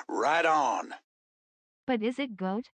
Right on. But is it good?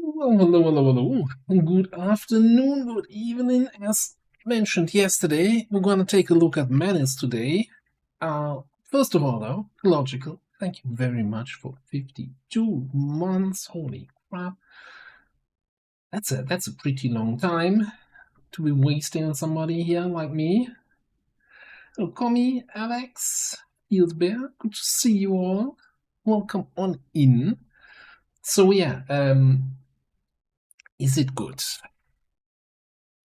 Well, hello, hello, hello. Good afternoon, good evening. As mentioned yesterday, we're going to take a look at Menace today. First of all, though, logical. Thank you very much for 52 months. Holy crap. That's a pretty long time to be wasting on somebody here like me. Hello, Commie, Alex, Bear. Good to see you all. Welcome on in. So yeah, is it good?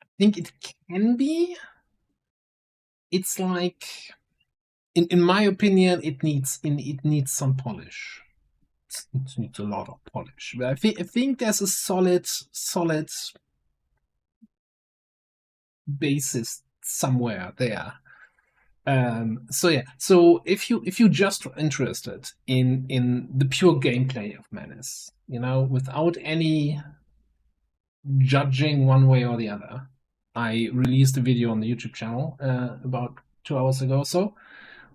I think it can be. It's like, in my opinion, it needs some polish. It needs a lot of polish. But I think there's a solid basis somewhere there. So yeah. So if you just are interested in the pure gameplay of Menace, without any judging one way or the other, I released a video on the YouTube channel about 2 hours ago or so,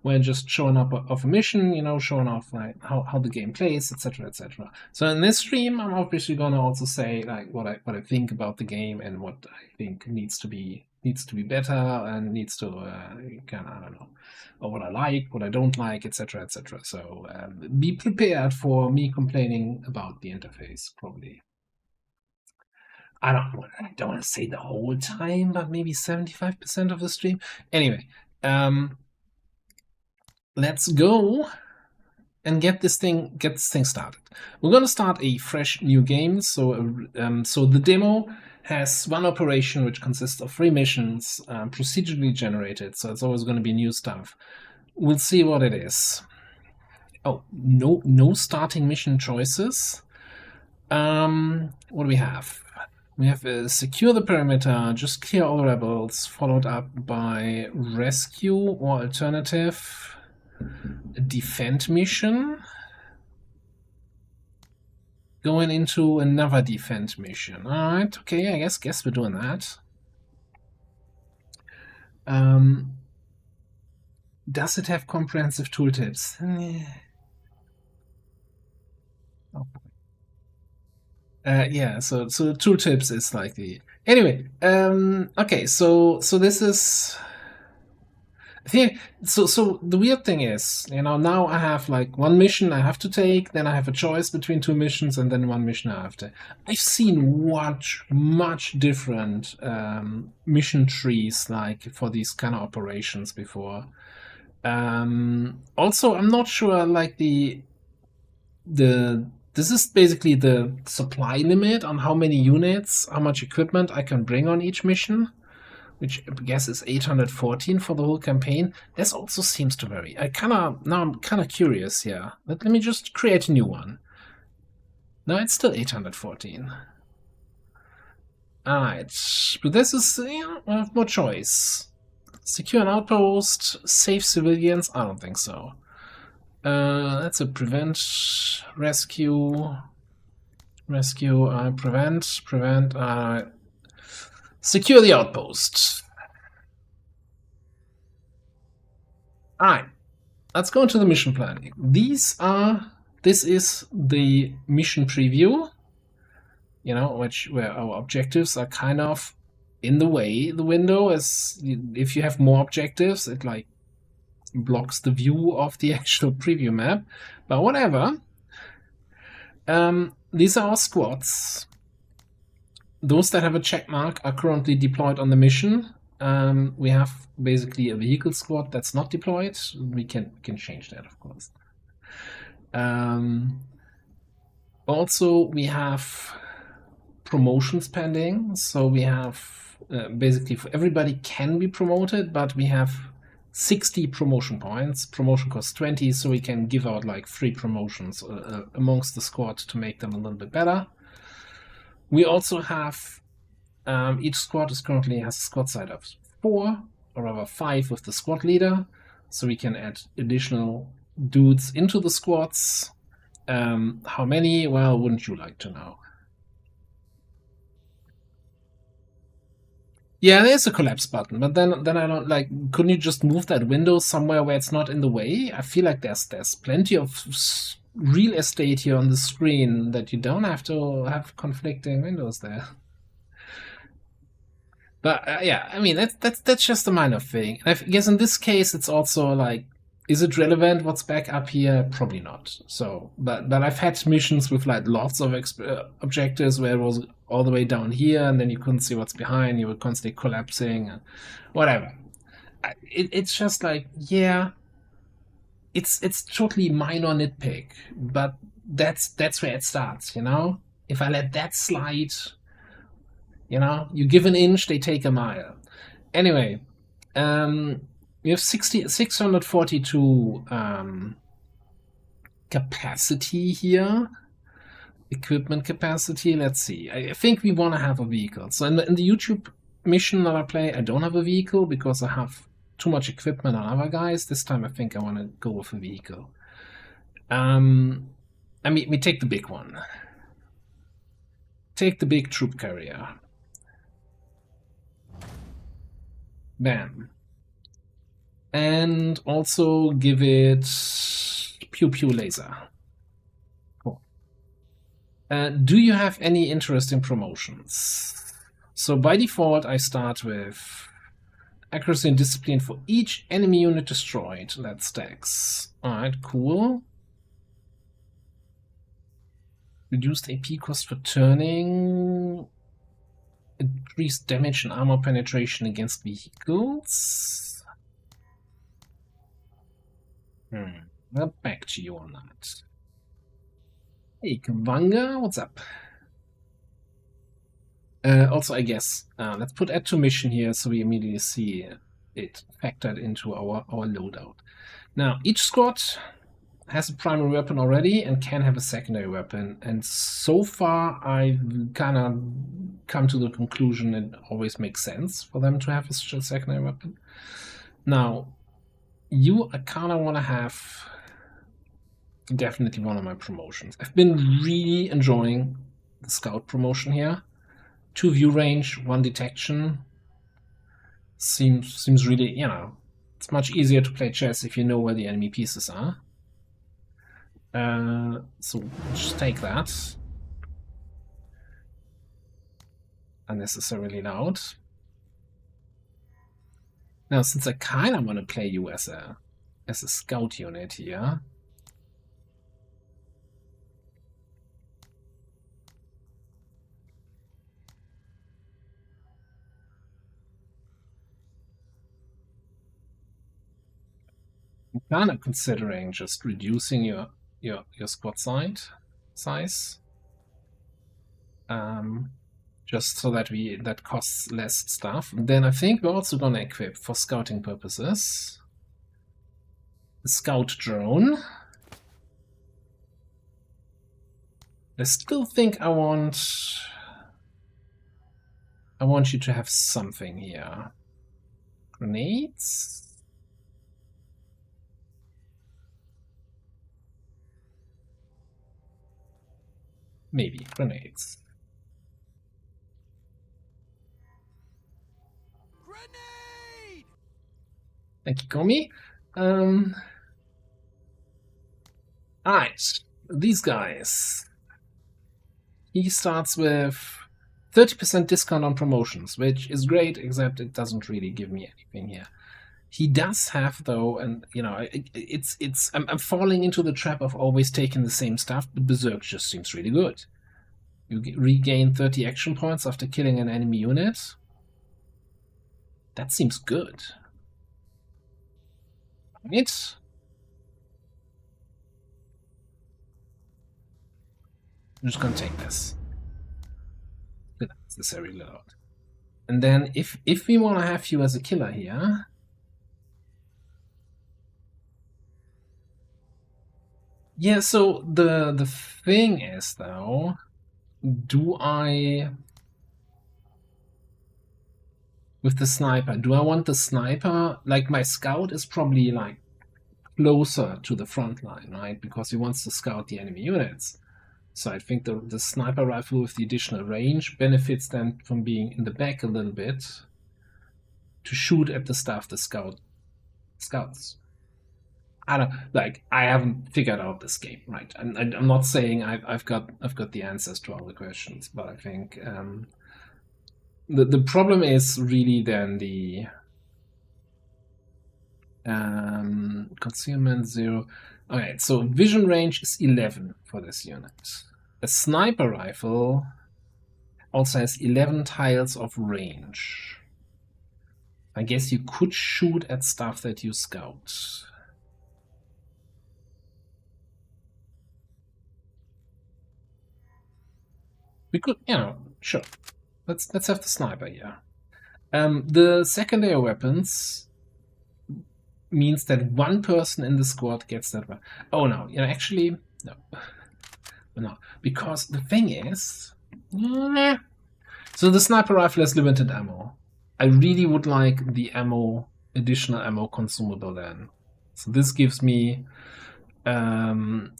where just showing up of a mission, showing off like how the game plays, etc., etc. So in this stream, I'm obviously gonna also say like what I think about the game and what I think needs to be better and needs to kind of, I don't know, or what I like, what I don't like, etc., etc. So be prepared for me complaining about the interface, probably. I don't want to say the whole time, but maybe 75% of the stream. Anyway, let's go and get this thing started. We're going to start a fresh new game. So the demo has one operation which consists of 3 missions, procedurally generated. So it's always going to be new stuff. We'll see what it is. Oh, no starting mission choices. What do we have? We have secure the perimeter, just clear all rebels, followed up by rescue or alternative defend mission. Going into another defend mission. Alright, okay, I guess we're doing that. Does it have comprehensive tooltips? Oh. Yeah, so tooltips is like the... Anyway, okay, so this is... So the weird thing is, now I have like one mission I have to take, then I have a choice between two missions, and then one mission I have to. I've seen much different mission trees like for these kind of operations before. Also, I'm not sure like the this is basically the supply limit on how many units, how much equipment I can bring on each mission, which I guess is 814 for the whole campaign. This also seems to vary. I'm kind of curious here. Let me just create a new one. No, it's still 814. Alright, but this is, I have no choice. Secure an outpost, save civilians? I don't think so. That's a prevent, rescue, prevent, secure the outpost. Alright, let's go into the mission planning. This is the mission preview, where our objectives are kind of in the way. The window is, if you have more objectives, it like blocks the view of the actual preview map, but whatever. These are our squads. Those that have a check mark are currently deployed on the mission. We have basically a vehicle squad that's not deployed. We can change that, of course. Also, we have promotions pending. So we have basically everybody can be promoted, but we have 60 promotion points. Promotion costs 20, so we can give out like free promotions amongst the squad to make them a little bit better. We also have each squad currently has a squad size of 4, or rather 5 with the squad leader, so we can add additional dudes into the squads. How many? Well, wouldn't you like to know? Yeah, there's a collapse button, but then I don't like. Couldn't you just move that window somewhere where it's not in the way? I feel like there's plenty of real estate here on the screen that you don't have to have conflicting windows there. But yeah, I mean that's just a minor thing. I guess in this case it's also like, is it relevant what's back up here? Probably not. So, but I've had missions with like lots of objectives where it was all the way down here, and then you couldn't see what's behind. You were constantly collapsing, whatever. It's just like, yeah, it's totally minor nitpick, but that's where it starts. If I let that slide, you give an inch, they take a mile. Anyway, we have 642 capacity here. Equipment capacity, let's see. I think we want to have a vehicle. So in the YouTube mission that I play, I don't have a vehicle because I have too much equipment on other guys. This time I think I want to go with a vehicle. I mean, we take the big one. Take the big troop carrier. Bam. And also give it pew pew laser. Cool. Do you have any interest in promotions? So by default, I start with accuracy and discipline for each enemy unit destroyed. That stacks. Alright, cool. Reduced AP cost for turning. Increased damage and armor penetration against vehicles. Well, back to you on that. Hey, Kavanga, what's up? Also, I guess, let's put add to mission here so we immediately see it factored into our loadout. Now, each squad has a primary weapon already and can have a secondary weapon. And so far, I've kind of come to the conclusion it always makes sense for them to have a secondary weapon. Now, I kind of want to have definitely one of my promotions. I've been really enjoying the scout promotion here. 2 view range, 1 detection. Seems really, it's much easier to play chess if you know where the enemy pieces are. So just take that. Unnecessarily loud. Now, since I kind of want to play you as a scout unit here, I'm kind of considering just reducing your squad size, just so that that costs less stuff. And then I think we're also gonna equip for scouting purposes the scout drone. I still think I want you to have something here. Grenades. Maybe grenades. Grenade! Thank you, Komi. Alright, these guys. He starts with 30% discount on promotions, which is great, except it doesn't really give me anything here. He does have, though, and you know, I'm falling into the trap of always taking the same stuff, but Berserk just seems really good. You regain 30 action points after killing an enemy unit. That seems good. Right? I'm just gonna take this. It's necessary load. And then if we want to have you as a killer here, yeah. So the thing is, though, do I with the sniper? Do I want the sniper? Like my scout is probably like closer to the front line, right? Because he wants to scout the enemy units. So I think the sniper rifle with the additional range benefits then from being in the back a little bit to shoot at the stuff the scouts. I don't like. I haven't figured out this game, right? I'm not saying I've got the answers to all the questions, but I think the problem is really then the concealment 0. Okay, so vision range is 11 for this unit. A sniper rifle also has 11 tiles of range. I guess you could shoot at stuff that you scout. We could, sure. Let's have the sniper here. The secondary weapons means that one person in the squad gets that one. Oh no, actually no. No, because the thing is, so the sniper rifle has limited ammo. I really would like the additional ammo consumable then. So this gives me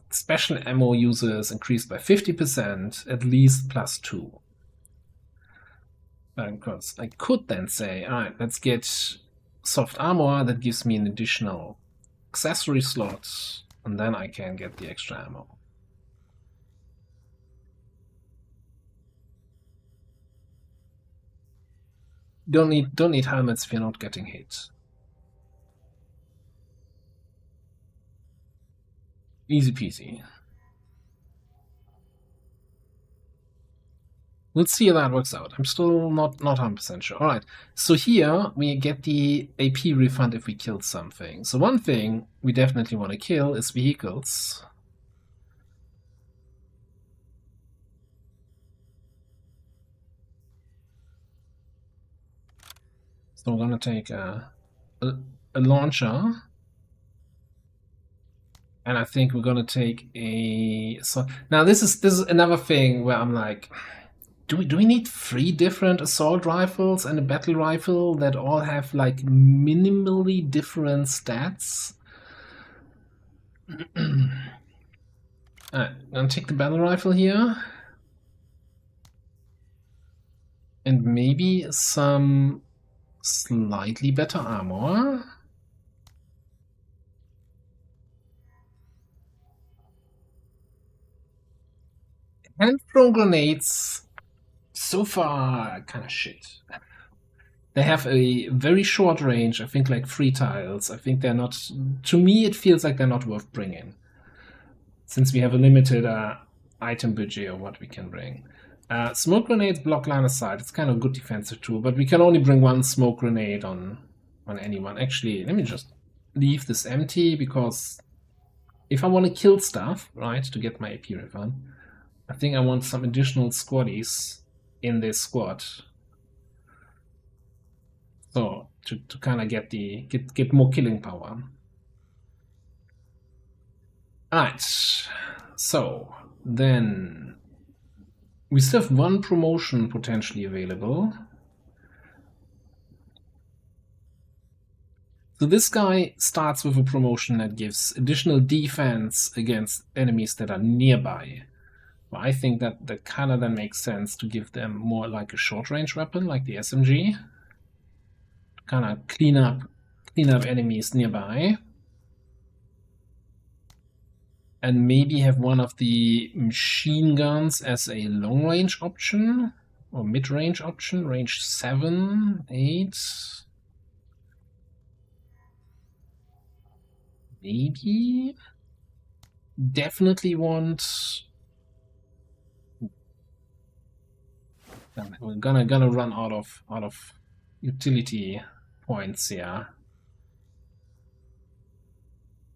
special ammo users increased by 50%, at least +2. Because I could then say, all right, let's get soft armor that gives me an additional accessory slot, and then I can get the extra ammo. Don't need helmets if you're not getting hit. Easy peasy. Let's see how that works out. I'm still not 100% sure. All right, so here we get the AP refund if we killed something. So one thing we definitely want to kill is vehicles. So we're going to take a launcher. And I think we're going to take a... So now this is another thing where I'm like... Do we need 3 different assault rifles and a battle rifle that all have like minimally different stats? Alright, I'm gonna take the battle rifle here. And maybe some slightly better armor. And throw grenades. So far, kind of shit. They have a very short range, I think like 3 tiles. I think they're not, to me it feels like they're not worth bringing, since we have a limited item budget of what we can bring. Smoke grenades block line of sight. It's kind of a good defensive tool, but we can only bring 1 smoke grenade on anyone. Actually, let me just leave this empty, because if I want to kill stuff, right, to get my AP refund, I think I want some additional squaddies in this squad. So to kind of get more killing power. Alright. So then we still have 1 promotion potentially available. So this guy starts with a promotion that gives additional defense against enemies that are nearby. Well, I think that kind of then makes sense to give them more like a short-range weapon, like the SMG, to kind of clean up enemies nearby, and maybe have one of the machine guns as a long-range option or mid-range option, range 7, 8. Maybe. Definitely want. We're gonna run out of utility points here.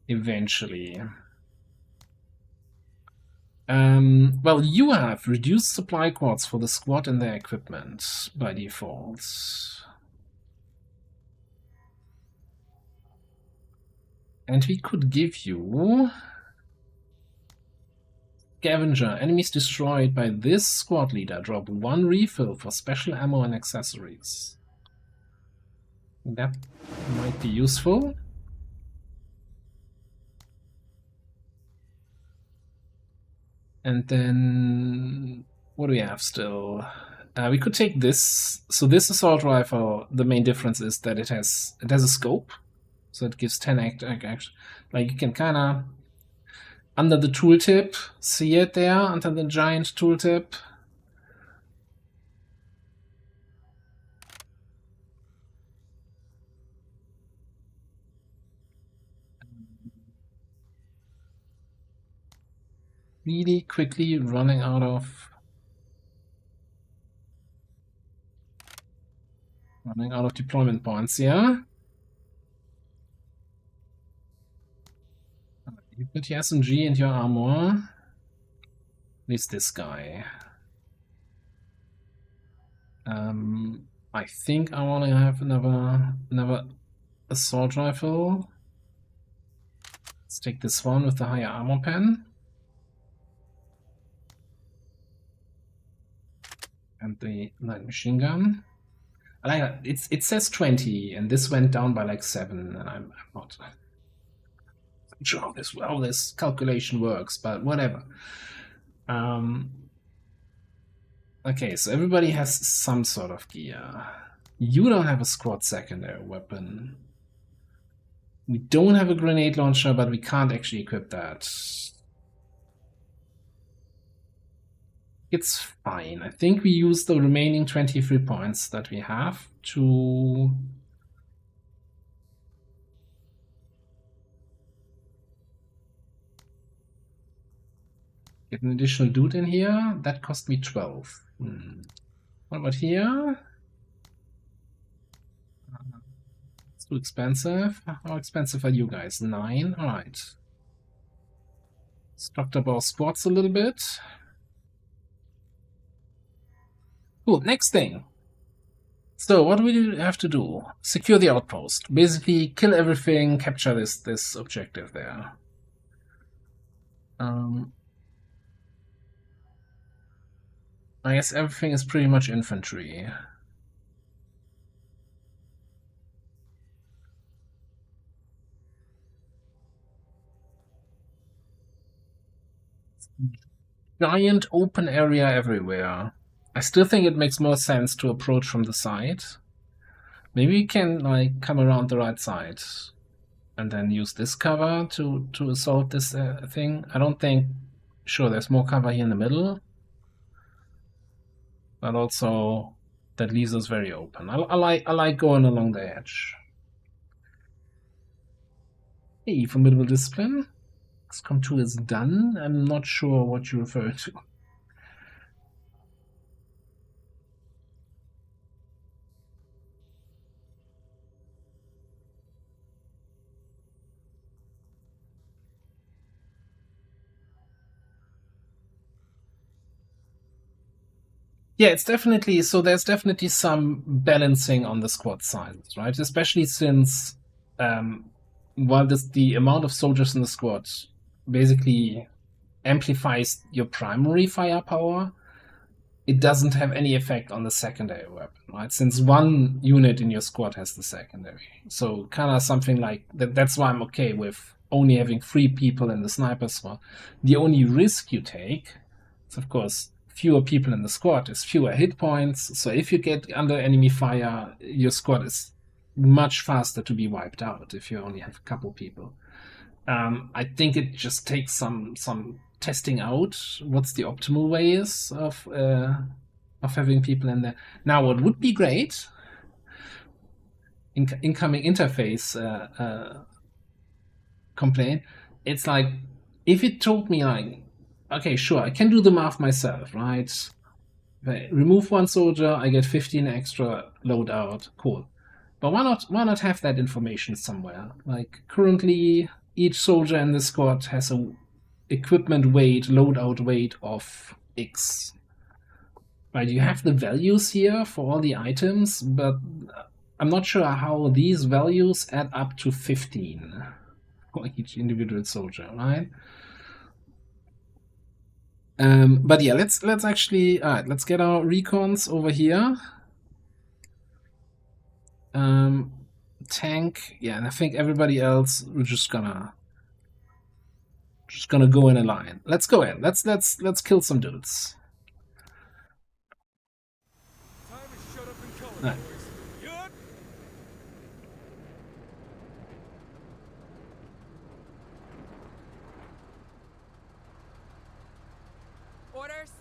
Eventually. Well, you have reduced supply quotes for the squad and their equipment by default. And we could give you Scavenger. Enemies destroyed by this squad leader drop 1 refill for special ammo and accessories. That might be useful. And then what do we have still? We could take this. So this assault rifle, the main difference is that it has a scope, so it gives 10 act. Like you can kind of under the tooltip see it there under the giant tooltip. Really quickly running out of deployment points here. You put your SMG and your armor. At least this guy. I think I want to have another assault rifle. Let's take this one with the higher armor pen. And the light machine gun. I like that. It says 20, and this went down by like 7, and I'm not sure how this calculation works, but whatever. Okay, so everybody has some sort of gear. You don't have a squad secondary weapon. We don't have a grenade launcher, but we can't actually equip that. It's fine. I think we use the remaining 23 points that we have to get an additional dude in here. That cost me 12. What about here? It's too expensive. How expensive are you guys? 9? Alright. Stocked up our squads a little bit. Cool, next thing. So what do we have to do? Secure the outpost. Basically, kill everything, capture this objective there. I guess everything is pretty much infantry. Giant open area everywhere. I still think it makes more sense to approach from the side. Maybe we can like come around the right side and then use this cover to assault this thing. I don't think. Sure, there's more cover here in the middle, but also that leaves us very open. I like going along the edge. Hey, Formidable Discipline. XCOM 2 is done. I'm not sure what you refer to. Yeah, it's definitely so. There's definitely some balancing on the squad sizes, right? Especially since while the amount of soldiers in the squad basically amplifies your primary firepower, it doesn't have any effect on the secondary weapon, right? Since one unit in your squad has the secondary. So kind of something like that. That's why I'm okay with only having 3 people in the sniper squad. The only risk you take is, of course, fewer people in the squad is fewer hit points. So if you get under enemy fire, your squad is much faster to be wiped out if you only have a couple people. I think it just takes some testing out what's the optimal way is of having people in there. Now, what would be great, incoming interface complaint, it's like if it told me like, okay, sure, I can do the math myself, right? If I remove 1 soldier, I get 15 extra loadout. Cool. But why not have that information somewhere? Like currently, each soldier in the squad has a equipment weight, loadout weight of X. Right, you have the values here for all the items, but I'm not sure how these values add up to 15 for each individual soldier, right? But yeah, let's actually let's get our recons over here. Tank, yeah, and I think everybody else we're just gonna go in a line. Let's go in. Let's kill some dudes. Time to shut up and color, Right. boys. Yup. Orders.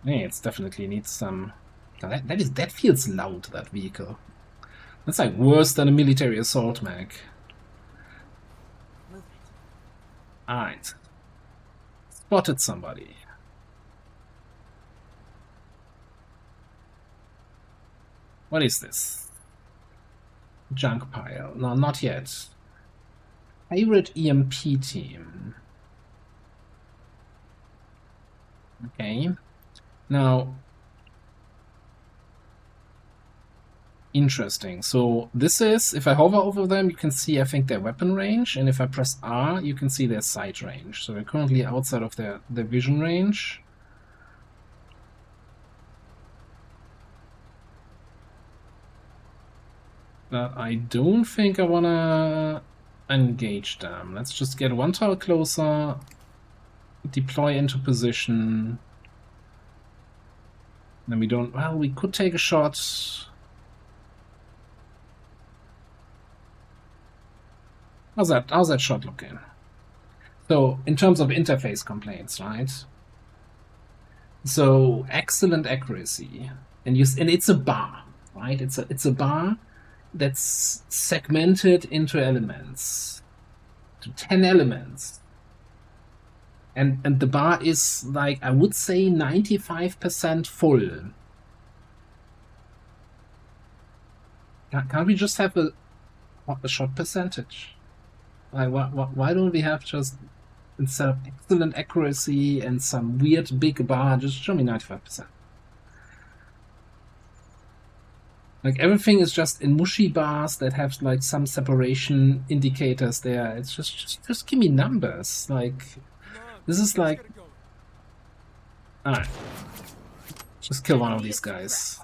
Hey, it's definitely needs some. That feels loud. That vehicle. That's like worse than a military assault mag. Move it. All right. Spotted somebody. What is this? Junk pile. No, not yet. Pirate EMP team. Okay. Now, interesting. So this is, if I hover over them, you can see, I think, their weapon range. And if I press R, you can see their sight range. So they're currently outside of their vision range. But I don't think I want to engage them. Let's just get 1 tower closer, deploy into position. Then we don't... Well, we could take a shot. How's that shot looking? So, in terms of interface complaints, right? So, excellent accuracy. And it's a bar, right? It's a bar that's segmented into elements, to 10 elements, and the bar is like, I would say 95% full. Can't we just have a shot percentage? Like, why don't we have just, instead of excellent accuracy and some weird big bar, just show me 95%? Like, everything is just in mushy bars that have like some separation indicators there. It's just give me numbers. Like, this is like, alright, just kill one of these guys.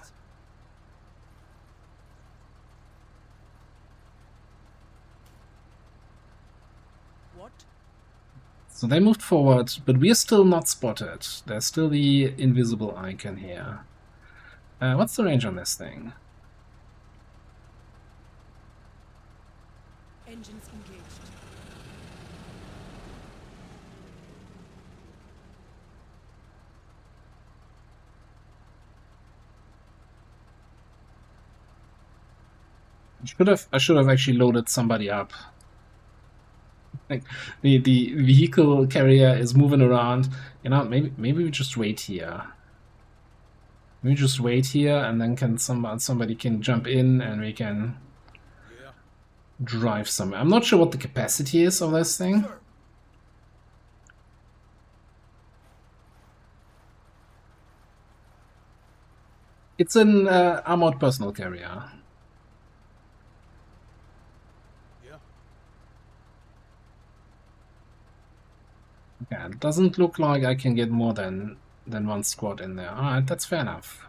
What? So they moved forward, but we're still not spotted. There's still the invisible icon here. What's the range on this thing? Engines engaged. I should have actually loaded somebody up. Like the vehicle carrier is moving around. You know, maybe we just wait here. Maybe just wait here, and then can somebody can jump in, and we can Yeah. drive somewhere. I'm not sure what the capacity is of this thing. Sir. It's an armored personal carrier. Yeah. Yeah, it doesn't look like I can get more than one squad in there. Alright, that's fair enough.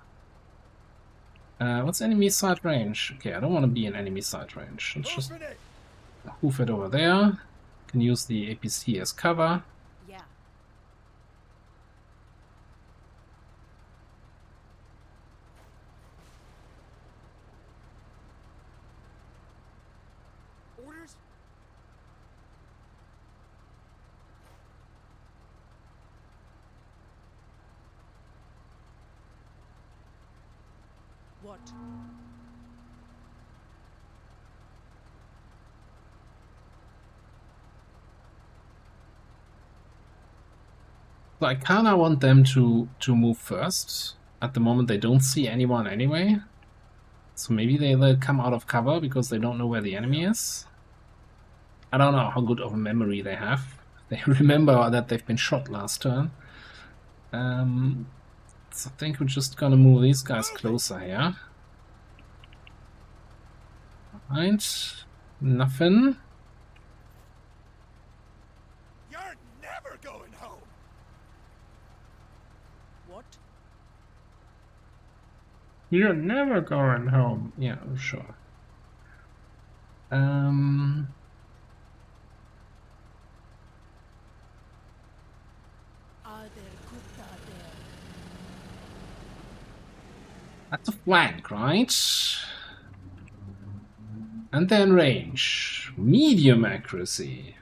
What's enemy side range? Okay, I don't want to be in enemy side range. Let's just Hoofing it. hoof it over there. Can use the APC as cover. Yeah. Orders? What? So I kinda want them to move first. At the moment they don't see anyone anyway. So maybe they'll come out of cover because they don't know where the enemy is. I don't know how good of a memory they have. They remember that they've been shot last turn. So I think we're just gonna move these guys closer here. Alright. Nothing. You're never going home. What? You're never going home. Yeah, sure. Are there Gupta there? That's a flank, right? And then range. Medium accuracy.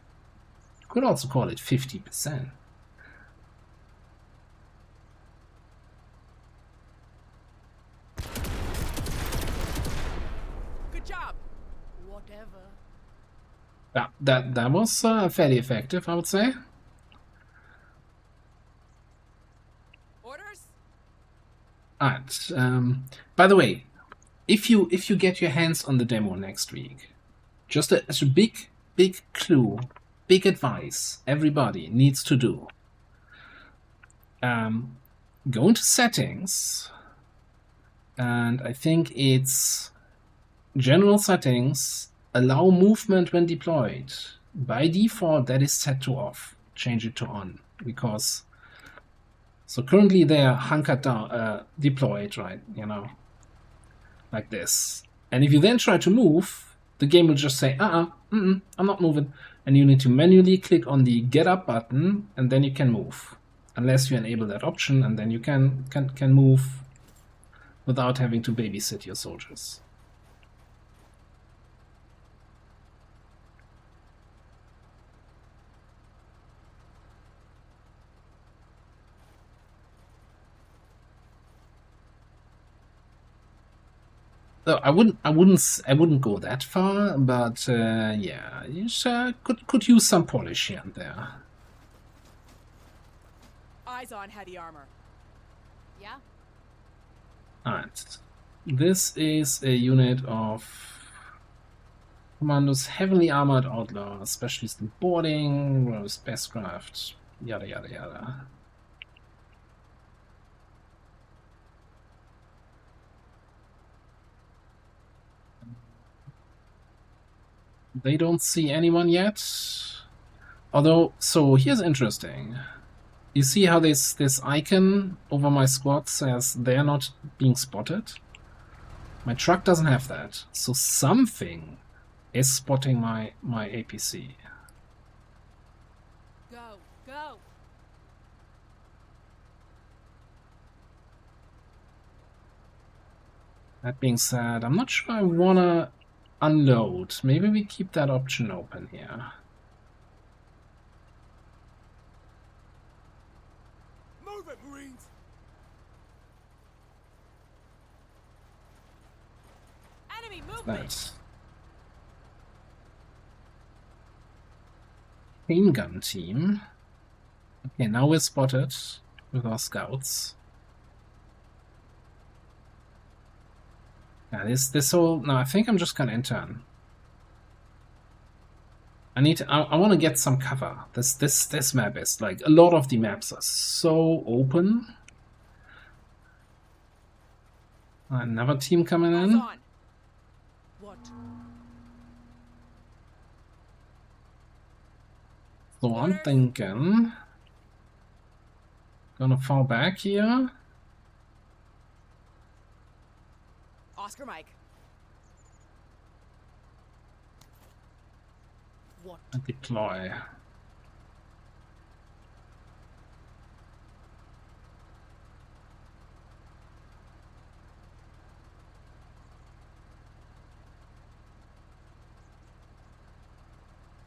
Could also call it 50%. Good job. Whatever. Yeah, that was fairly effective, I would say. Orders? Alright. By the way, if you get your hands on the demo next week, just as a big clue, big advice everybody needs to do. Go into settings, and I think it's general settings, allow movement when deployed. By default that is set to off. Change it to on, because so currently they are hunkered down, deployed, right, you know, like this. And if you then try to move, the game will just say, I'm not moving. And you need to manually click on the get up button, and then you can move. Unless you enable that option, and then you can move without having to babysit your soldiers. So I wouldn't go that far, but yeah, you could use some polish here and there. Eyes on heavy armor. Yeah. Alright, this is a unit of commandos, heavily armored outlaw, specialist in boarding, spacecraft, yada yada yada. They don't see anyone yet. Although, so here's interesting. You see how this icon over my squad says they're not being spotted? My truck doesn't have that. So something is spotting my APC. Go. Go. That being said, I'm not sure I wanna unload. Maybe we keep that option open here. Move it, Marines. Enemy movement. That Pain gun team. Okay, now we're spotted with our scouts. Yeah, this whole... No, I think I'm just gonna intern. I want to get some cover. This map is like... A lot of the maps are so open. Another team coming Eyes in. on. What? So I'm Orders? thinking... Gonna fall back here. Oscar Mike. What? And deploy.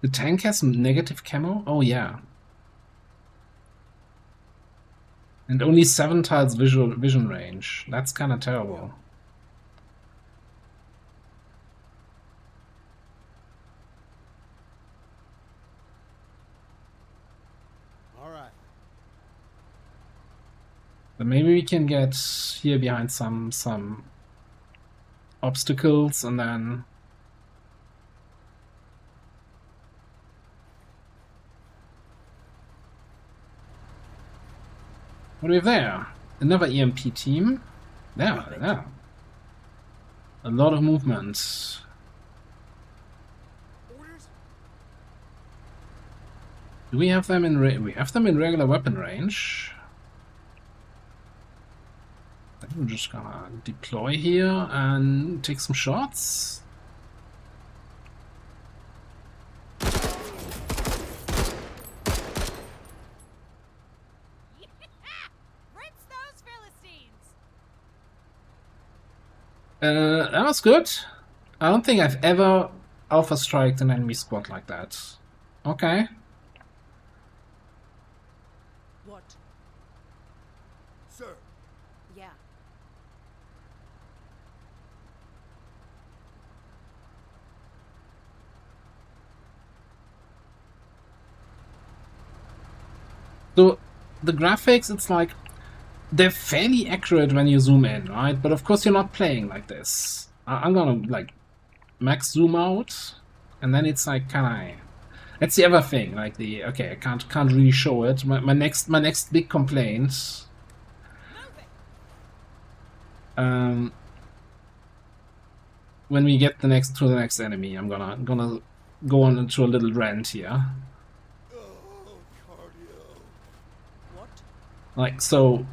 The tank has negative camo? Oh yeah. And only 7 tiles vision range. That's kind of terrible. All right. But maybe we can get here behind some obstacles and then... What do we have there? Another EMP team. Yeah. A lot of movement. Orders? Do we have them in we have them in regular weapon range? I think we're just gonna deploy here and take some shots. Rinse those Philistines. That was good. I don't think I've ever alpha striked an enemy squad like that. Okay. What? Sir. Yeah. So the graphics, it's like they're fairly accurate when you zoom in, right? But of course you're not playing like this. I'm gonna like max zoom out, and then it's like, can I? That's the other thing. Like the okay, I can't really show it. My next big complaint. When we get to the next enemy, I'm gonna go on into a little rant here. Oh, cardio. What? Like, so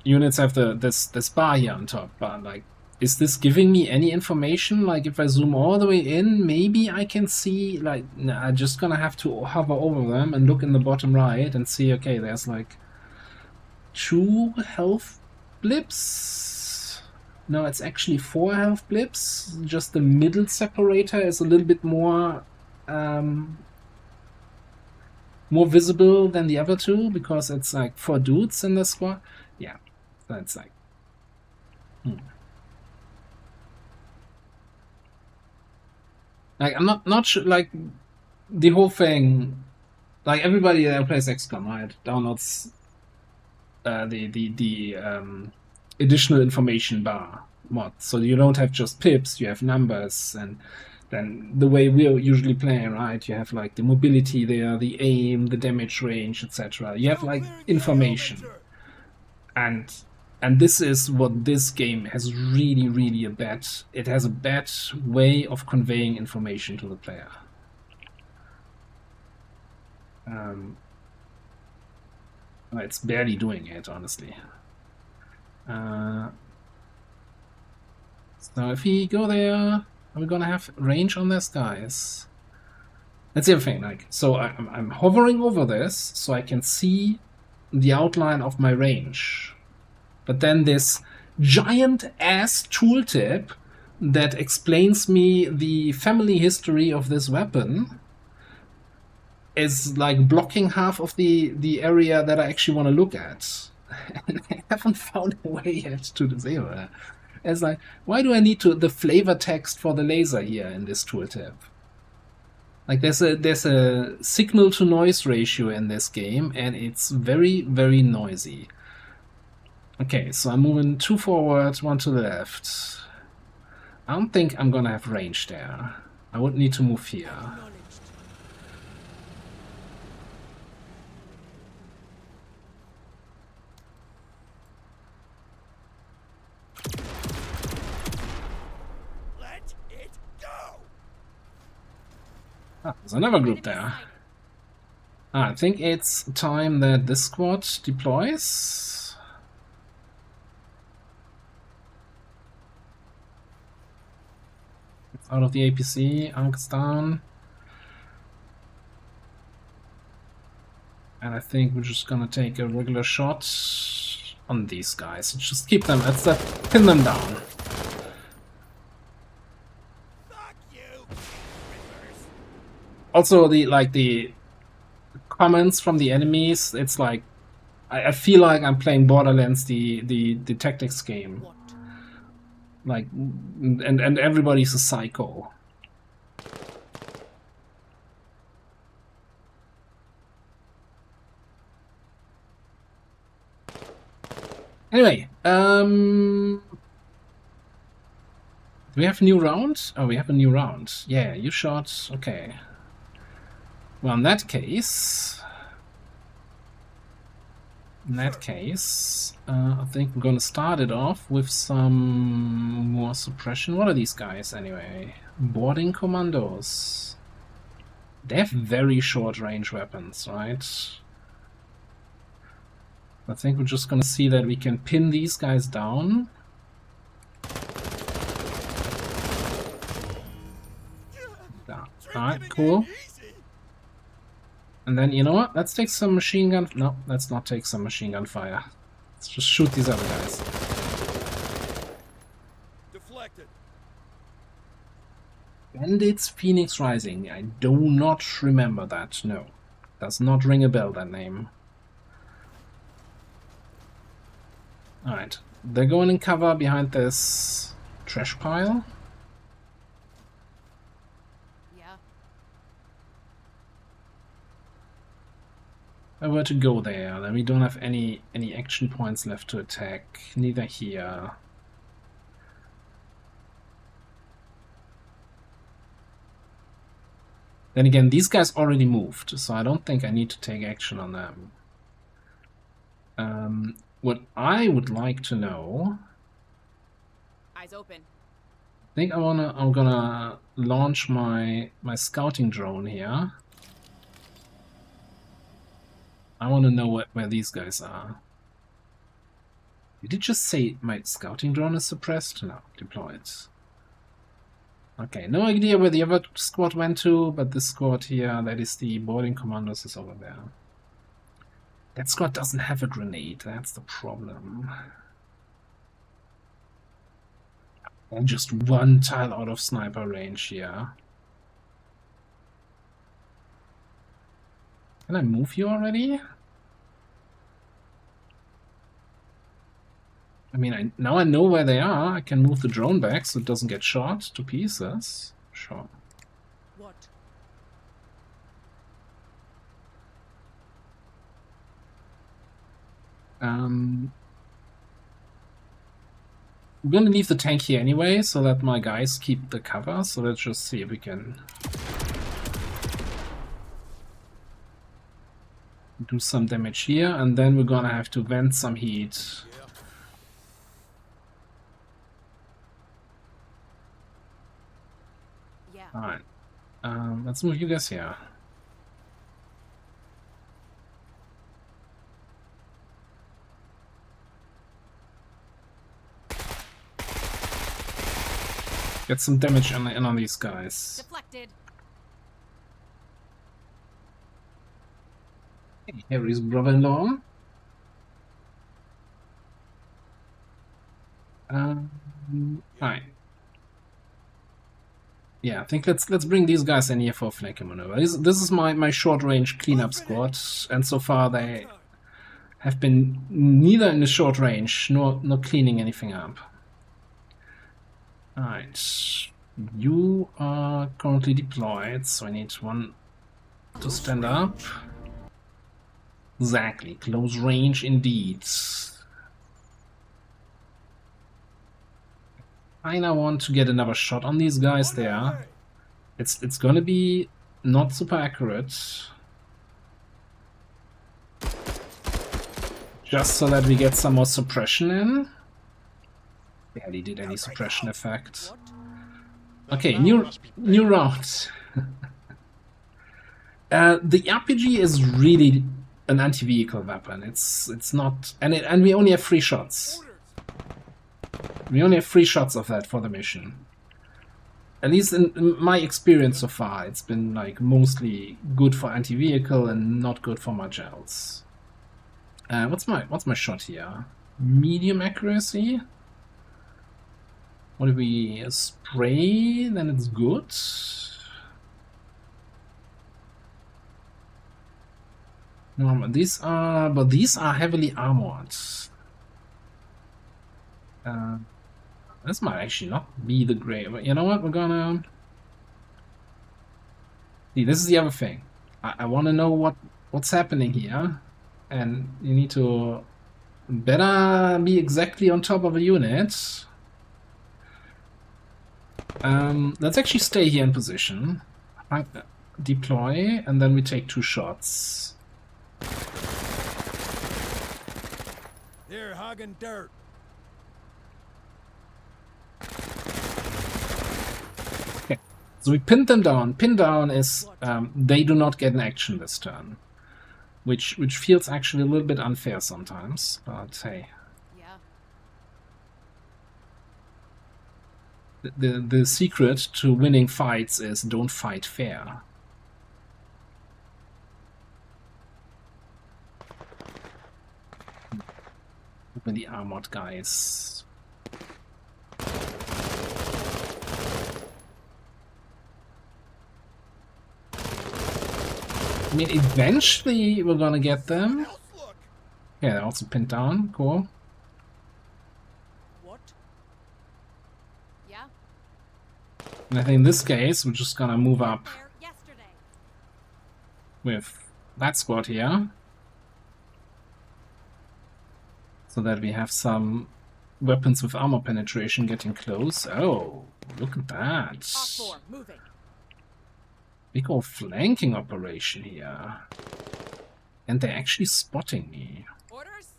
units have this bar here on top, but like, is this giving me any information? Like, if I zoom all the way in, maybe I can see, like, nah, I'm just gonna have to hover over them and look in the bottom right and see, okay, there's like 2 health blips. No, it's actually 4 health blips. Just the middle separator is a little bit more more visible than the other 2 because it's like 4 dudes in the squad. Yeah, that's like... Like, I'm not sure, like, the whole thing, like, everybody that plays XCOM, right, downloads the additional information bar mod, so you don't have just pips, you have numbers, and then the way we're usually playing, right, you have, like, the mobility there, the aim, the damage range, etc. You have, like, information. And this is what this game has really a bad... It has a bad way of conveying information to the player. It's barely doing it, honestly. So if we go there, are we gonna have range on this, guys? That's the other thing. Like, so I'm hovering over this, so I can see the outline of my range. But then this giant-ass tooltip that explains me the family history of this weapon is like blocking half of the area that I actually want to look at. And I haven't found a way yet to disable it. It's like, why do I need the flavor text for the laser here in this tooltip? Like there's a signal to noise ratio in this game, and it's very, very noisy. Okay, so I'm moving 2 forward, 1 to the left. I don't think I'm gonna have range there. I would need to move here. Acknowledged. Let it go. Ah, there's another group Enemy there. sighted. I think it's time that this squad deploys. It's out of the APC, Ank's down. And I think we're just gonna take a regular shot on these guys. Just keep them, pin them down. Fuck you. Reverse. Also, the comments from the enemies, it's like I feel like I'm playing Borderlands, the tactics game. What? Like, and everybody's a psycho. Anyway, do we have a new round? Oh, we have a new round. Yeah, you shot. Okay. Well, in that case, I think we're gonna start it off with some more suppression. What are these guys anyway? Boarding commandos. They have very short range weapons, right? I think we're just gonna see that we can pin these guys down. Yeah. Alright, cool. Easy. And then, you know what? Let's take some machine gun... No, let's not take some machine gun fire. Let's just shoot these other guys. Deflected. Bandits Phoenix Rising. I do not remember that. No. Does not ring a bell, that name. Alright. They're going in cover behind this trash pile. Yeah. If I were to go there, then we don't have any action points left to attack. Neither here. Then again, these guys already moved, so I don't think I need to take action on them. What I would like to know... Eyes open. I think I'm gonna launch my scouting drone here. I want to know where these guys are. Did it just say my scouting drone is suppressed? No, deployed. Okay, no idea where the other squad went to, but this squad here, that is the boarding commandos, is over there. That squad doesn't have a grenade, that's the problem. And just one tile out of sniper range here. Can I move you already? I mean, now I know where they are. I can move the drone back so it doesn't get shot to pieces. Sure. What? We're gonna leave the tank here anyway, so that my guys keep the cover. So let's just see if we can do some damage here, and then we're gonna have to vent some heat. Yeah. Alright. Let's move you guys here. Get some damage in on these guys. Deflected. Hey, Harry's brother-in-law. Alright. Yeah, I think let's bring these guys in here for a flanking maneuver. This is my short-range cleanup squad, and so far they have been neither in the short range nor cleaning anything up. Alright. You are currently deployed, so I need one to stand up. Exactly, close range indeed. I now want to get another shot on these guys On my there. way. It's gonna be not super accurate. Just so that we get some more suppression in. Barely did any suppression effect. Okay, new round. The RPG is really an anti-vehicle weapon. It's not, and we only have 3 shots. Orders. We only have 3 shots of that for the mission. At least in my experience so far, it's been like mostly good for anti-vehicle and not good for much else. What's my shot here? Medium accuracy. What if we spray? Then it's good. No, these are heavily armored. This might actually not be the great. But you know what? We're gonna see. This is the other thing. I want to know what's happening here, and you need to better be exactly on top of a unit. Let's actually stay here in position. Deploy, and then we take 2 shots. They're hogging dirt. Okay, so we pinned them down. Pin down is they do not get an action this turn, which feels actually a little bit unfair sometimes. But hey, Yeah. the secret to winning fights is don't fight fair. With the armored guys. I mean, eventually we're gonna get them. Else look. Yeah, they're also pinned down. Cool. What? Yeah. And I think in this case, we're just gonna move up There yesterday. with that squad here. So that we have some weapons with armor penetration getting close. Oh, look at that. Off 4, moving. Big old flanking operation here. And they're actually spotting me. Orders?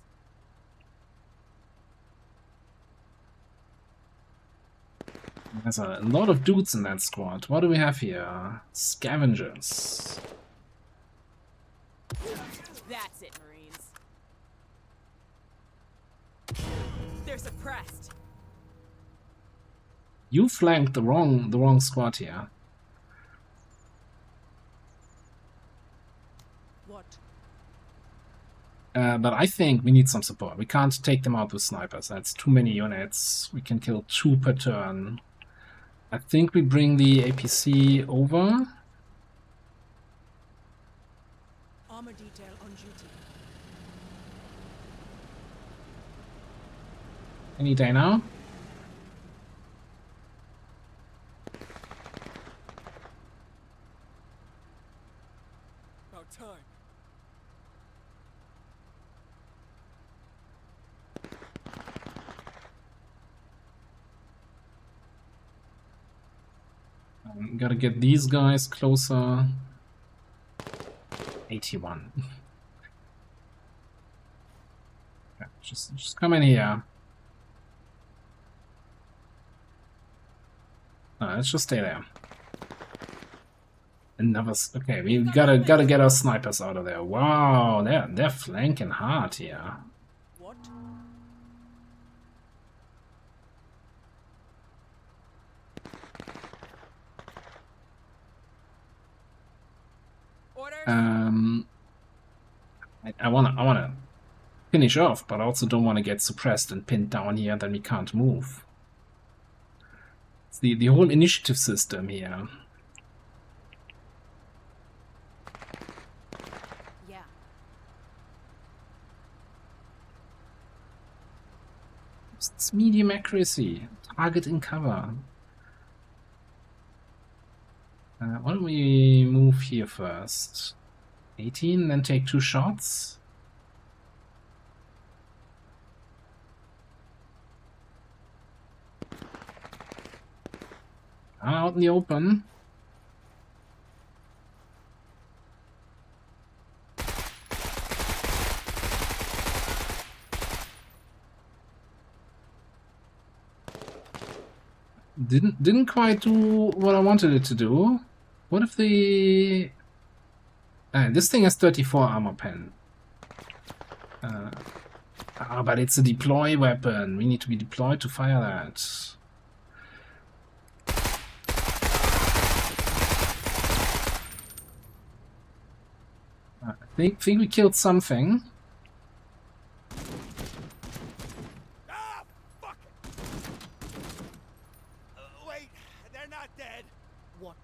There's a lot of dudes in that squad. What do we have here? Scavengers. That's it, Marines. They're suppressed. You flanked the wrong squad here. What? But I think we need some support. We can't take them out with snipers. That's too many units. We can kill 2 per turn. I think we bring the APC over. Armor detail on duty. Any day now. About time. Gotta get these guys closer. 81. Yeah, just come in here. Let's just stay there. Another. Okay, we gotta get our snipers out of there. Wow, they're flanking hard here. What? Orders? I wanna finish off, but I also don't want to get suppressed and pinned down here. Then we can't move. It's the whole initiative system here. Yeah. It's medium accuracy. Target in cover. Why don't we move here first? 18, then take 2 shots. Out in the open. Didn't quite do what I wanted it to do. What if the... this thing has 34 armor pen. But it's a deploy weapon. We need to be deployed to fire that. I think we killed something. Ah, fuck it. Wait, they're not dead. What?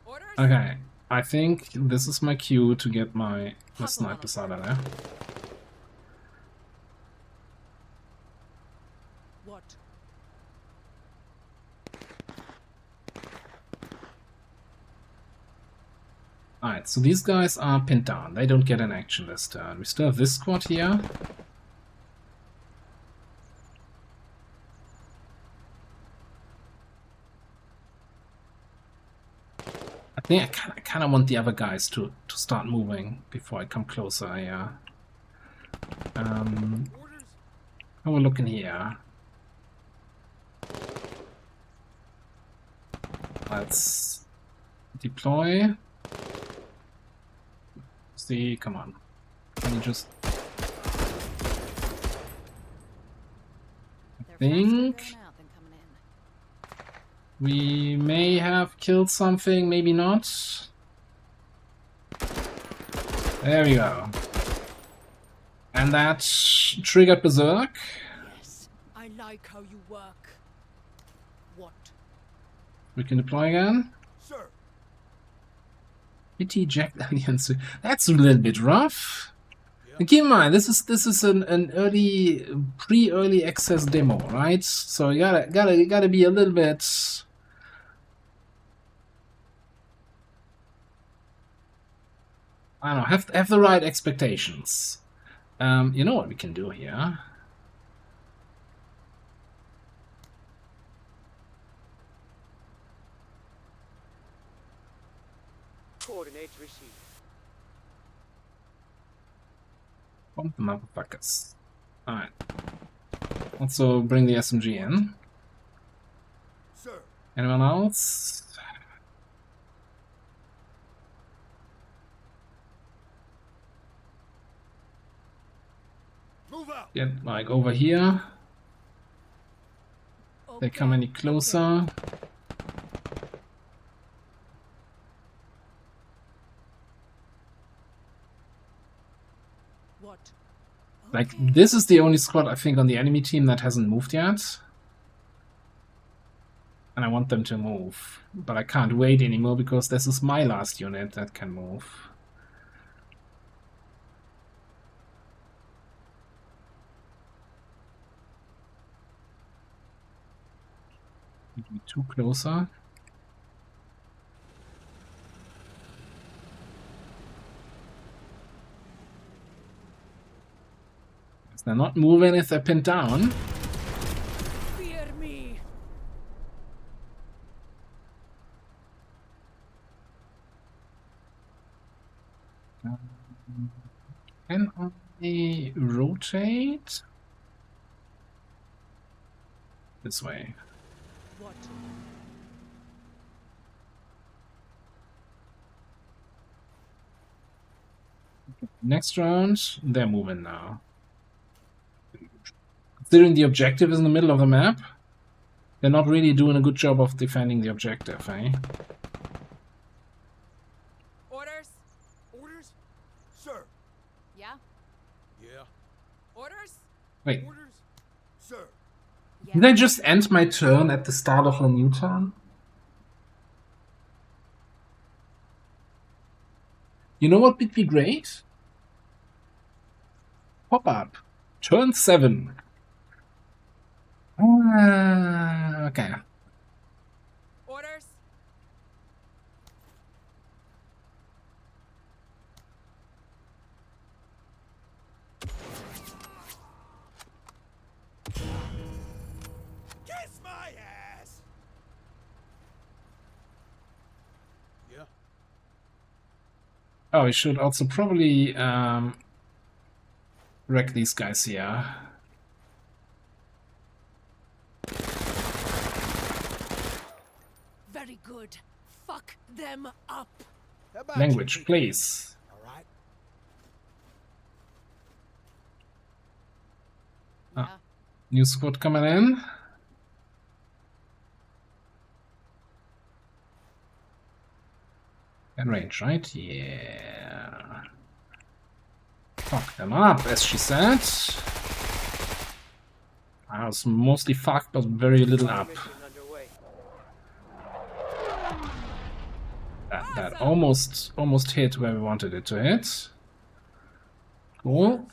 Orders? Okay, I think this is my cue to get my Hustle on snipers them. out of there. What? Alright, so these guys are pinned down. They don't get an action this turn. We still have this squad here. I think I kind of want the other guys to start moving before I come closer, yeah. Orders? How we're looking here. Let's deploy. See, come on. Can you just... They're faster think going out than coming in. we may have killed something, maybe not. There we go. And that triggered Berserk. Yes, I like how you work. What? We can deploy again. Sir. Pity Jack Alliance. That's a little bit rough. Yeah. And keep in mind, this is an early, pre-early access demo, right? So you gotta be a little bit. I don't know. Have the right expectations. You know what we can do here? Coordinates received. Bomb the motherfuckers. Alright. Also bring the SMG in. Sir. Anyone else? Move out. Get like over here. They come any Okay. closer. What? Like, Okay. this is the only squad I think on the enemy team that hasn't moved yet. And I want them to move. But I can't wait anymore because this is my last unit that can move. Maybe too closer. They're not moving if they're pinned down. Fear me. Can I rotate? This way. What? Next round, they're moving now. Considering the objective is in the middle of the map, they're not really doing a good job of defending the objective, eh? Orders? Orders? Sir. Yeah? Yeah. Orders? Wait, Orders? Sir. Yeah. did I just end my turn at the start of a new turn? You know what would be great? Pop up. Turn 7. Okay. Orders? my ass! Yeah? Oh, we should also probably wreck these guys here. Very good. Fuck them up. How about Language, you take it please. easy, all right? Yeah. Ah. New squad coming in. In range, right? Yeah. Fuck them up, as she said. I was mostly fucked, but very little up. Mission underway. That almost hit where we wanted it to hit. Cool.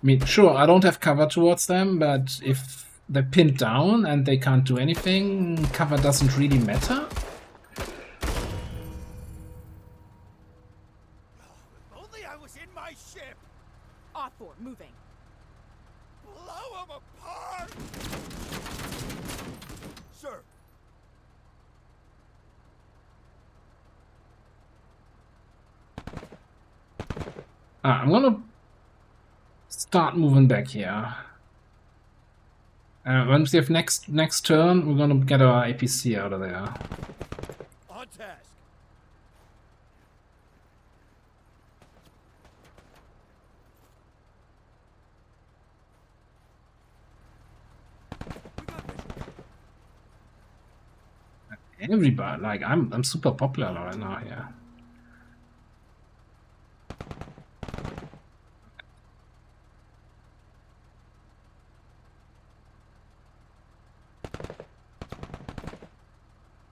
I mean, sure, I don't have cover towards them, but if they're pinned down and they can't do anything, cover doesn't really matter. If only I was in my ship! R4, moving. Blow them apart! Sir! I'm gonna start moving back here. Once we have next turn, we're gonna get our APC out of there. On task. We got this. Everybody, like I'm super popular right now here.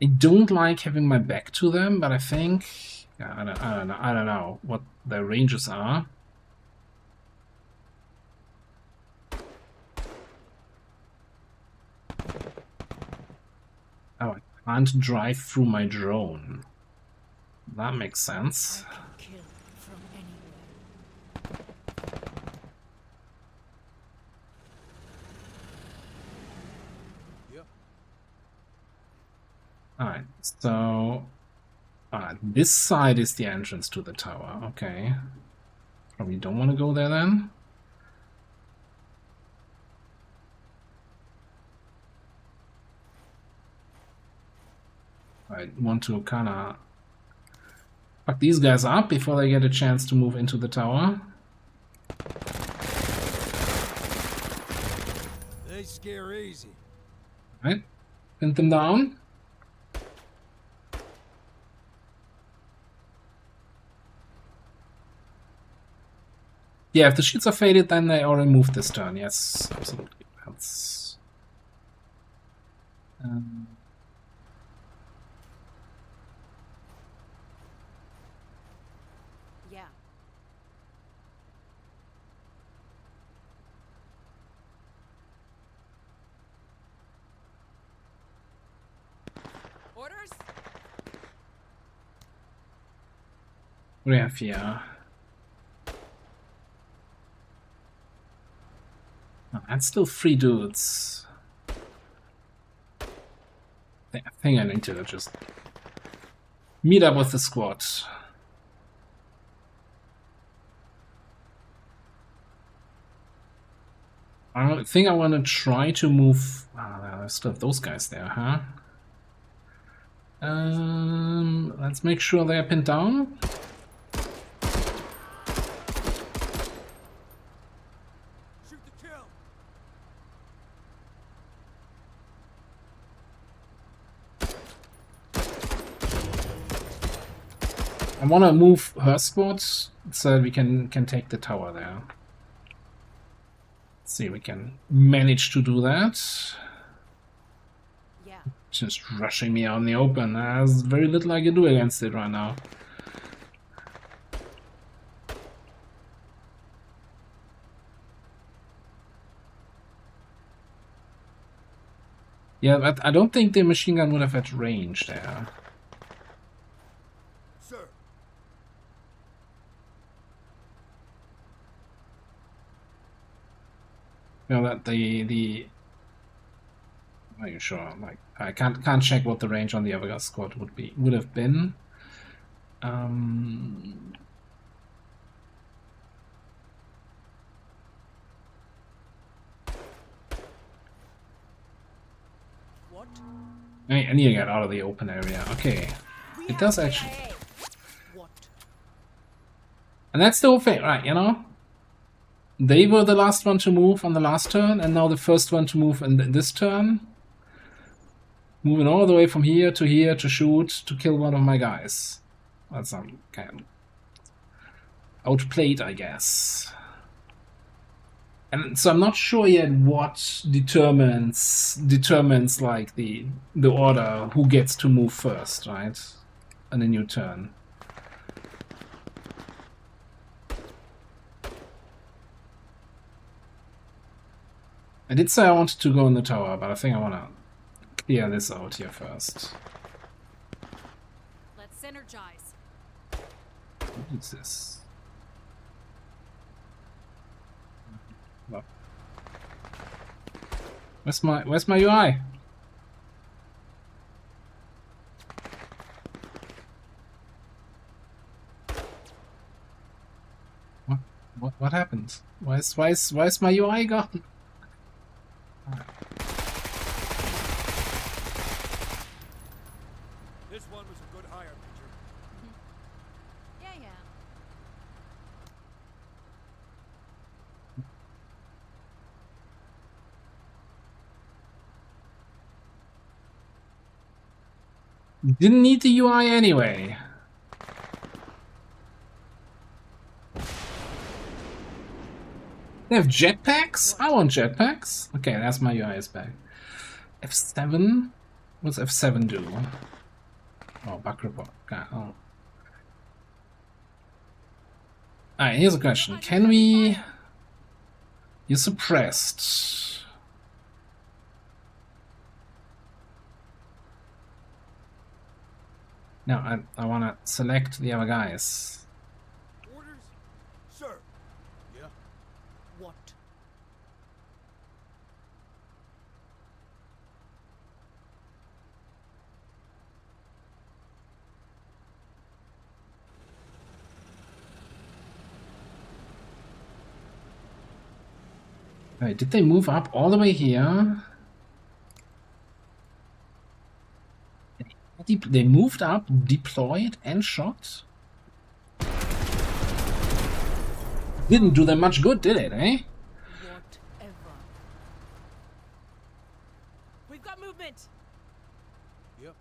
I don't like having my back to them, but I think I don't know what their ranges are. Oh, I can't drive through my drone. That makes sense. I can kill from anywhere. Yeah. Alright, so this side is the entrance to the tower. Okay. Probably don't want to go there then. I want to kinda fuck these guys up before they get a chance to move into the tower. They scare easy. Right? Pin them down. Yeah, if the shields are faded, then they already moved this turn. Yes, absolutely. That's... Yeah. Orders? What do we have here? Oh, that's still 3 dudes. I think I need to just meet up with the squad. I think I want to try to move... I still have those guys there, huh? Let's make sure they're pinned down. Shoot to kill. I want to move her squad so we can take the tower there. Let's see if we can manage to do that. Yeah. Just rushing me out in the open. There's very little I can do against it right now. Yeah, but I don't think the machine gun would have had range there. Sir. You know that the. Are you sure? Like I can't check what the range on the other squad would have been. What? I need to get out of the open area. Okay, it does actually. What? And that's the whole thing, right? You know, they were the last one to move on the last turn, and now the first one to move in this turn. Moving all the way from here to shoot to kill one of my guys. That's some kind of outplayed, I guess. And so I'm not sure yet what determines like the order, who gets to move first, right? On a new turn. I did say I wanted to go in the tower, but I think I want to clear this out here first. Let's synergize. What is this? Well, where's my UI? What happened? Why is my UI gone? This one was a good hire, Major. Yeah. Didn't need the UI anyway. They have jetpacks? I want jetpacks. Okay, that's my UI is back. F7? What's F7 do? Oh, bug report. Okay, oh. Alright, here's a question. Can we... You're suppressed. No, I want to select the other guys. Orders? Sir. Yeah? What? Wait, did they move up all the way here? They moved up, deployed, and shot? Didn't do them much good, did it, eh? Whatever. We've got movement. Yep.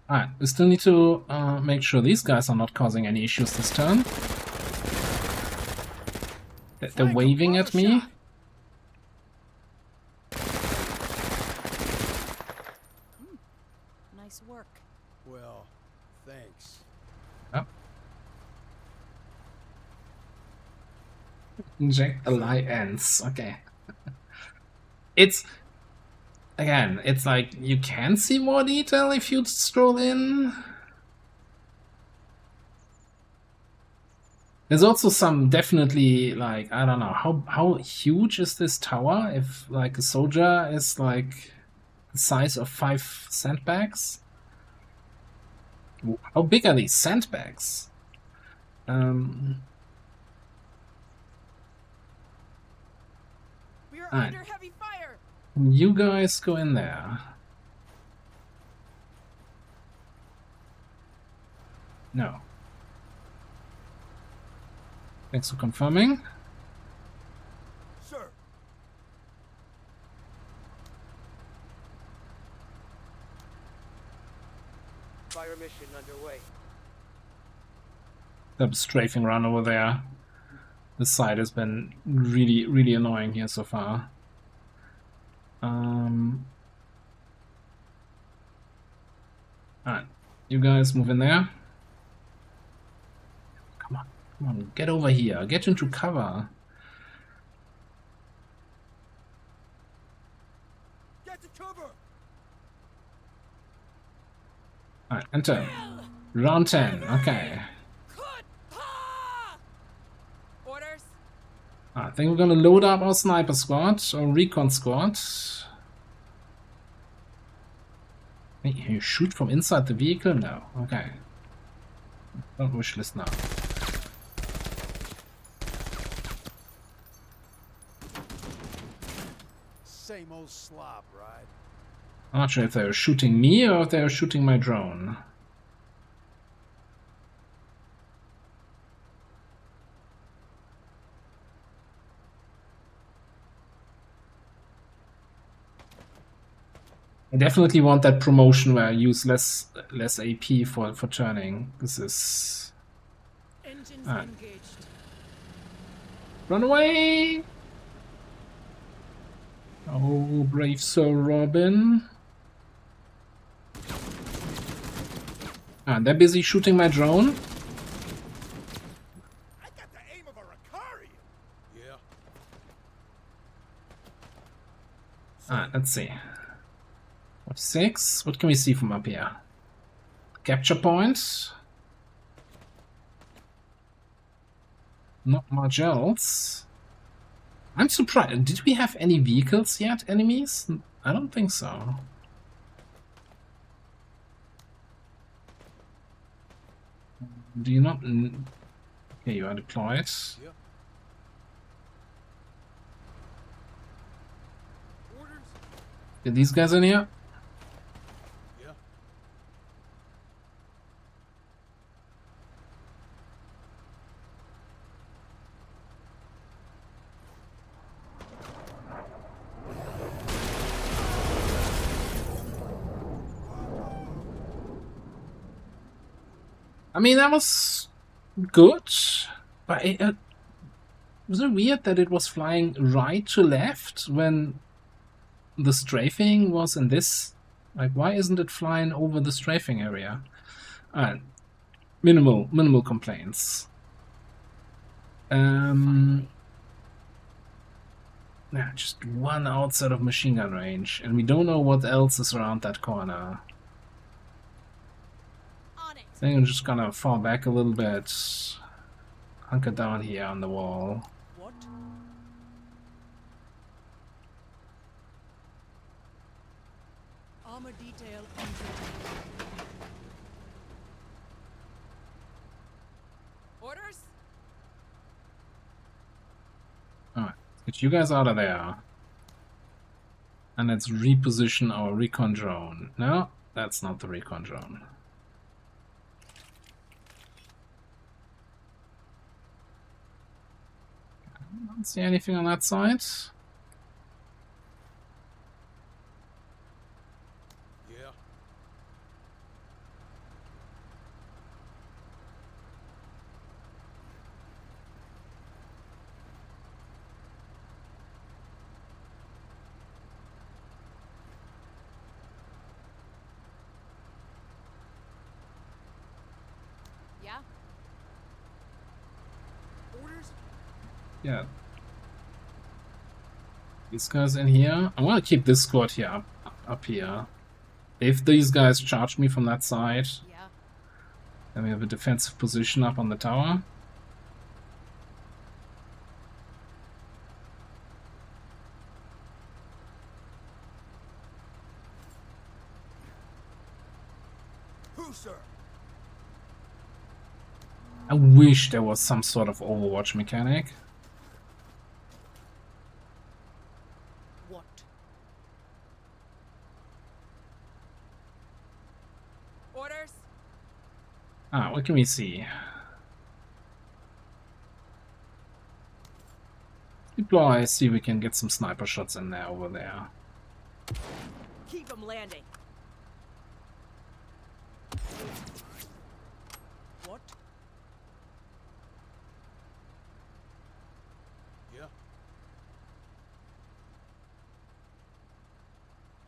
Alright, we still need to make sure these guys are not causing any issues this turn. They're waving at me. Nice work. Well, thanks. Oh. Inject alliance. Okay. It's again, it's like you can see more detail if you scroll in. There's also some definitely like I don't know how huge is this tower if like a soldier is like the size of 5 sandbags. How big are these sandbags? We are Alright. under heavy fire. You guys go in there. No. Thanks for confirming. Sir. Fire mission underway. The strafing run over there. This side has been really annoying here so far. Alright, you guys move in there. Come on, get over here, get into cover. Get to cover. Alright, enter. Round 10, okay. Orders. think we're gonna load up our sniper squad or recon squad. Hey, you shoot from inside the vehicle? No. Okay. Don't wish list now. Same old slop, right? I'm not sure if they're shooting me or if they're shooting my drone. I definitely want that promotion where I use less AP for turning. This is Engines Ah. engaged. run away! Oh, brave Sir Robin. They're busy shooting my drone. I got the aim of a Ricarian. Yeah. Let's see. 6. What can we see from up here? Capture point. Not much else. I'm surprised. Did we have any vehicles yet, enemies? I don't think so. Do you not... Okay, you are deployed. Yeah. Orders? Get these guys in here. Yeah. I mean, that was good, but was it weird that it was flying right to left when the strafing was in this? Like, why isn't it flying over the strafing area? Minimal complaints. Yeah, just one outside of machine gun range, and we don't know what else is around that corner. On it. I think I'm just gonna fall back a little bit, hunker down here on the wall. What? Armor detail engaged. Orders? Alright, get you guys out of there. And let's reposition our recon drone. No, that's not the recon drone. I don't see anything on that side. Yeah. Yeah. Orders? Yeah. These guys in here. I want to keep this squad here up here. If these guys charge me from that side, Yeah. then we have a defensive position up on the tower. Who, sir? I wish there was some sort of Overwatch mechanic. What? Orders? What can we see? Deploy, see if we can get some sniper shots in there over there. Keep them landing. What? Yeah.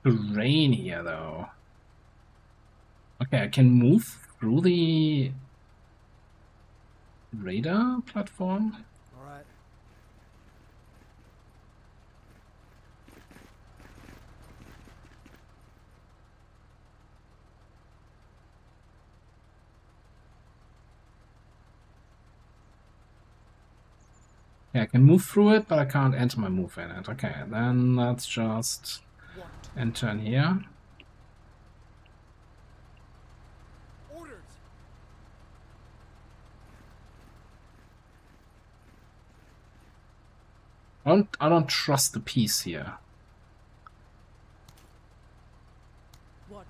Terrain here though. Okay, I can move through the radar platform. All right. Yeah, I can move through it, but I can't enter my move in it. Okay, then let's just What? enter in here. Orders! I don't trust the piece here. What?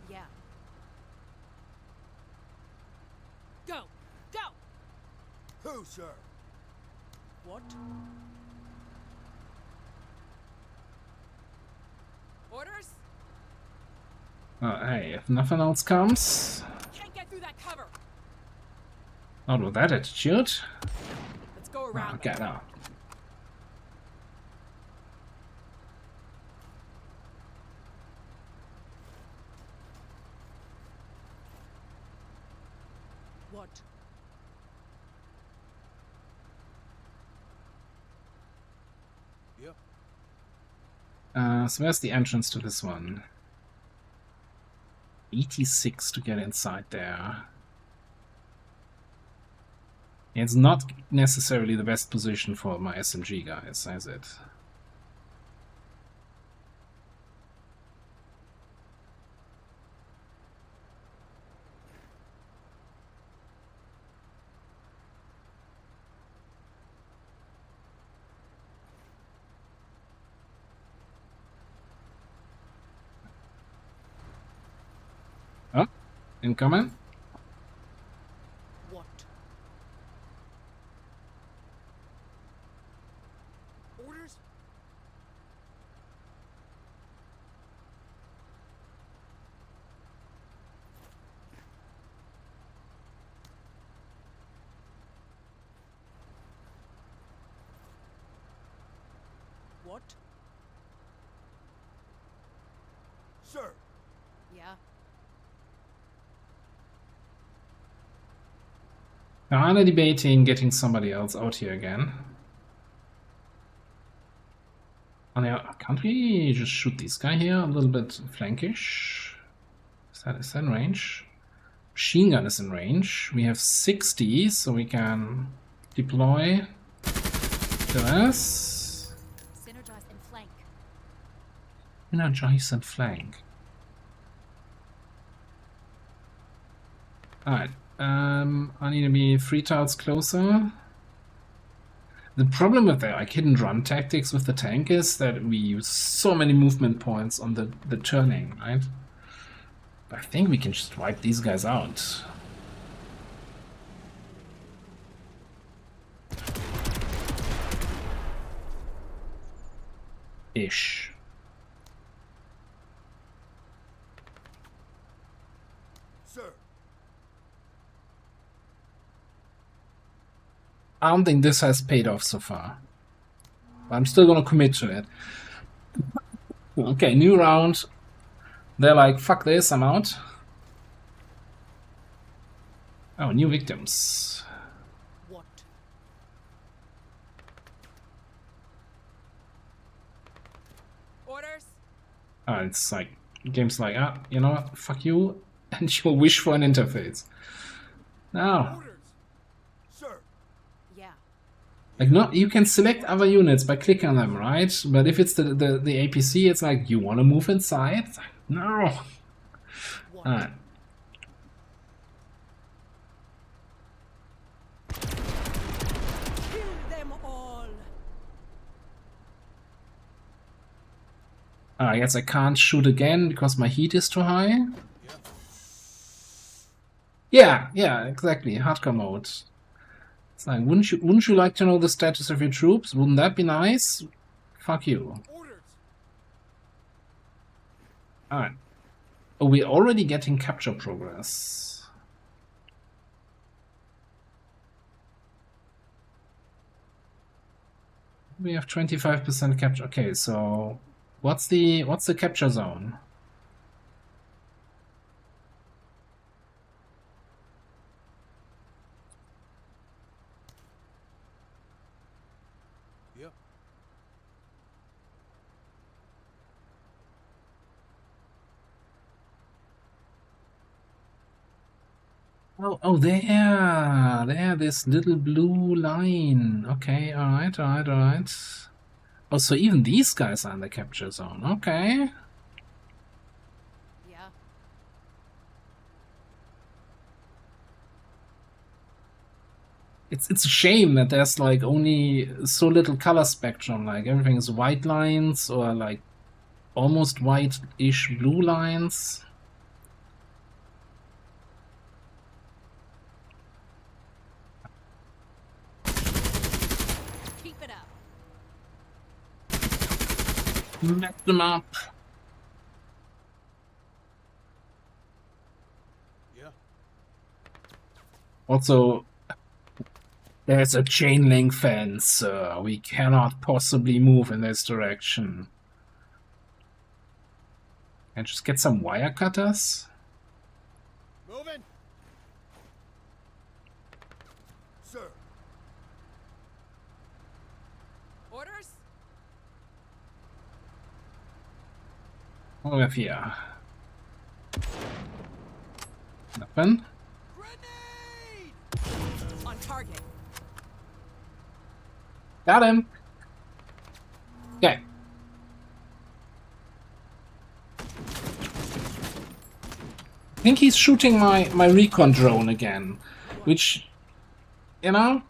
Yeah. Go! Go! Who, sir? What? Orders? Hey, if nothing else comes, Can't get through that cover. not with that attitude. Let's go around. Okay, them. now. What? Yep. So where's the entrance to this one? 86 to get inside there. It's not necessarily the best position for my SMG guys, is it? Oh, incoming. What? Orders? What? Sir! Yeah. Kinda debating getting somebody else out here again. Oh, yeah, can't we just shoot this guy here a little bit flankish? Is that in range? Machine gun is in range. We have 60, so we can deploy this. Synergize and flank. Energize and flank. Alright, I need to be 3 tiles closer. The problem with the like, hidden run tactics with the tank is that we use so many movement points on the turning, right? I think we can just wipe these guys out. Ish. Sir! I don't think this has paid off so far. But I'm still gonna commit to it. Okay, new round. They're like, fuck this, I'm out. Oh, new victims. What? Orders? It's like, games like, you know what, fuck you, and you'll wish for an interface. Now, Orders! Sir! Yeah. like, not, you can select other units by clicking on them, right? But if it's the APC, it's like, you want to move inside? It's like, no. What? Alright. Kill them all. I guess I can't shoot again because my heat is too high. Yeah, exactly. Hardcore mode. It's like, wouldn't you like to know the status of your troops? Wouldn't that be nice? Fuck you. Orders! Alright. Oh, we're already getting capture progress. We have 25% capture. Okay, so what's the capture zone? Yep. Oh, there, this little blue line. Okay, alright. Oh, so even these guys are in the capture zone. Okay. Yeah. It's a shame that there's like only so little color spectrum. Like everything is white lines or like almost white-ish blue lines. Keep it up. Mess them up. Yeah. Also, there's a chain link fence. We cannot possibly move in this direction. Can I just get some wire cutters? Moving. Sir. Orders? What do we have here? Nothing. Grenade! On target. Got him. Okay. I think he's shooting my recon drone again, which, you know,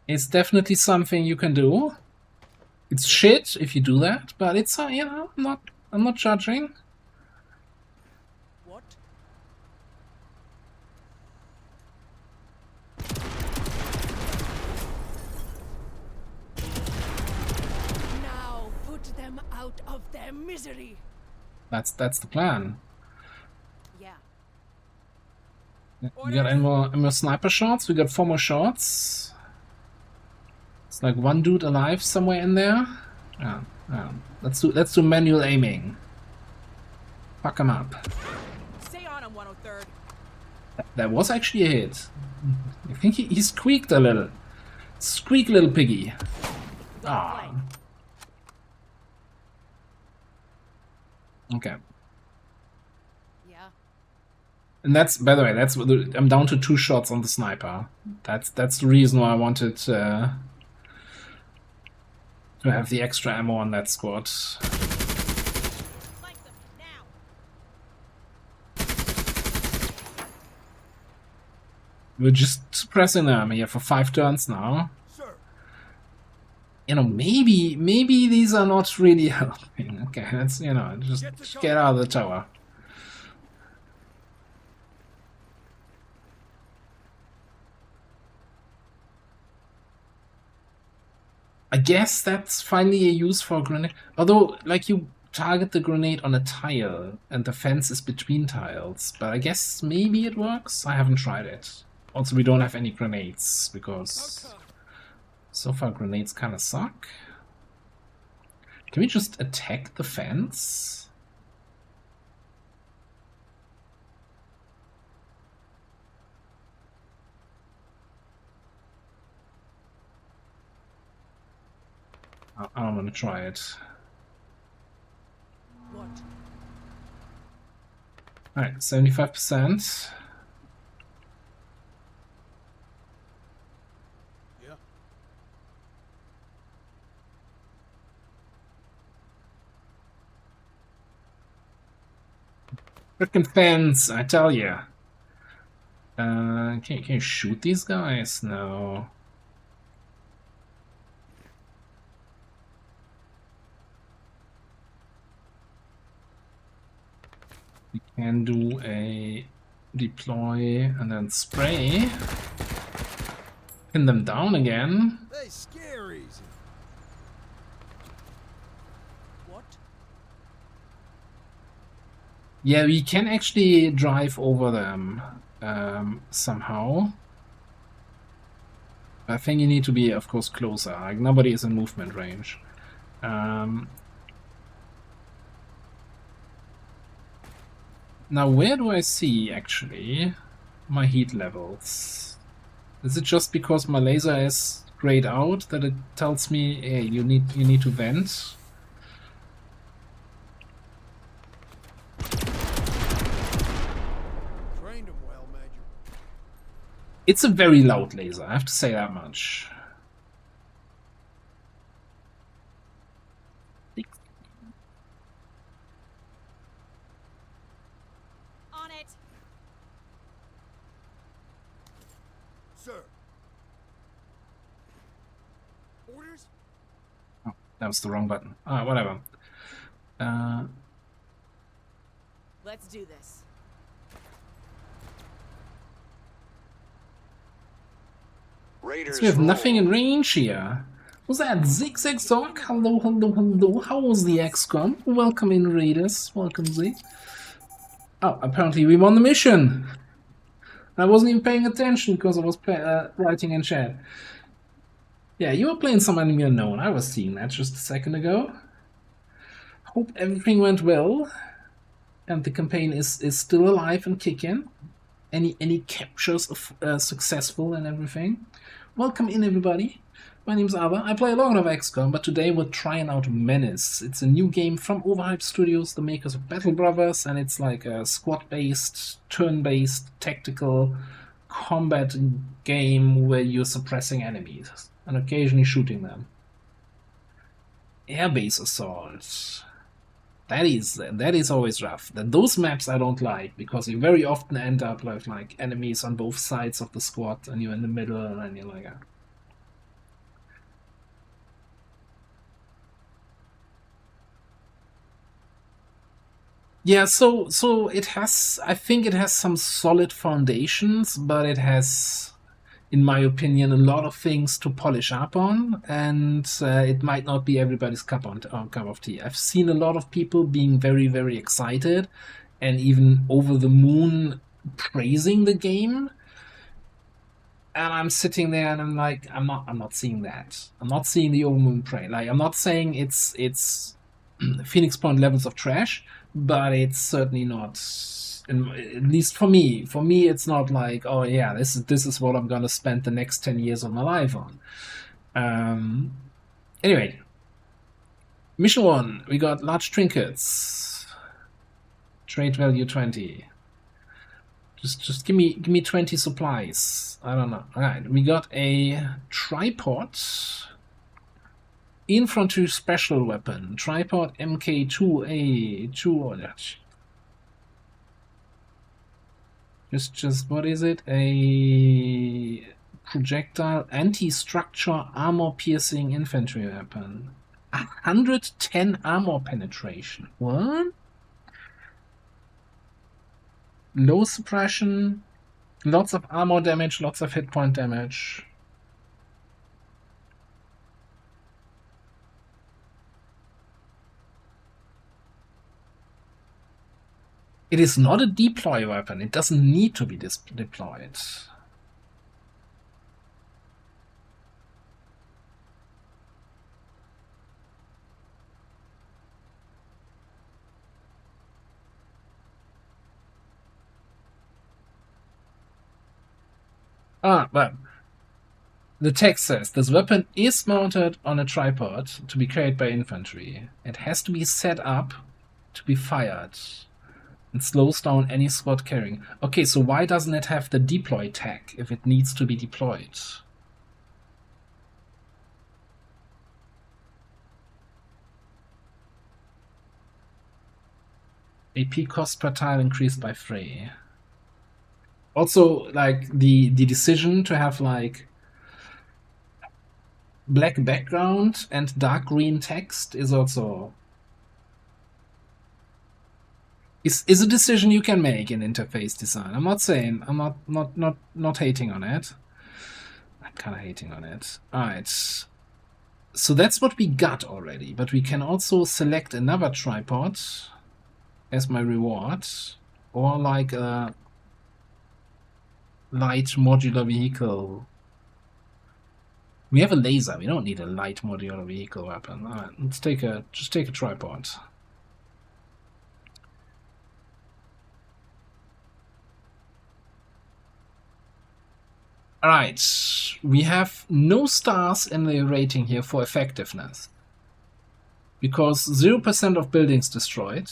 is definitely something you can do. It's shit if you do that, but it's you know, I'm not judging. What? Now put them out of their misery. That's the plan. Yeah. We got any more sniper shots? We got 4 more shots. It's like one dude alive somewhere in there. Yeah. Let's do manual aiming. Fuck him up. Stay on him, 103rd. That was actually a hit. I think he squeaked a little. Squeak, little piggy. Ah. Okay. Yeah. And that's, by the way, that's I'm down to 2 shots on the sniper. That's the reason why I wanted to have the extra ammo on that squad. Like them now. We're just suppressing them here for 5 turns now. Sir. You know, maybe these are not really helping. Okay, let's, you know, just get out of the tower. I guess that's finally a use for a grenade. Although, like, you target the grenade on a tile and the fence is between tiles. But I guess maybe it works? I haven't tried it. Also, we don't have any grenades because so far grenades kind of suck. Can we just attack the fence? I don't want to try it. What? Alright, 75%. Yeah. Frickin' fence, I tell ya. Can you shoot these guys? No. We can do a deploy and then spray. Pin them down again. They scare easy. What? Yeah, we can actually drive over them somehow. I think you need to be, of course, closer. Like, nobody is in movement range. Now, where do I see, actually, my heat levels? Is it just because my laser is grayed out that it tells me, hey, you need to vent? It's a very loud laser, I have to say that much. On it. Sir. Orders? Oh, that was the wrong button. Ah, whatever. Let's do this. Raiders We have nothing in roll. range here. Was that Zigzag Zork? Hello, hello, hello. How was the XCOM? Welcome in, Raiders. Welcome, Zig. Oh, apparently we won the mission. I wasn't even paying attention because I was writing in chat. Yeah, you were playing some Enemy Unknown. I was seeing that just a second ago. Hope everything went well. And the campaign is still alive and kicking. Any captures of successful and everything. Welcome in, everybody. My name's Ava. I play a lot of XCOM, but today we're trying out Menace. It's a new game from Overhyped Studios, the makers of Battle Brothers, and it's like a squad-based, turn-based, tactical combat game where you're suppressing enemies and occasionally shooting them. Airbase assault. That is always rough. Those maps I don't like, because you very often end up with like enemies on both sides of the squad and you're in the middle and you're like... Yeah, so it has, I think it has some solid foundations, but it has, in my opinion, a lot of things to polish up on, and it might not be everybody's cup of tea. I've seen a lot of people being very, very excited and even over the moon praising the game, and I'm sitting there and I'm like, I'm not seeing that. I'm not seeing the over moon praise. Like, I'm not saying it's Phoenix Point levels of trash, but it's certainly not, at least for me. For me, it's not like, oh yeah, this is what I'm gonna spend the next 10 years of my life on. Anyway, mission 1, we got large trinkets. Trade value 20. Just give me 20 supplies. I don't know. All right, we got a tripod. Infantry special weapon, tripod MK2A2. Just what is it? A projectile anti-structure armor-piercing infantry weapon. 110 armor penetration. What? Low suppression, lots of armor damage, lots of hit point damage. It is not a deploy weapon. It doesn't need to be deployed. But the text says this weapon is mounted on a tripod to be carried by infantry. It has to be set up to be fired. It slows down any squad carrying. Okay, so why doesn't it have the deploy tag if it needs to be deployed? AP cost per tile increased by 3. Also, like, the decision to have, like, black background and dark green text is also... is a decision you can make in interface design. I'm not saying, I'm not hating on it. I'm kind of hating on it. Alright. So that's what we got already, but we can also select another tripod as my reward, or like a light modular vehicle. We have a laser, we don't need a light modular vehicle weapon. Alright, let's just take a tripod. Alright, we have no stars in the rating here for effectiveness. Because 0% of buildings destroyed.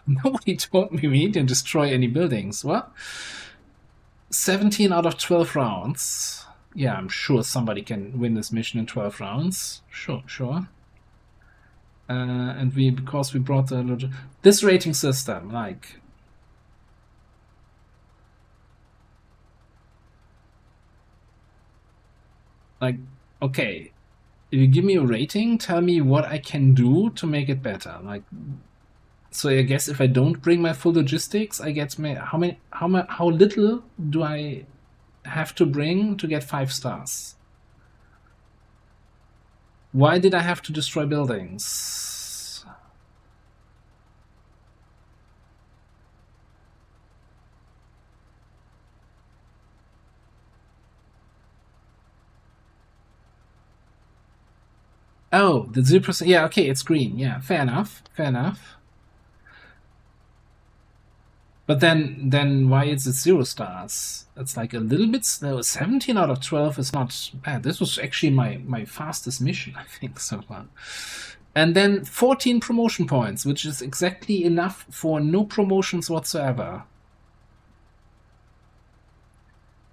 Nobody told me we need to destroy any buildings. What? 17 out of 12 rounds. Yeah, I'm sure somebody can win this mission in 12 rounds. Sure. And because we brought this rating system, like, okay, if you give me a rating, tell me what I can do to make it better. Like, so I guess if I don't bring my full logistics, I get how little do I have to bring to get 5 stars? Why did I have to destroy buildings? Oh, the 0%. Yeah, okay, it's green. Yeah, fair enough. But then why is it 0 stars? It's like a little bit slow. 17 out of 12 is not bad. This was actually my fastest mission, I think, so far. And then 14 promotion points, which is exactly enough for no promotions whatsoever.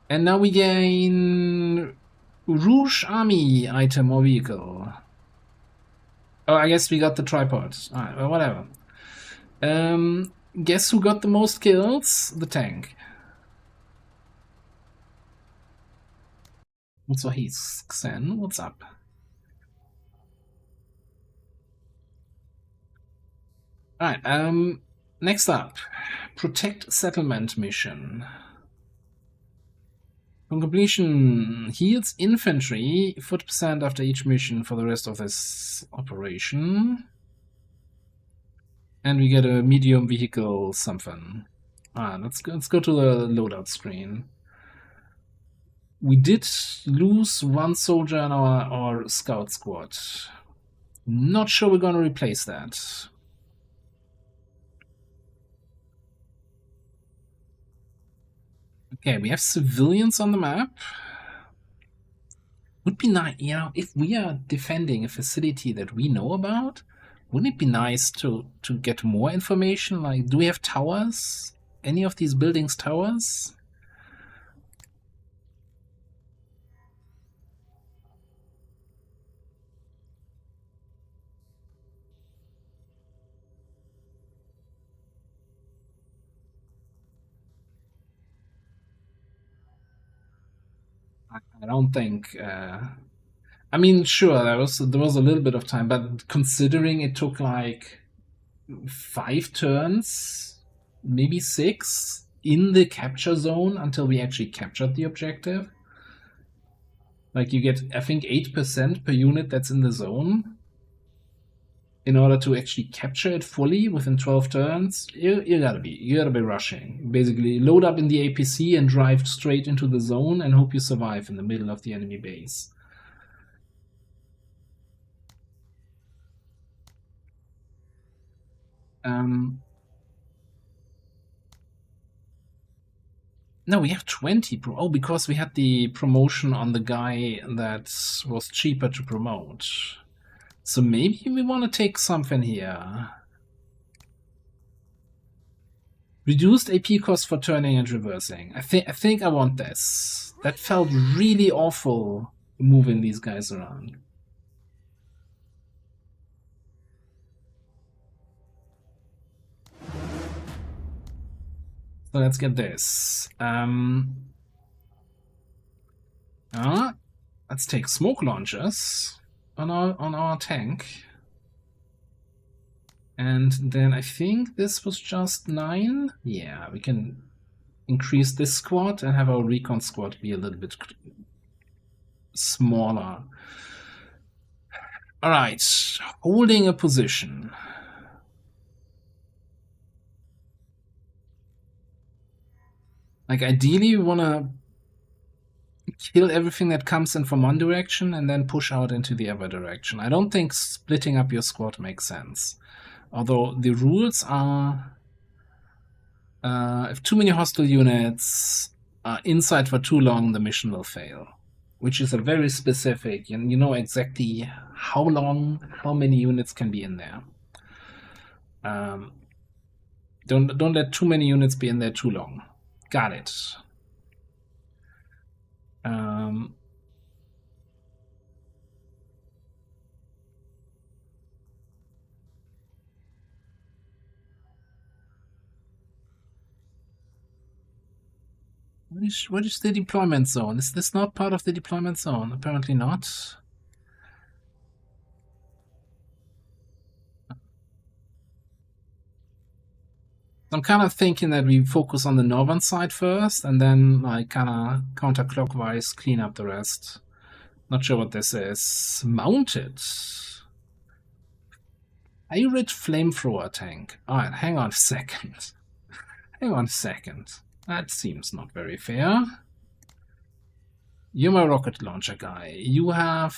And now we gain Rouge Army item or vehicle. Oh, I guess we got the tripod. Alright, well, whatever. Guess who got the most kills? The tank. So he's Xen. What's up? Alright, next up. Protect Settlement mission. On completion, heals infantry 40% after each mission for the rest of this operation. And we get a medium vehicle something. Let's go to the loadout screen. We did lose 1 soldier in our scout squad. Not sure we're gonna replace that. Okay, we have civilians on the map. Would be nice, you know, if we are defending a facility that we know about, wouldn't it be nice to get more information? Like, do we have towers? Any of these buildings towers? I don't think. I mean, sure, there was a little bit of time, but considering it took like 5 turns, maybe 6, in the capture zone until we actually captured the objective. Like, you get, I think, 8% per unit that's in the zone. In order to actually capture it fully within 12 turns, you gotta be rushing. Basically, load up in the APC and drive straight into the zone and hope you survive in the middle of the enemy base. No, we have 20. Oh, because we had the promotion on the guy that was cheaper to promote. So maybe we want to take something here. Reduced AP cost for turning and reversing. I think I want this. That felt really awful, moving these guys around. So let's get this. Let's take smoke launchers on our tank. And then I think this was just 9. Yeah, we can increase this squad and have our recon squad be a little bit smaller. Alright, holding a position. Like, ideally we want to kill everything that comes in from one direction and then push out into the other direction. I don't think splitting up your squad makes sense. Although the rules are, if too many hostile units are inside for too long, the mission will fail. Which is a very specific, and you know exactly how long, how many units can be in there. Don't let too many units be in there too long. Got it. Um, what is the deployment zone? Is this not part of the deployment zone? Apparently not. I'm kind of thinking that we focus on the northern side first, and then like kind of counterclockwise clean up the rest. Not sure what this is. Mounted. Irit flamethrower tank. Alright, hang on a second. Hang on a second. That seems not very fair. You're my rocket launcher guy. You have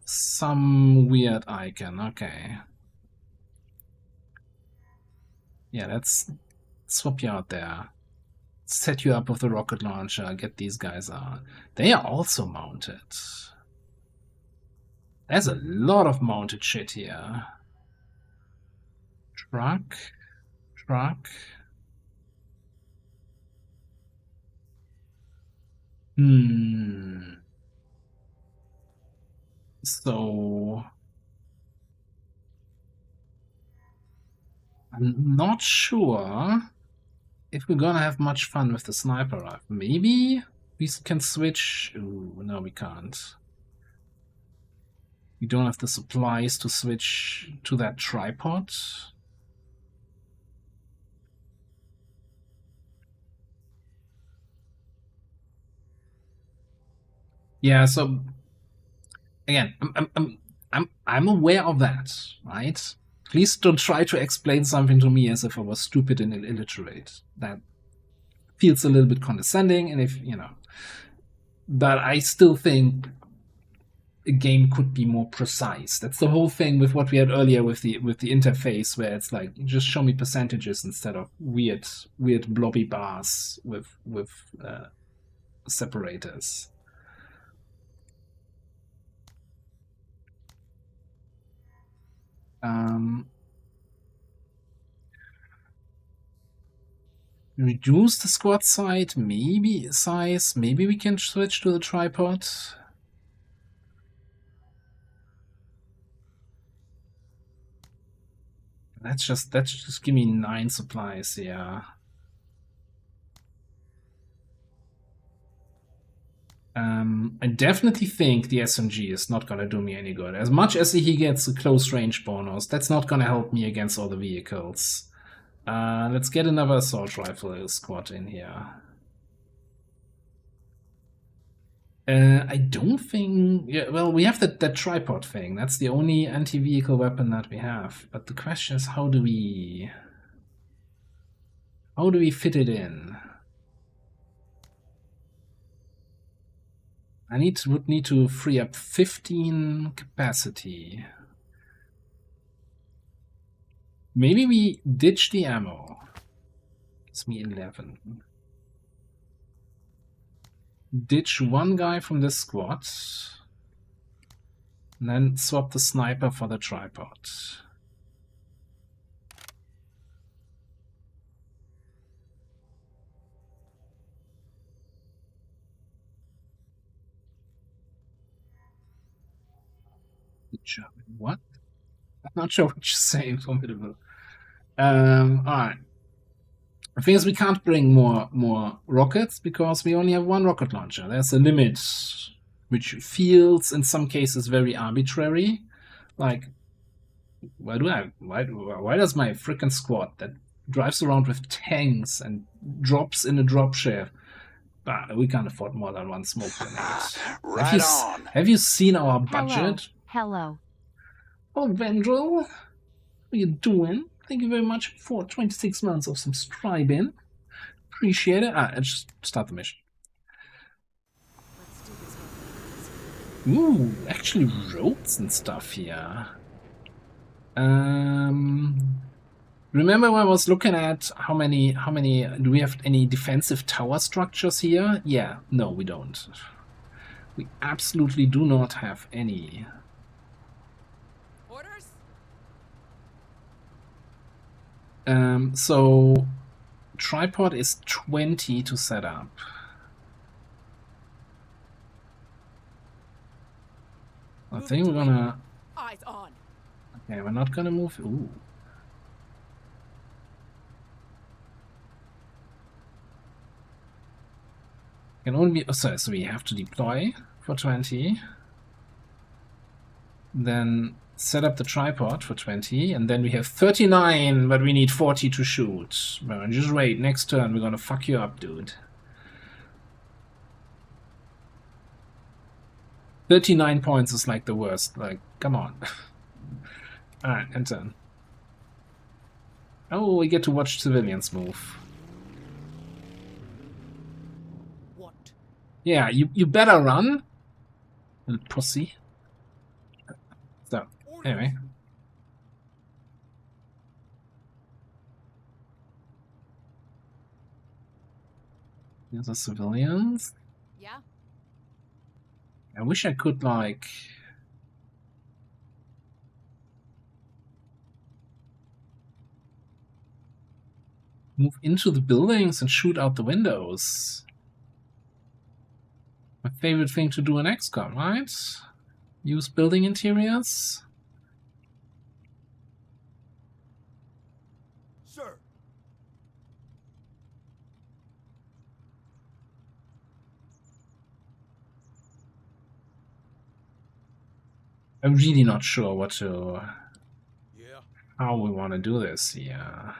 some weird icon. Okay. Yeah, let's swap you out there. Set you up with the rocket launcher. Get these guys out. They are also mounted. There's a lot of mounted shit here. Truck. Truck. So I'm not sure if we're gonna have much fun with the sniper rifle. Maybe we can switch. Ooh, no, we can't. We don't have the supplies to switch to that tripod. Yeah, so again, I'm aware of that, right? Please don't try to explain something to me as if I was stupid and illiterate. That feels a little bit condescending, and if you know, but I still think a game could be more precise. That's the whole thing with what we had earlier with the interface, where it's like just show me percentages instead of weird blobby bars with separators. Reduce the squad size. Maybe we can switch to the tripod. Let's just give me 9 supplies, yeah. I definitely think the SMG is not gonna do me any good. As much as he gets a close range bonus, that's not gonna help me against all the vehicles. Let's get another assault rifle squad in here. I don't think... Yeah, well, we have that tripod thing. That's the only anti-vehicle weapon that we have. But the question is, how do we fit it in? I would need to free up 15 capacity. Maybe we ditch the ammo. Gives me 11. Ditch one guy from this squad. And then swap the sniper for the tripod. What? I'm not sure what you're saying, Formidable. Alright. The thing is, we can't bring more rockets because we only have one rocket launcher. There's a limit, which feels in some cases very arbitrary. Like, why does my frickin' squad that drives around with tanks and drops in a dropship? We can't afford more than one smoke grenade. Have you seen our budget? Hello. Oh, Vendril, how are you doing? Thank you very much for 26 months of subscribing. Appreciate it. Just start the mission. Ooh, actually ropes and stuff here. Remember when I was looking at how many do we have any defensive tower structures here? Yeah, no, we don't. We absolutely do not have any. Orders? So tripod is 20 to set up. I think we're gonna... Eyes on. Okay, we're not gonna move... Ooh. Can only be... Oh, so we have to deploy for 20. Then set up the tripod for 20. And then we have 39, but we need 40 to shoot. Well, just wait. Next turn, we're gonna fuck you up, dude. 39 points is like the worst. Like, come on. Alright, end turn. Oh, we get to watch civilians move. What? Yeah, you better run, little pussy. So, anyway. Here's the civilians. Yeah? I wish I could, like... move into the buildings and shoot out the windows. My favorite thing to do in XCOM, right? Use building interiors. Sir. I'm really not sure what to... Yeah. how we want to do this here.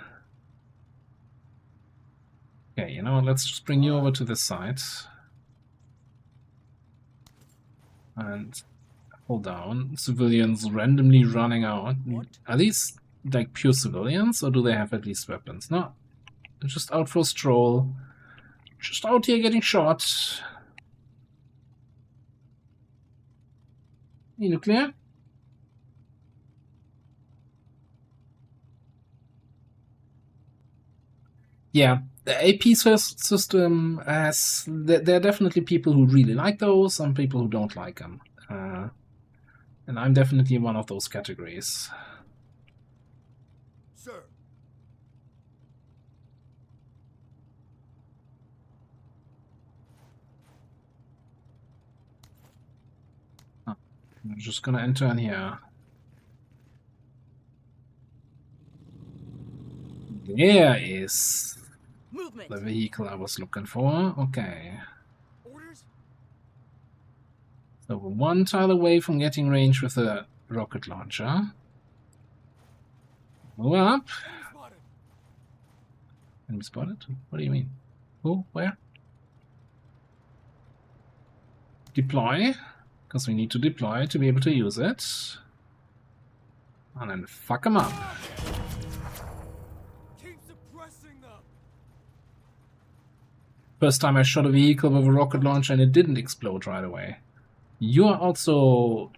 Okay, you know what, let's just bring you over to this side. And hold down. Civilians randomly running out. What? Are these like pure civilians, or do they have at least weapons? No. They're just out for a stroll. Just out here getting shot. Any nuclear? Yeah, the AP system has... There are definitely people who really like those, some people who don't like them. And I'm definitely one of those categories. Sir. I'm just gonna enter in here. There is Movement. the vehicle I was looking for. Okay. Orders? So we're one tile away from getting range with a rocket launcher. Move up. Spotted. Enemy spotted? What do you mean? Who? Where? Deploy. Because we need to deploy to be able to use it. And then fuck them up. Keep suppressing them. First time I shot a vehicle with a rocket launcher and it didn't explode right away. You are also...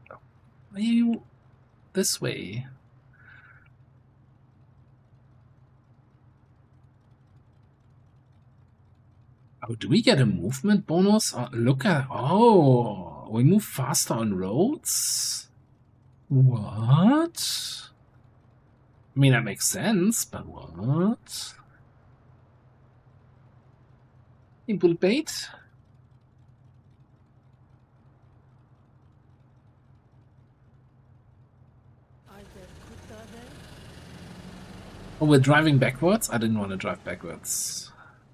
Are you this way? Oh, do we get a movement bonus? Look at... Oh, we move faster on roads? What? I mean, that makes sense, but what? Bullet bait? Oh, we're driving backwards? I didn't want to drive backwards.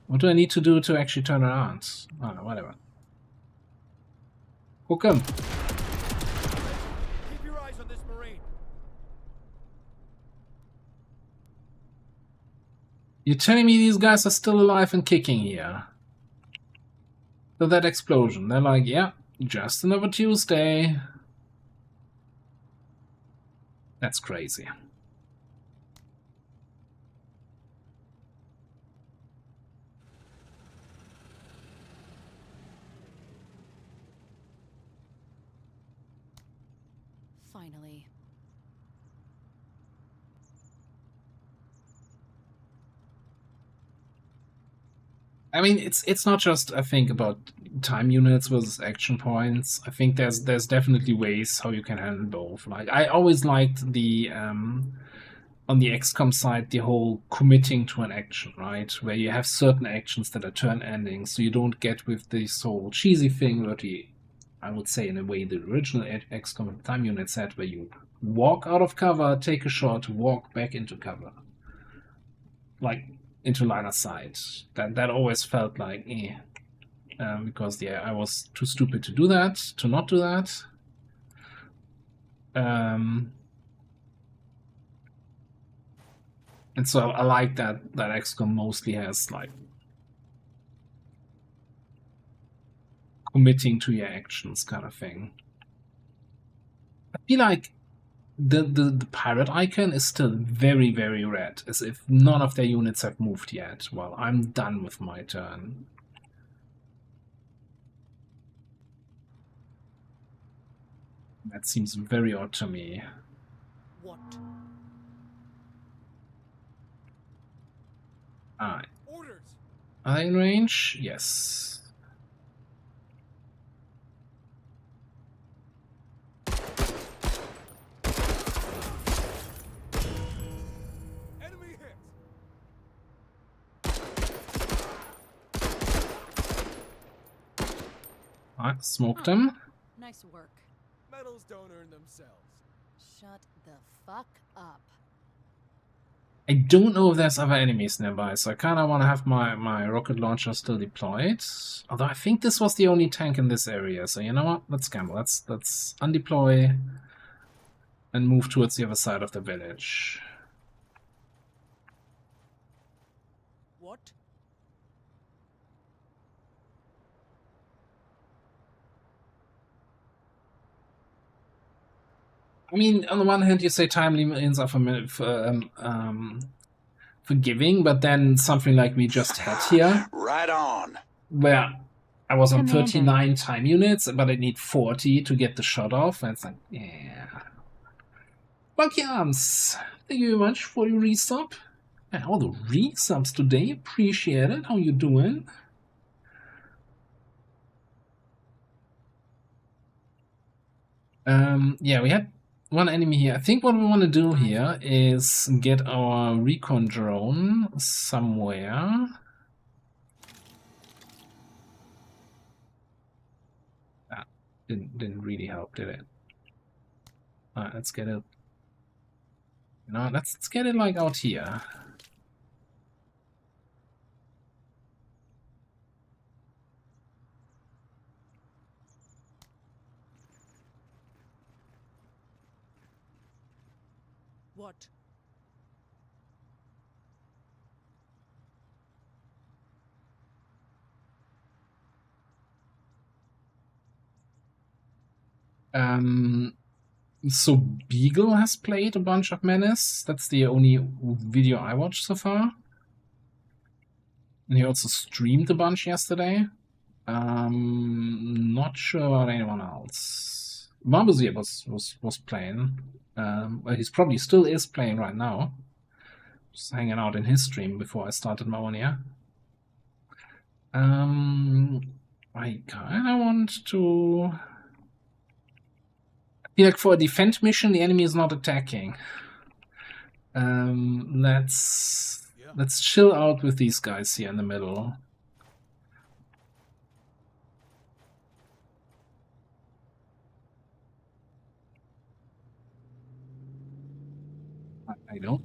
What do I need to do to actually turn around? Oh, whatever. Hook 'em. Keep your eyes on this Marine. You're telling me these guys are still alive and kicking here? So that explosion, they're like, yeah, just another Tuesday. That's crazy. Finally. I mean, it's not just, I think, about time units versus action points. I think there's definitely ways how you can handle both. Like, I always liked the on the XCOM side, the whole committing to an action, right? Where you have certain actions that are turn endings, so you don't get with this whole cheesy thing where the I would say in a way the original XCOM time unit said, where you walk out of cover, take a shot, walk back into cover, like into line of sight. That always felt like because I was too stupid to do that, to not do that. And so I like that XCOM mostly has like committing to your actions kind of thing. I feel like the pirate icon is still very, very red, as if none of their units have moved yet. Well, I'm done with my turn. That seems very odd to me. What? Alright. Orders. Are they in range? Yes. Enemy hit. Alright, smoked them. Nice work. Medals don't earn themselves. Shut the fuck up. I don't know if there's other enemies nearby, so I kind of want to have my rocket launcher still deployed. Although I think this was the only tank in this area, so you know what? Let's gamble. Let's undeploy and move towards the other side of the village. What? I mean, on the one hand, you say time limits are forgiving, but then something like we just had here, Right on. where I was on Commander. 39 time units, but I need 40 to get the shot off, and it's like, yeah. Bucky Arms, thank you very much for your resub. And all the resubs today, appreciate it. How you doing? Yeah, we had one enemy here. I think what we want to do here is get our recon drone somewhere. Ah, didn't really help, did it? Alright, let's get it. You know, let's get it like out here. What? So Beagle has played a bunch of Menace. That's the only video I watched so far. And he also streamed a bunch yesterday. Not sure about anyone else. Marbusier was playing. Well, he's probably still is playing right now. Just hanging out in his stream before I started my one here. I kinda want to... I feel like for a defend mission, the enemy is not attacking. Let's chill out with these guys here in the middle.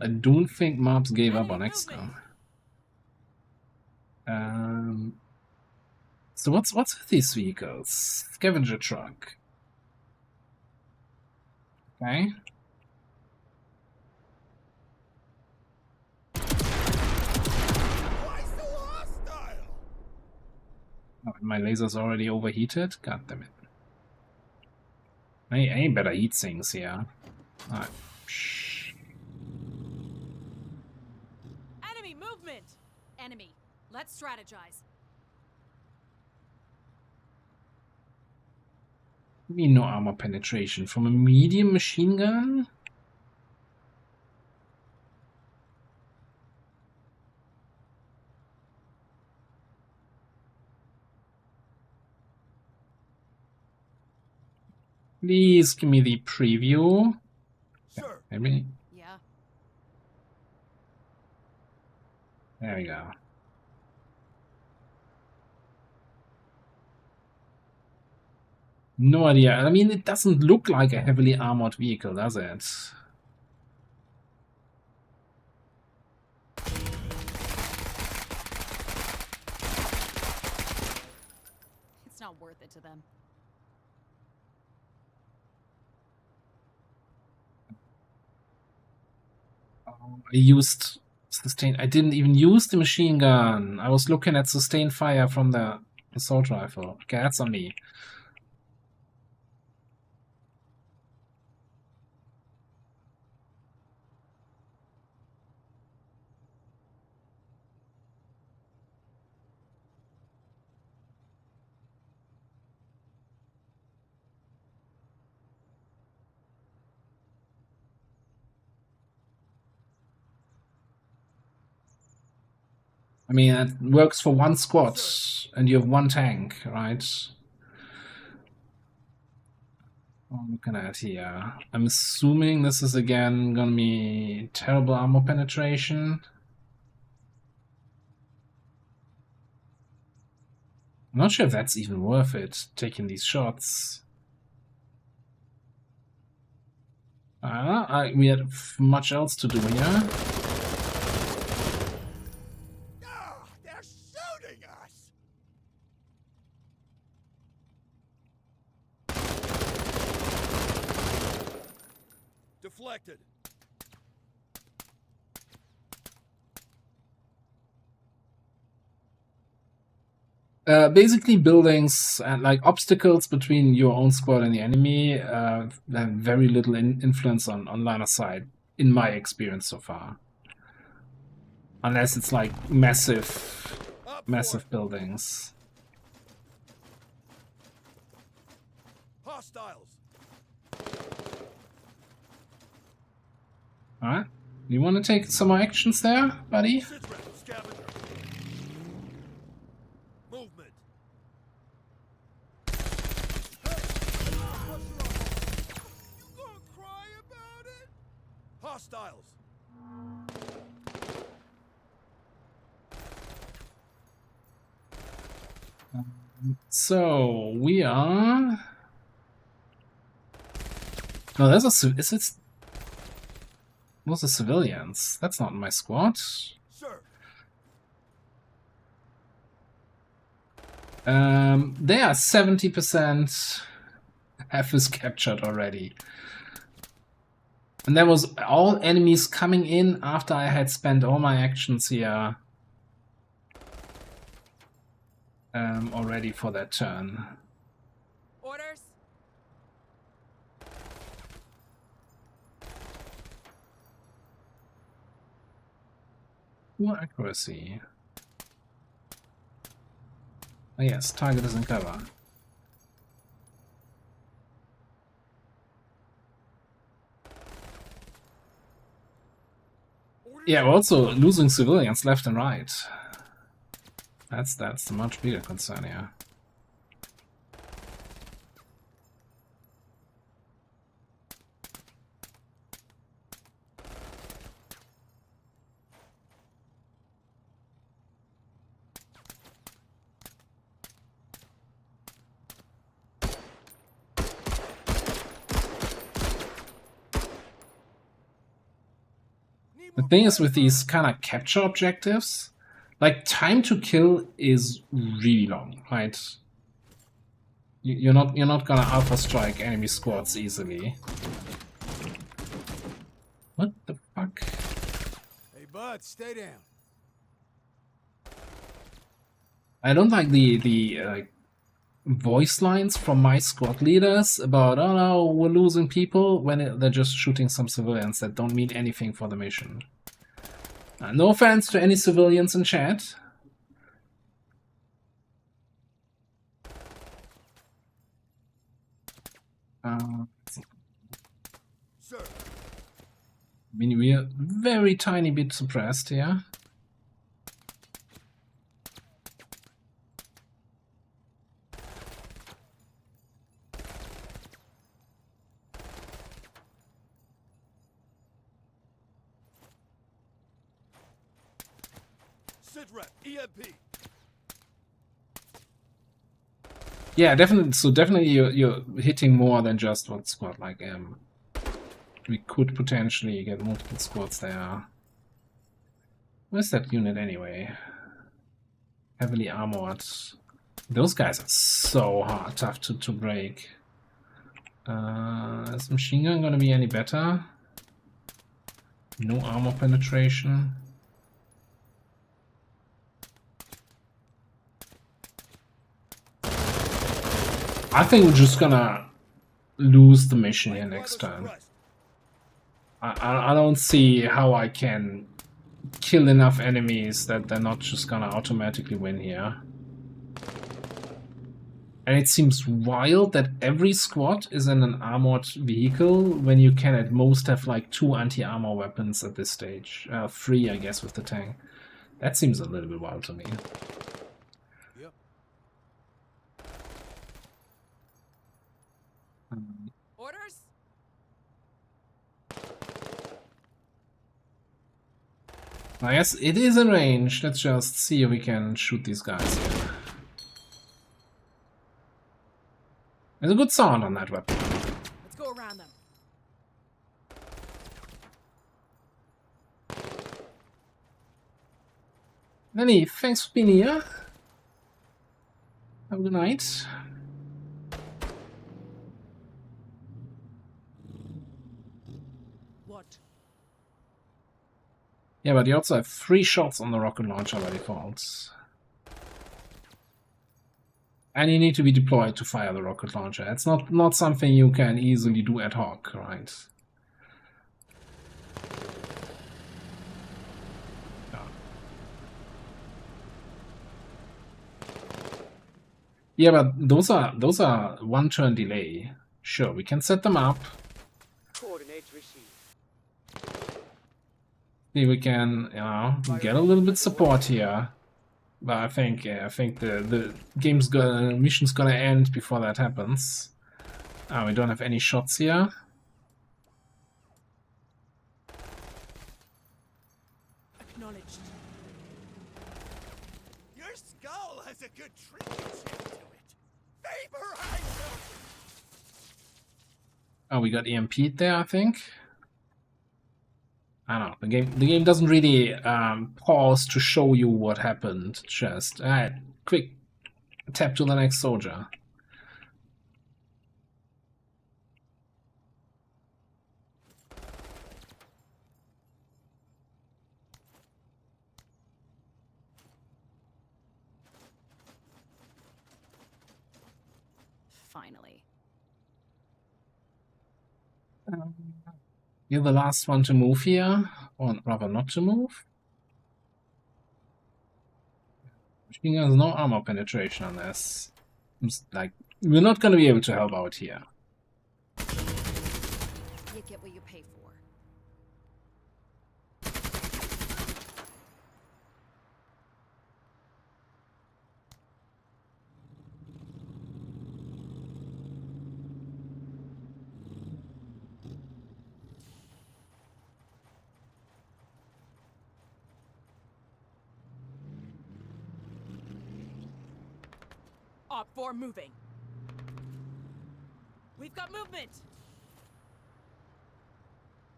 I don't think Mobs gave up on XCOM. So what's with these vehicles? Scavenger truck. Okay. Why so hostile? Oh, my laser's already overheated? God damn it. I better eat things here. Alright. Enemy movement! Enemy. Let's strategize. I mean, no armor penetration from a medium machine gun? Please give me the preview. Sure. Maybe. Yeah. There we go. No idea. I mean, it doesn't look like a heavily armored vehicle, does it? It's not worth it to them. I used sustain. I didn't even use the machine gun. I was looking at sustained fire from the assault rifle. Okay, that's on me. I mean, it works for one squad, and you have one tank, right? What I'm looking at here. I'm assuming this is again gonna be terrible armor penetration. I'm not sure if that's even worth it, taking these shots. We had much else to do here. Ah, they're shooting us! Deflected. Basically, buildings and like obstacles between your own squad and the enemy have very little influence on line of sight, in my experience so far. Unless it's like massive buildings. Hostiles. Alright. You want to take some more actions there, buddy? Sit rep, scavenger. Movement. Hey, you gonna cry about it? Hostiles. So, we are... No, there's a... Is it... Those are civilians. That's not my squad. Sir. They are 70% half is captured already. And there was all enemies coming in after I had spent all my actions here already for that turn. Orders? More accuracy. Oh yes, target is in cover. Yeah, we're also losing civilians left and right. That's the much bigger concern here. The thing is with these kind of capture objectives, like time to kill is really long, right? You're not gonna alpha strike enemy squads easily. What the fuck? Hey, bud, stay down. I don't like the like voice lines from my squad leaders about, oh no, we're losing people, when they're just shooting some civilians that don't mean anything for the mission. No offense to any civilians in chat. Sir. I mean, we are very tiny bit suppressed here. Sit rep, EMP. Yeah, definitely. So definitely, you're hitting more than just one squad. Like we could potentially get multiple squads there. Where's that unit anyway? Heavily armored. Those guys are so hard, tough to break. Is machine gun gonna be any better? No armor penetration. I think we're just gonna lose the mission here next time. I don't see how I can kill enough enemies that they're not just gonna automatically win here. And it seems wild that every squad is in an armored vehicle when you can at most have like 2 anti-armor weapons at this stage. 3, I guess, with the tank. That seems a little bit wild to me. Yep. Orders? I guess it is in range. Let's just see if we can shoot these guys here. There's a good sound on that weapon. Let's go around them. Lenny, thanks for being here. Have a good night. What? Yeah, but you also have 3 shots on the rocket launcher by default. And you need to be deployed to fire the rocket launcher. It's not something you can easily do ad hoc, right? Yeah, but those are 1 turn delay. Sure, we can set them up. Coordinates received. See, we can, you know, get a little bit support here. But I think the mission's gonna end before that happens. We don't have any shots here. Acknowledged. Your skull has a good treatment to it. Vaporize them! Oh, we got EMP'd there, I think. I don't know. The game doesn't really pause to show you what happened. Just quick tap to the next soldier. Finally. You're the last one to move here, or rather not to move. Machine gun has no armor penetration on this. Like, we're not going to be able to help out here. You get what you pay for. Op 4 moving. We've got movement.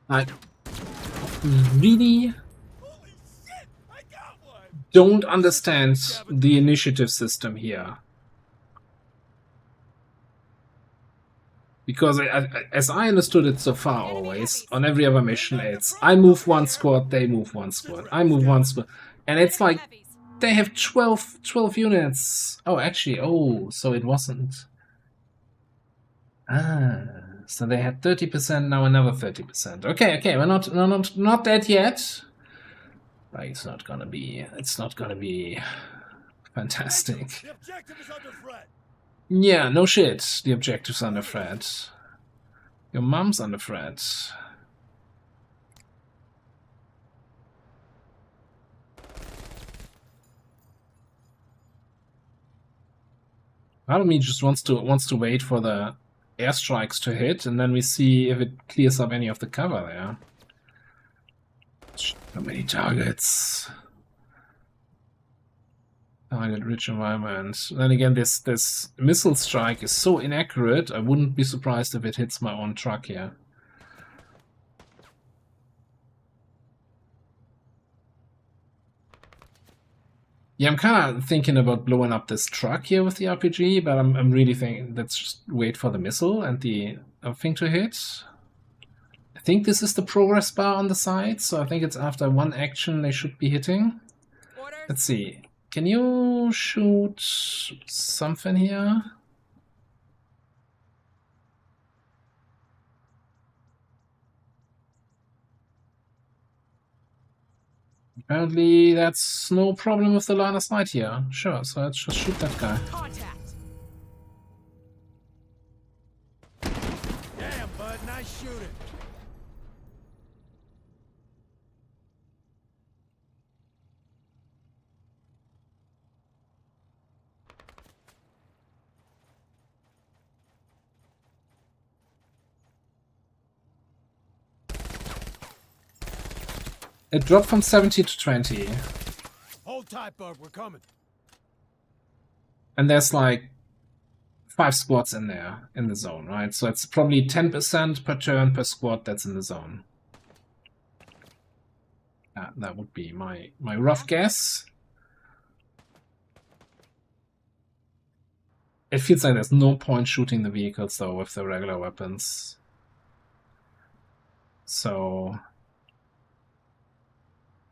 I really Holy shit! I got one! don't understand the initiative system here. Because as I understood it so far, always, on every other mission, it's I move 1 squad, they move 1 squad, I move 1 squad. And it's like, they have 12 units. Oh, actually, so it wasn't. So they had 30%, now another 30%. Okay, we're not dead yet. But it's not gonna be fantastic. The objective is under threat. Yeah, no shit. The objective's under threat. Your mom's under threat. Part of me just wants to wait for the airstrikes to hit, and then we see if it clears up any of the cover there. So many targets. Target rich environment. Then again, this missile strike is so inaccurate, I wouldn't be surprised if it hits my own truck here. Yeah, I'm kind of thinking about blowing up this truck here with the RPG, but I'm really thinking let's just wait for the missile and the other thing to hit. I think this is the progress bar on the side, so I think it's after one action they should be hitting. Orders. Let's see. Can you shoot something here? Apparently that's no problem with the line of sight here. Sure, so let's just shoot that guy. Contact. Damn, bud, nice shooting. It dropped from 70 to 20. Hold tight, bud, we're coming. And there's like 5 squads in there, in the zone, right? So it's probably 10% per turn per squad that's in the zone. That would be my rough guess. It feels like there's no point shooting the vehicles though with the regular weapons. So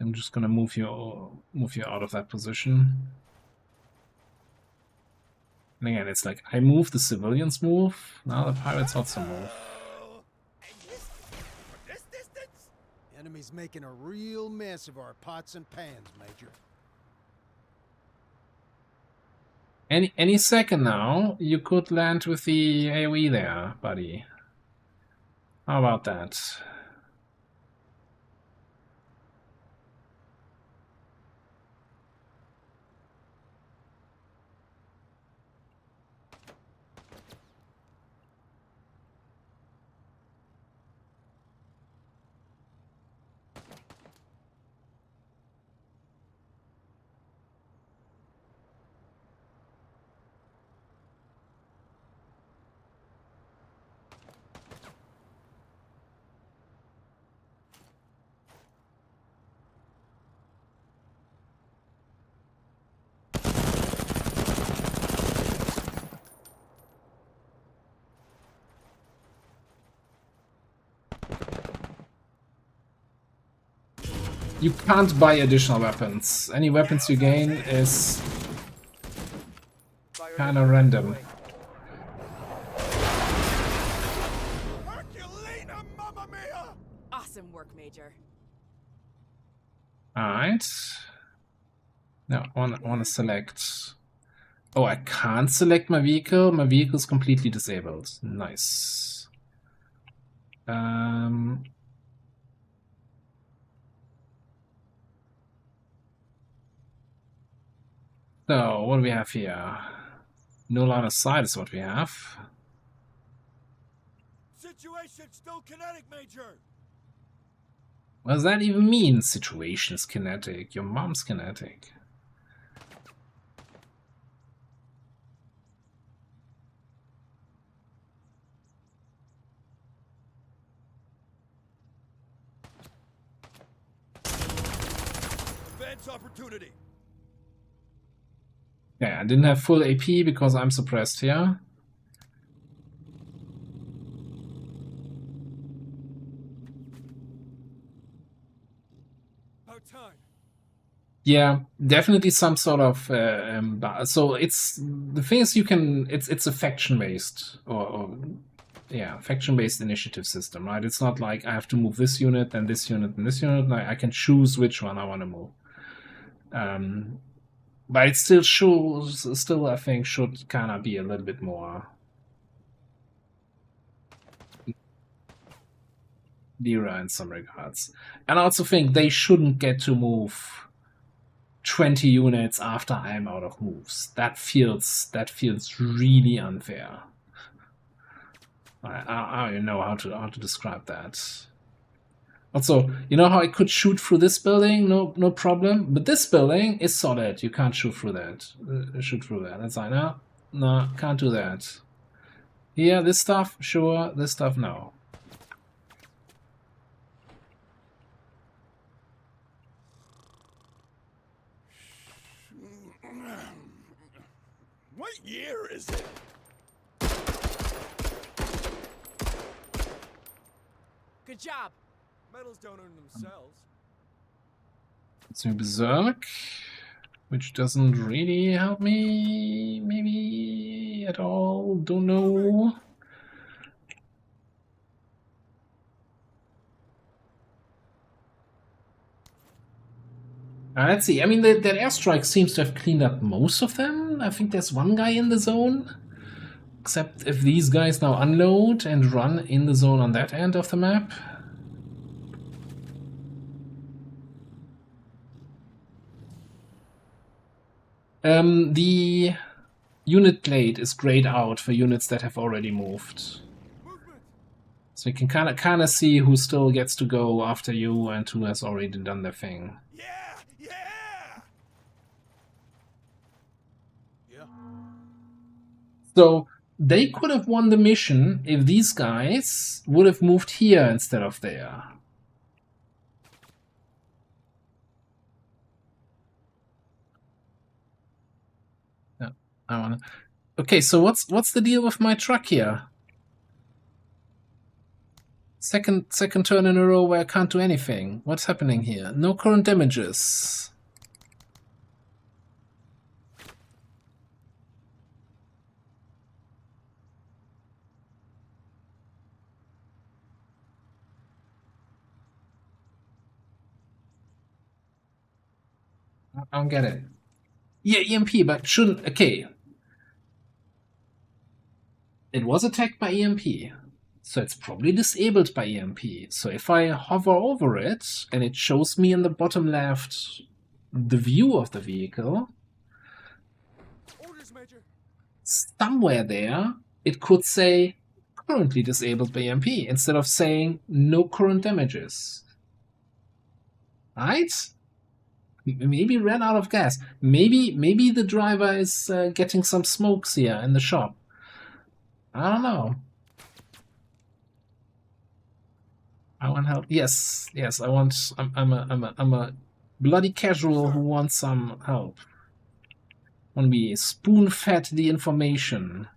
I'm just gonna move you out of that position. And again, it's like I move, the civilians move. Now the pirates also move. From this distance? Enemy's making a real mess of our pots and pans, Major. Any second now, you could land with the AoE there, buddy. How about that? You can't buy additional weapons. Any weapons you gain is kind of random. Herculina, mamma mia! Awesome work, Major. Alright. Now, I want to select... Oh, I can't select my vehicle. My vehicle is completely disabled. Nice. So, what do we have here? No line of sight is what we have. Situation still kinetic, Major. What does that even mean? Situation is kinetic. Your mom's kinetic. Advance opportunity. Yeah, I didn't have full AP because I'm suppressed here. About time. Yeah, definitely some sort of so it's the thing is you can it's a faction based or yeah, faction based initiative system, right? It's not like I have to move this unit and this unit and this unit. Like I can choose which one I want to move. But it still I think should kind of be a little bit more dearer in some regards. And I also think they shouldn't get to move 20 units after I'm out of moves. That feels really unfair. I don't know how to describe that. Also, you know how I could shoot through this building? No problem. But this building is solid. You can't shoot through that. Shoot through that. That's like, no, can't do that. Here, this stuff, sure. This stuff, no. What year is it? Good job. Medals don't earn themselves. So Berserk, which doesn't really help me, maybe at all. Don't know. Let's see. I mean, that airstrike seems to have cleaned up most of them. I think there's one guy in the zone. Except if these guys now unload and run in the zone on that end of the map. The unit plate is grayed out for units that have already moved. So you can kind of see who still gets to go after you and who has already done their thing. Yeah! So they could have won the mission if these guys would have moved here instead of there. Yeah, I wanna. Okay, so what's the deal with my truck here? Second turn in a row where I can't do anything. What's happening here? No current damages. I don't get it. Yeah, EMP, but shouldn't... Okay. It was attacked by EMP. So it's probably disabled by EMP. So if I hover over it, and it shows me in the bottom left the view of the vehicle, Orders, Major. somewhere there it could say currently disabled by EMP instead of saying no current damages. Right? Maybe ran out of gas. Maybe the driver is getting some smokes here in the shop. I don't know. I want help. Yes, I want. I'm a bloody casual who wants some help. Want to be spoon-fed the information.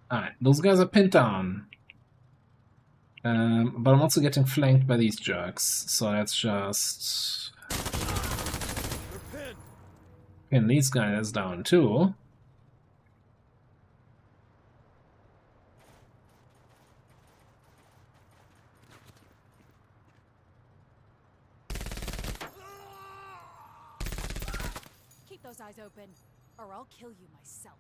Alright, those guys are pinned down. But I'm also getting flanked by these jerks, so let's just pin these guys down too. Keep those eyes open, or I'll kill you myself.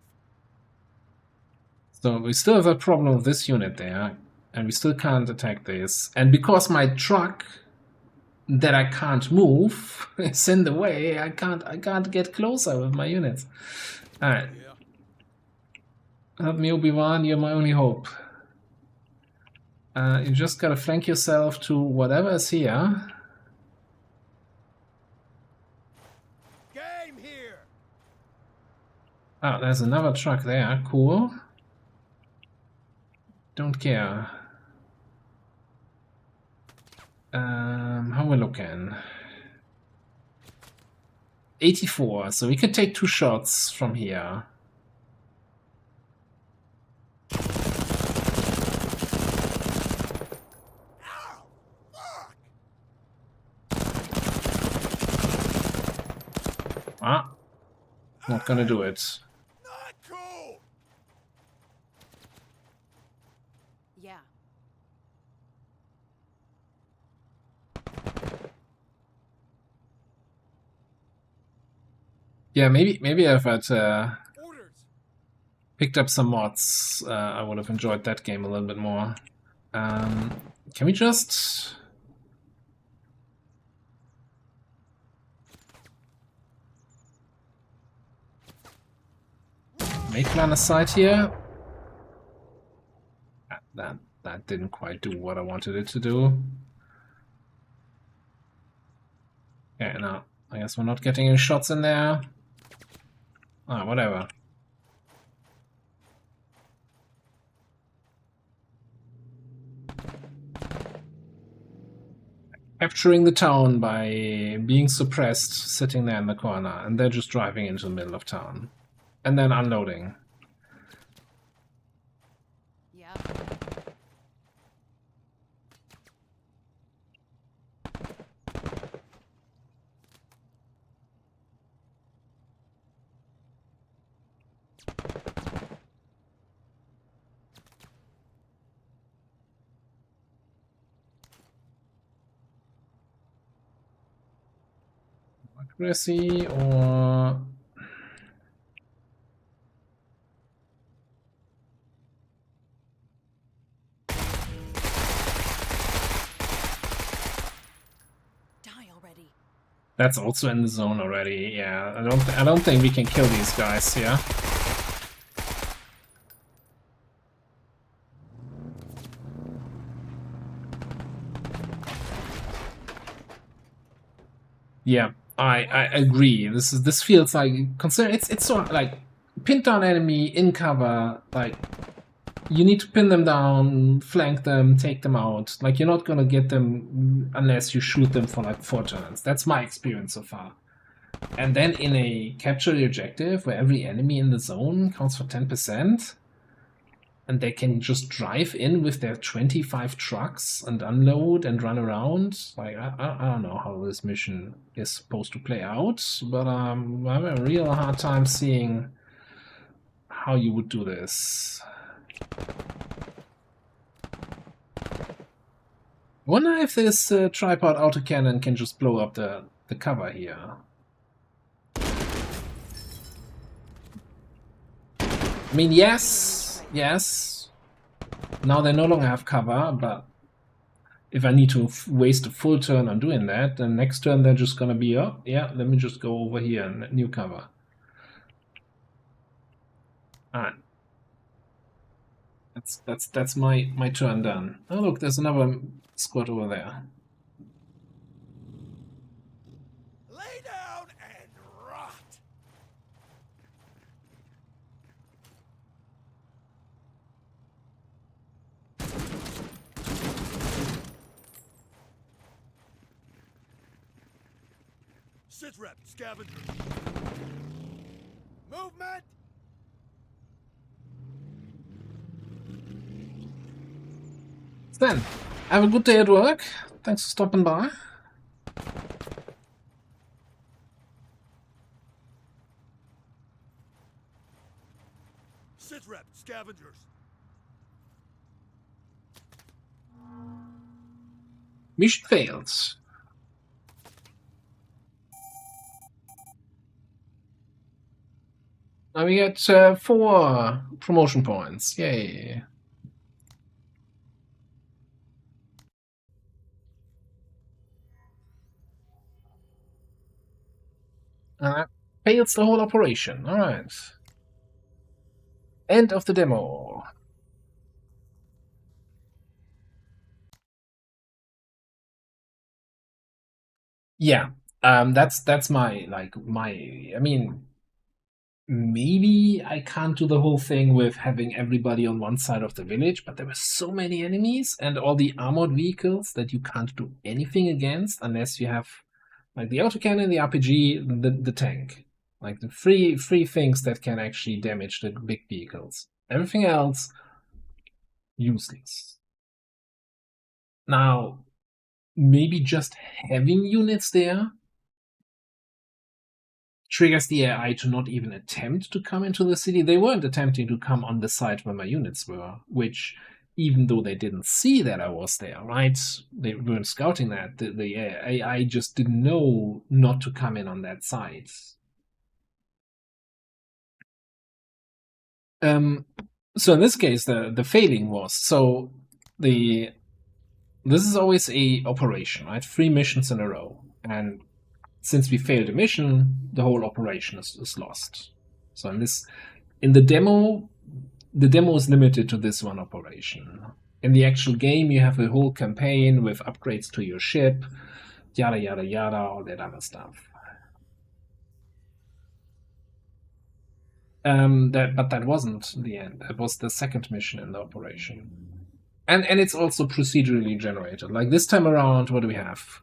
So we still have a problem with this unit there, and we still can't attack this. And because my truck that I can't move is in the way, I can't get closer with my units. Alright. Help me, Obi-Wan, you're my only hope. You just gotta flank yourself to whatever is here. Game here. Oh, there's another truck there. Cool. Don't care. How we looking? 84, so we could take 2 shots from here. Ah, not gonna do it. Not cool. Yeah. Yeah, maybe if I'd Orders. picked up some mods, I would have enjoyed that game a little bit more. Can we just... make line of sight here. That didn't quite do what I wanted it to do. Okay, now I guess we're not getting any shots in there. Ah, whatever. Capturing the town by being suppressed, sitting there in the corner, and they're just driving into the middle of town. And then unloading. Yeah. Accuracy or... Die already. That's also in the zone already. Yeah, I don't think we can kill these guys here. Yeah, I agree. This feels like consider it's sort of like pin down enemy in cover. Like you need to pin them down, flank them, take them out. Like you're not gonna get them unless you shoot them for like 4 turns. That's my experience so far. And then in a capture the objective where every enemy in the zone counts for 10%, and they can just drive in with their 25 trucks and unload and run around. Like I don't know how this mission is supposed to play out, but I'm having a real hard time seeing how you would do this. I wonder if this tripod autocannon can just blow up the cover here. I mean, yes. Now they no longer have cover, but if I need to waste a full turn on doing that, then next turn they're just gonna be, oh, yeah, let me just go over here and new cover. Alright. That's my turn done. Oh look, there's another squad over there. Lay down and rot. Sit rep, scavenger. Movement. Then, have a good day at work. Thanks for stopping by. Sit rep, scavengers. Mission failed. Now we get 4 promotion points. Yay. Fails the whole operation. Alright. End of the demo. Yeah. That's my I mean, maybe I can't do the whole thing with having everybody on one side of the village, but there were so many enemies and all the armored vehicles that you can't do anything against unless you have like the autocannon, the RPG, the tank. Like the three things that can actually damage the big vehicles. Everything else, useless. Now, maybe just having units there triggers the AI to not even attempt to come into the city. They weren't attempting to come on the side where my units were, which, even though they didn't see that I was there, right? They weren't scouting that. The AI just didn't know not to come in on that side. So in this case, the failing was, so this is always a operation, right? 3 missions in a row. And since we failed a mission, the whole operation is lost. So in this in the demo is limited to this one operation. In the actual game, you have a whole campaign with upgrades to your ship, yada yada yada, all that other stuff. But that wasn't the end. That was the second mission in the operation. And it's also procedurally generated. Like this time around, what do we have?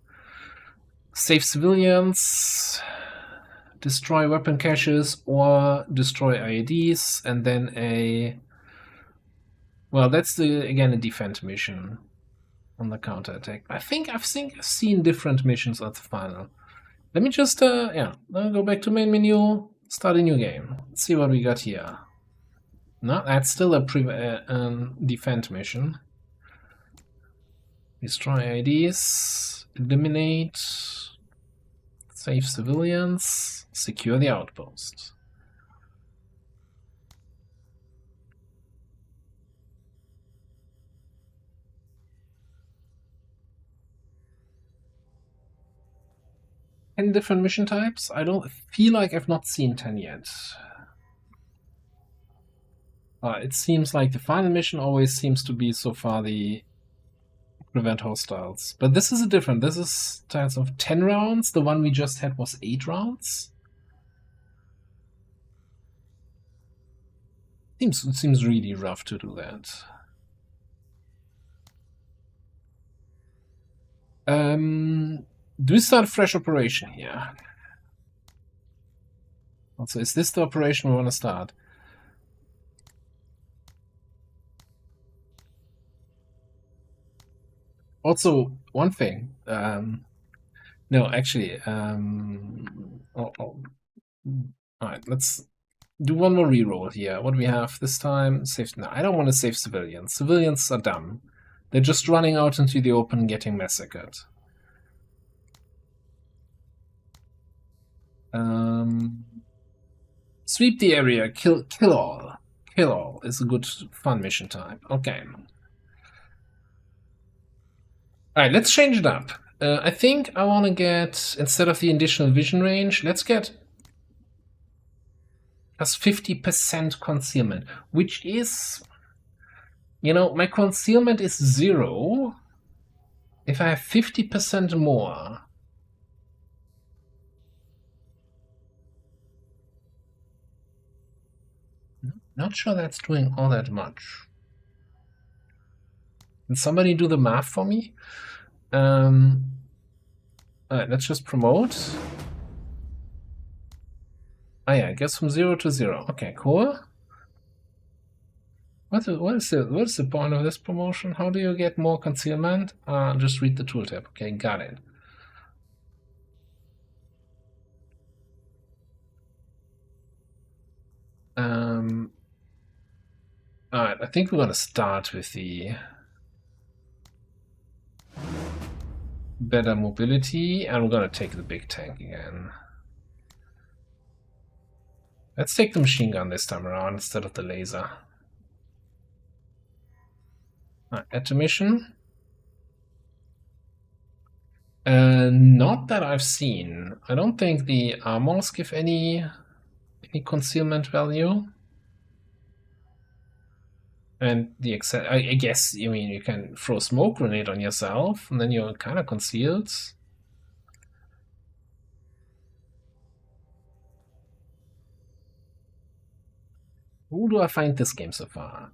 Save civilians, destroy weapon caches, or destroy IEDs, and then a... Well, that's again a defend mission on the counterattack. I think I've seen different missions at the final. Let me just I'll go back to main menu, start a new game. Let's see what we got here. No, that's still a defend mission. Destroy IDs, eliminate, save civilians, secure the outpost. Ten different mission types? I don't feel like I've not seen 10 yet. It seems like the final mission always seems to be so far the prevent hostiles. But this is a different. This is types of 10 rounds. The one we just had was 8 rounds. It seems really rough to do that. Do we start a fresh operation here? Also, is this the operation we want to start? Also, one thing. No, actually, alright, let's do one more reroll here. What do we have this time? Save. No, I don't want to save civilians. Civilians are dumb. They're just running out into the open, getting massacred. Sweep the area. Kill all. Kill all is a good fun mission type. Okay. Alright, let's change it up. I think I want to get, instead of the additional vision range, let's get plus 50% concealment, which is, you know, my concealment is 0. If I have 50% more, not sure that's doing all that much. Can somebody do the math for me? Alright, let's just promote. Oh yeah, I guess from 0 to 0. Okay, cool. What is the point of this promotion? How do you get more concealment? Just read the tooltip. Okay, got it. Alright, I think we're gonna start with the better mobility, and we're gonna take the big tank again. Let's take the machine gun this time around instead of the laser. Add to mission. Not that I've seen. I don't think the armors give any concealment value. And the I guess, I mean, you can throw a smoke grenade on yourself, and then you're kind of concealed. Who do I find this game so far?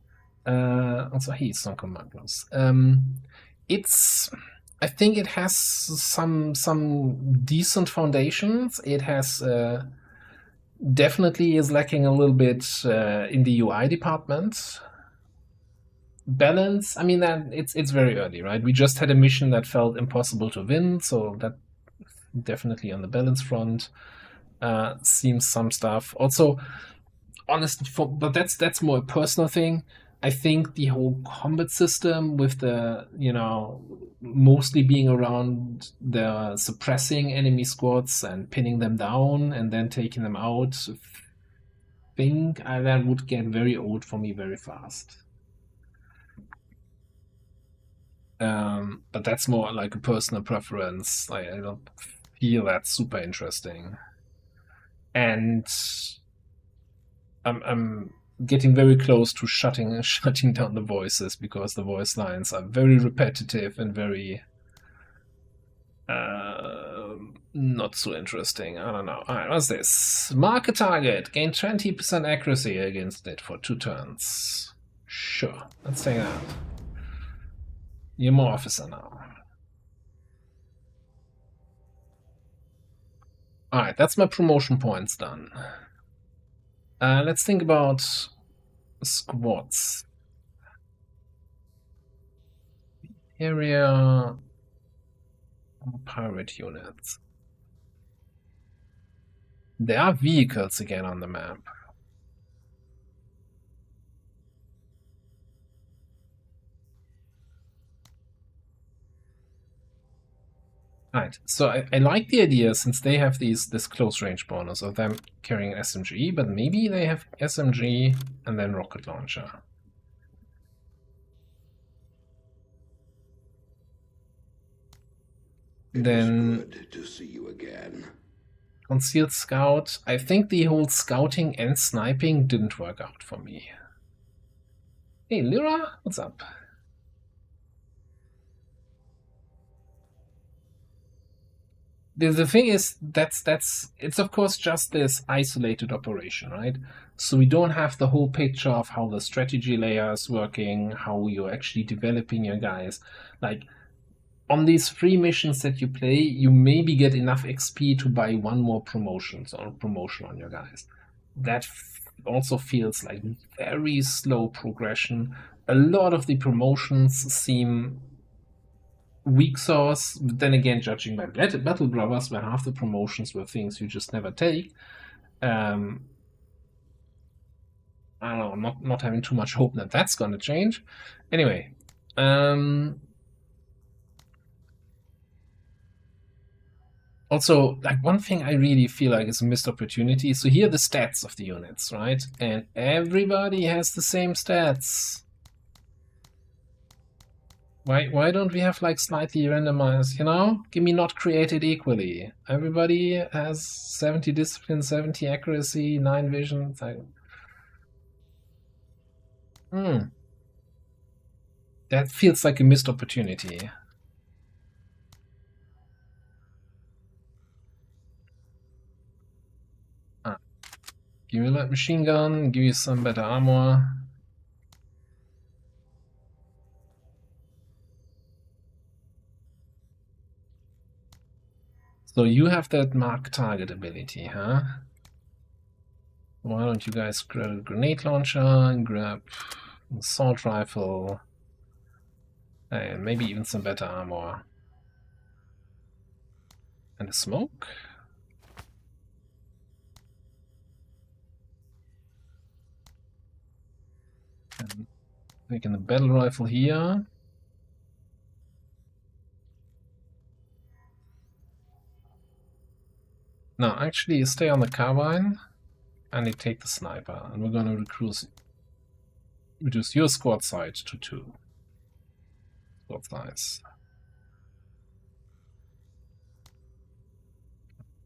Also, he's on commandos. I think it has some decent foundations. It has definitely is lacking a little bit in the UI department. Balance, I mean, that it's very early, right? We just had a mission that felt impossible to win, so that definitely on the balance front seems some stuff. Also, honestly, but that's more a personal thing. I think the whole combat system with the, you know, mostly being around the suppressing enemy squads and pinning them down and then taking them out, think that would get very old for me very fast. But that's more like a personal preference. I don't feel that's super interesting. And I'm getting very close to shutting down the voices because the voice lines are very repetitive and very not so interesting. I don't know. Alright, what's this? Mark a target. Gain 20% accuracy against it for 2 turns. Sure, let's take that. You're more officer now. Alright, that's my promotion points done. Let's think about squads. Area pirate units. There are vehicles again on the map. Right, so I like the idea, since they have this close range bonus of them carrying an SMG, but maybe they have SMG and then rocket launcher. Then good to see you again. Concealed Scout. I think the whole scouting and sniping didn't work out for me. Hey, Lyra, what's up? The thing is, it's of course just this isolated operation, right? So we don't have the whole picture of how the strategy layer is working, how you're actually developing your guys. Like, on these free missions that you play, you maybe get enough XP to buy 1 more promotion on your guys. That also feels like very slow progression. A lot of the promotions seem weak sauce, but then again, judging by Battle Brothers, where half the promotions were things you just never take, I don't know, not having too much hope that that's going to change. Anyway, also, like, one thing I really feel like is a missed opportunity. So here are the stats of the units, right? And everybody has the same stats. Why don't we have like slightly randomized, you know? Give me not created equally. Everybody has 70 discipline, 70 accuracy, 9 vision. It's like, that feels like a missed opportunity. Give me a light machine gun, give you some better armor. So you have that mark target ability, huh? Why don't you guys grab a grenade launcher and grab an assault rifle and maybe even some better armor. And a smoke? And taking the battle rifle here. No, actually, you stay on the carbine and you take the sniper. And we're gonna reduce your squad size to 2. Squad size.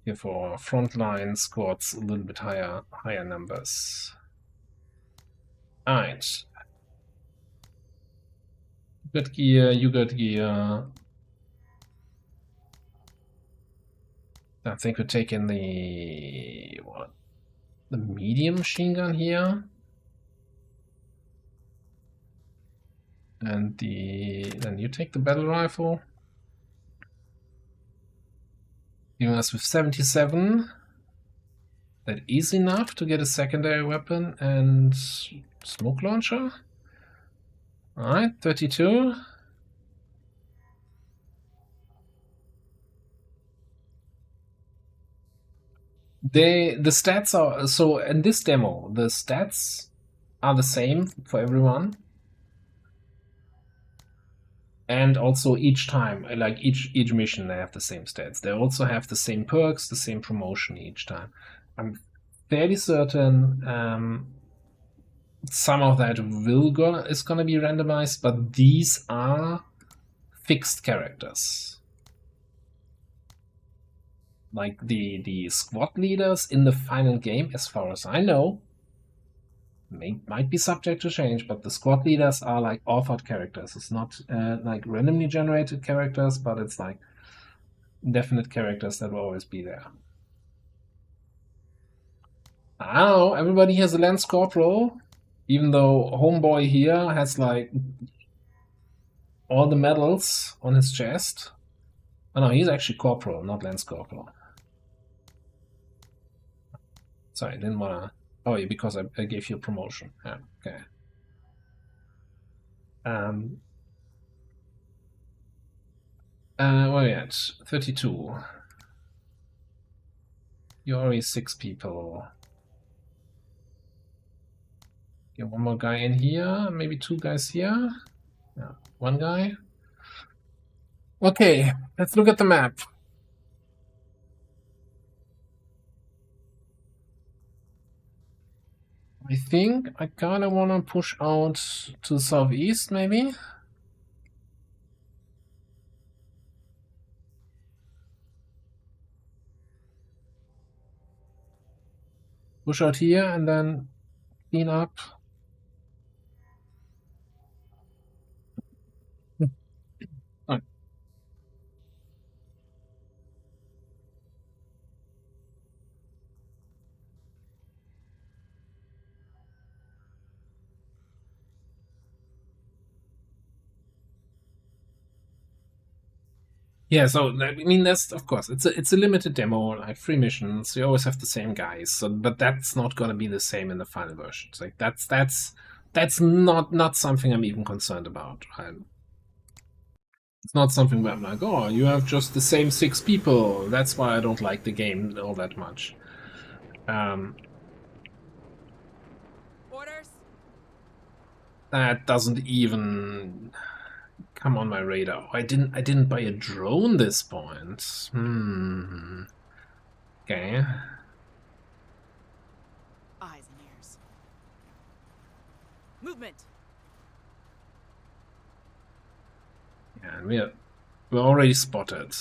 Here for frontline squads, a little bit higher numbers. Alright. You got gear, you got gear. I think we're taking the medium machine gun here. And then you take the battle rifle. Giving us with 77. That is enough to get a secondary weapon and smoke launcher. Alright, 32. The stats are, so in this demo, the stats are the same for everyone. And also each time, like each mission, they have the same stats. They also have the same perks, the same promotion each time. I'm fairly certain some of that is gonna be randomized, but these are fixed characters. Like the squad leaders in the final game, as far as I know, might be subject to change, but the squad leaders are like authored characters. It's not like randomly generated characters, but it's like definite characters that will always be there. I don't know, everybody has a Lance Corporal, even though Homeboy here has like all the medals on his chest. Oh no, he's actually Corporal, not Lance Corporal. Sorry, I didn't wanna... Oh yeah, because I gave you a promotion. Yeah, okay. Where are we at? 32. You're already 6 people. Get one more guy in here, maybe 2 guys here. Yeah, 1 guy. Okay, let's look at the map. I think I kinda wanna push out to the southeast, maybe? Push out here and then clean up. Oh. Yeah, so I mean, that's of course it's a limited demo, like 3 missions. You always have the same guys, so but that's not gonna be the same in the final version. It's like that's not something I'm even concerned about. It's not something where I'm like, oh, you have just the same 6 people. That's why I don't like the game all that much. Orders? That doesn't even come on my radar. I didn't buy a drone this point. Okay. Eyes and ears. Movement. Yeah, we're already spotted.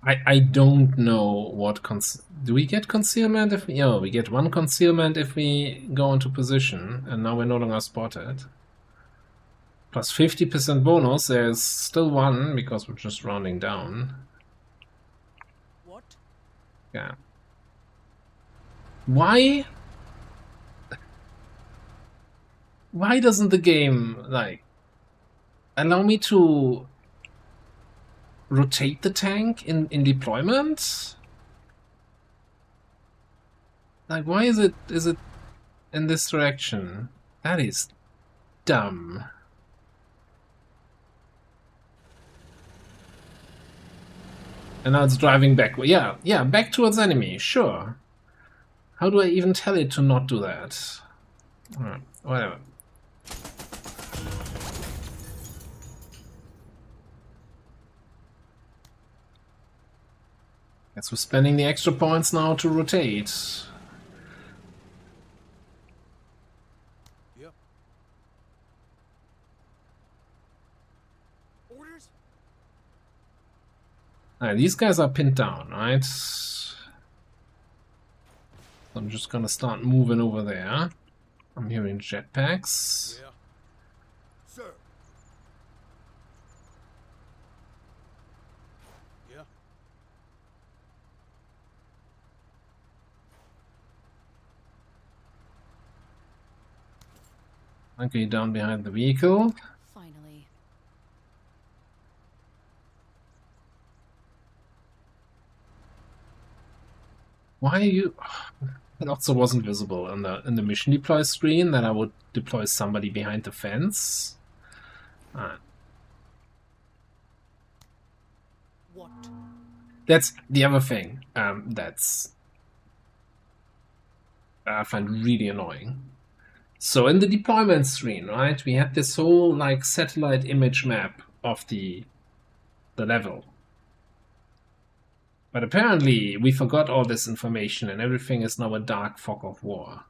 I don't know what do we get concealment if we... Oh, we get 1 concealment if we go into position, and now we're no longer spotted. Plus 50% bonus, there's still 1, because we're just rounding down. What? Yeah. Why doesn't the game, like, allow me to rotate the tank in deployment? Like, why is it in this direction? That is dumb. And now it's driving back. Yeah, back towards enemy, sure. How do I even tell it to not do that? Alright, whatever. Guess we're spending the extra points now to rotate. Yep. Orders? Alright, these guys are pinned down, right? So I'm just gonna start moving over there. I'm hearing jetpacks. Yeah. Sir. Yeah. Okay, down behind the vehicle. Finally. Why are you... It also wasn't visible in the mission deploy screen that I would deploy somebody behind the fence. What? That's the other thing. That's I find really annoying. So in the deployment screen, right, we had this whole like satellite image map of the level. But apparently we forgot all this information and everything is now a dark fog of war.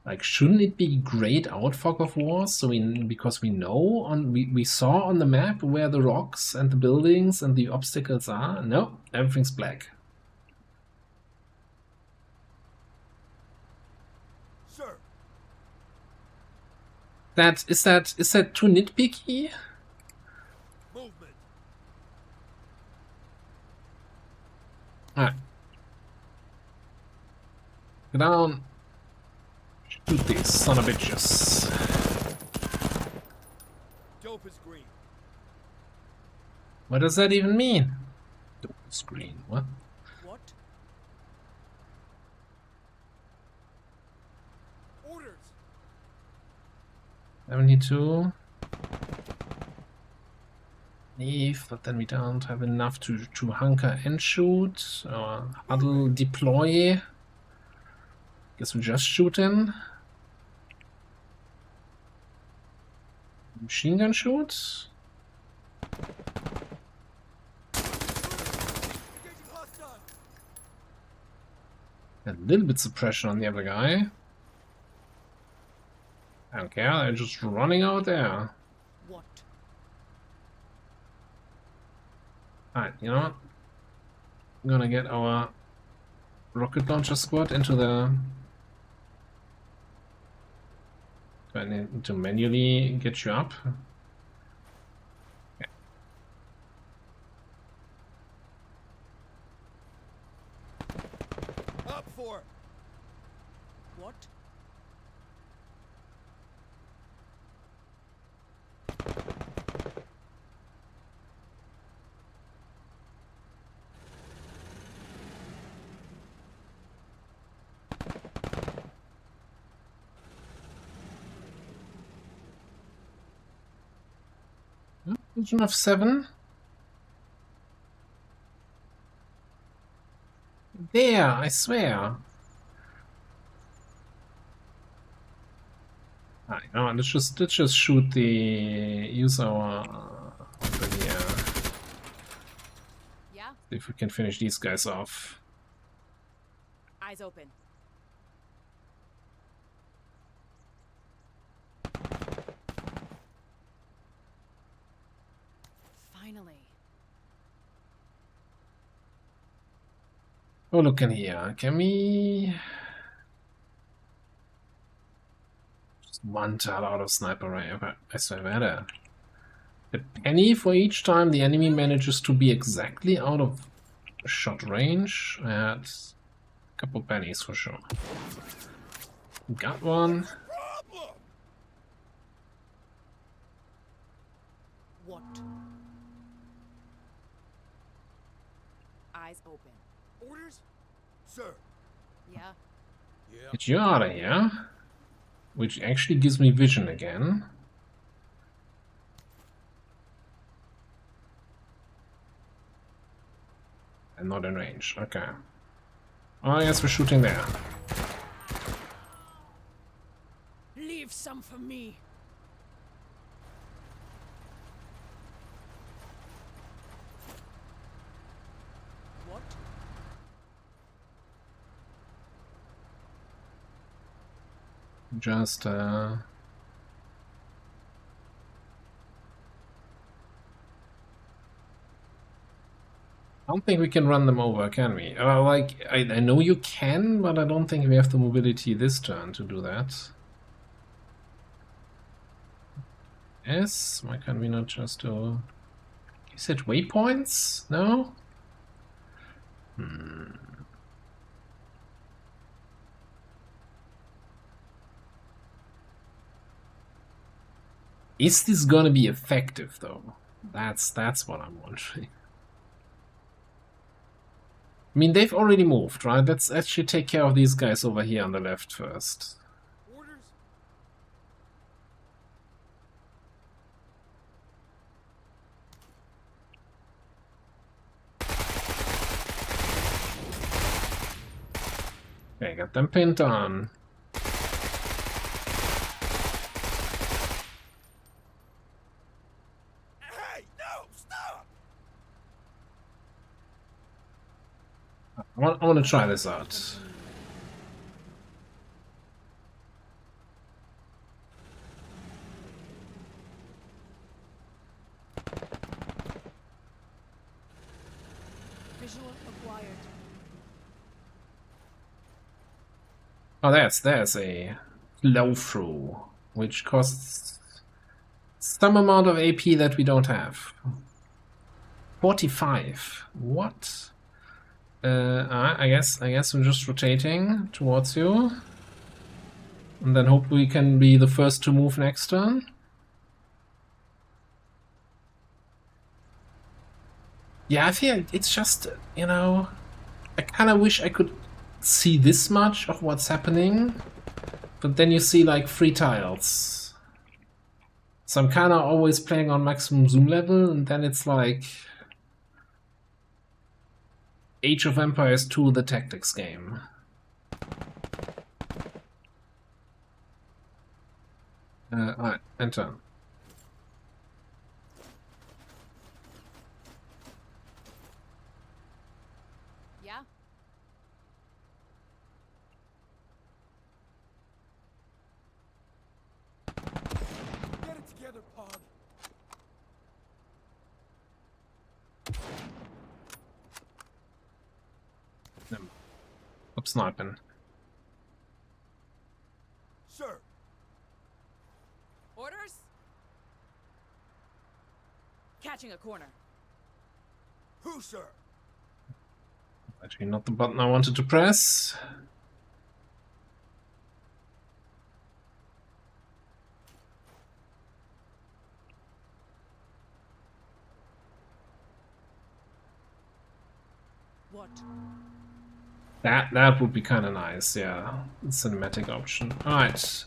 Like, shouldn't it be grayed out fog of war? So because we know we saw on the map where the rocks and the buildings and the obstacles are. No, everything's black. Is that too nitpicky? Movement. Alright. Go down. Shoot these son of bitches. Dope is green. What does that even mean? Screen, what? What? Orders. 72. Leave, but then we don't have enough to hunker and shoot. Huddle, deploy. Guess we just shoot in. Machine gun shoot. Engaging hostile. A little bit suppression on the other guy. I don't care, they're just running out there. What? Alright, you know what? I'm gonna get our rocket launcher squad into the... Do I need to manually get you up? Okay. Up for. What? Legion of 7. There, I swear. Ah, you know what, let's just shoot the use our weapon here. Yeah? See if we can finish these guys off. Eyes open. Finally. Oh, look in here. Can we just one tile out of sniper rifle? I swear, matter. A penny for each time the enemy manages to be exactly out of shot range. That's a couple pennies for sure. Got one. Problem. What? Eyes open. Orders. Sir. Yeah? Yeah. Get you out of here. Which actually gives me vision again. And not in range. Okay. Oh, I guess we're shooting there. Leave some for me. What? Just I don't think we can run them over, can we? Like, I know you can, but I don't think we have the mobility this turn to do that. Yes, why can't we not just do... You said waypoints? No? Is this gonna be effective, though? That's what I'm wondering. I mean, they've already moved, right? Let's actually take care of these guys over here on the left first. Orders. Okay, got them pinned on. Hey, no, stop. I want to try this out. Visual acquired. Oh, there's a flow through. which costs some amount of AP that we don't have. 45. What? I guess I'm just rotating towards you, and then hope we can be the first to move next turn. Yeah, I feel it's just, you know, I kind of wish I could see this much of what's happening, but then you see like 3 tiles. So I'm kind of always playing on maximum zoom level, and then it's like Age of Empires 2, the tactics game. Alright, enter. Yeah? Get it together, Pog. Stop sniping. Sir. Orders? Catching a corner. Who, sir? Actually, not the button I wanted to press. What? That would be kind of nice, yeah. Cinematic option. Alright.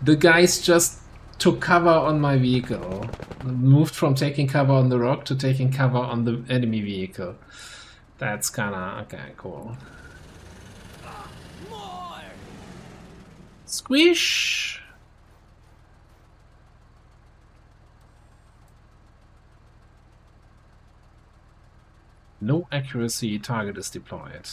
The guys just took cover on my vehicle. Moved from taking cover on the rock to taking cover on the enemy vehicle. That's kinda... okay, cool. More! Squish! No accuracy, target is deployed.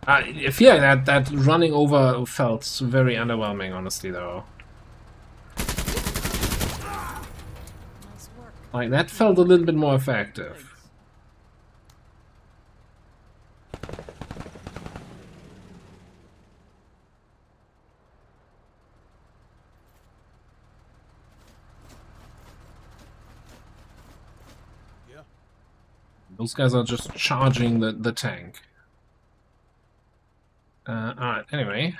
I feel that running over felt very underwhelming, honestly, though. Nice work. Like, that felt a little bit more effective. Yeah. Those guys are just charging the tank. Alright, anyway.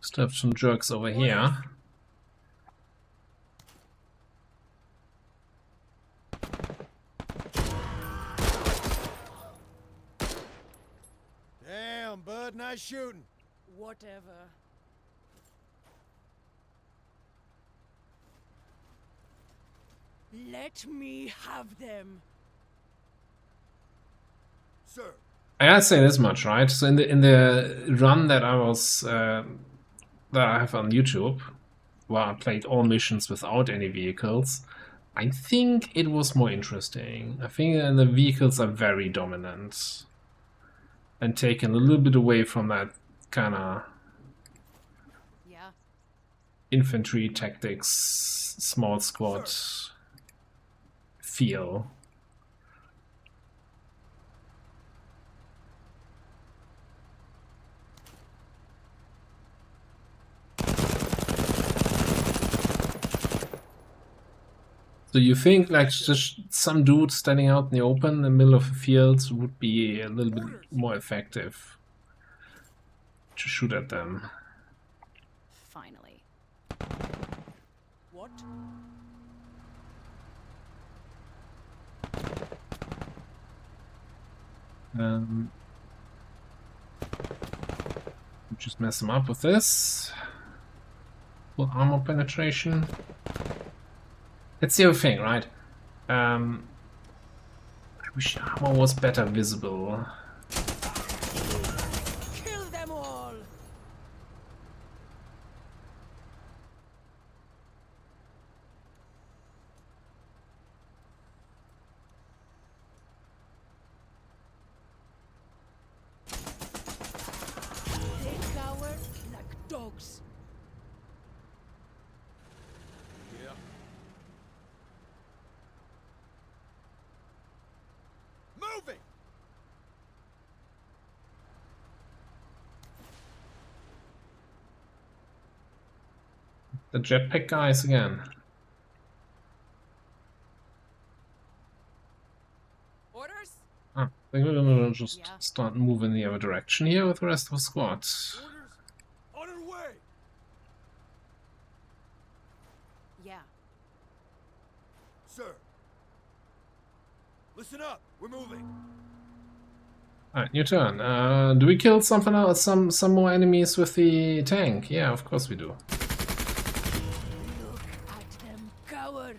Still have some jerks over here. Damn, bud, nice shooting. Whatever. Let me have them. Sir. I gotta say this much, right? So in the run that I was that I have on YouTube, where I played all missions without any vehicles, I think it was more interesting. I think the vehicles are very dominant and taken a little bit away from that kind of Yeah. infantry tactics, small squad feel. So you think like just some dude standing out in the open in the middle of a field would be a little bit more effective to shoot at them? Finally. What? Just mess them up with this. Full armor penetration. That's the other thing, right? I wish armor was better visible. Kill them all! They cower like dogs. Yeah. Moving! The jetpack guys again. Orders? Ah, I think we're gonna just Yeah. start moving the other direction here with the rest of the squad. Orders? On our way! Yeah. Sir. Listen up, we're moving. Alright, your turn. Do we kill something else, some more enemies with the tank? Yeah, of course we do. Look at them cower.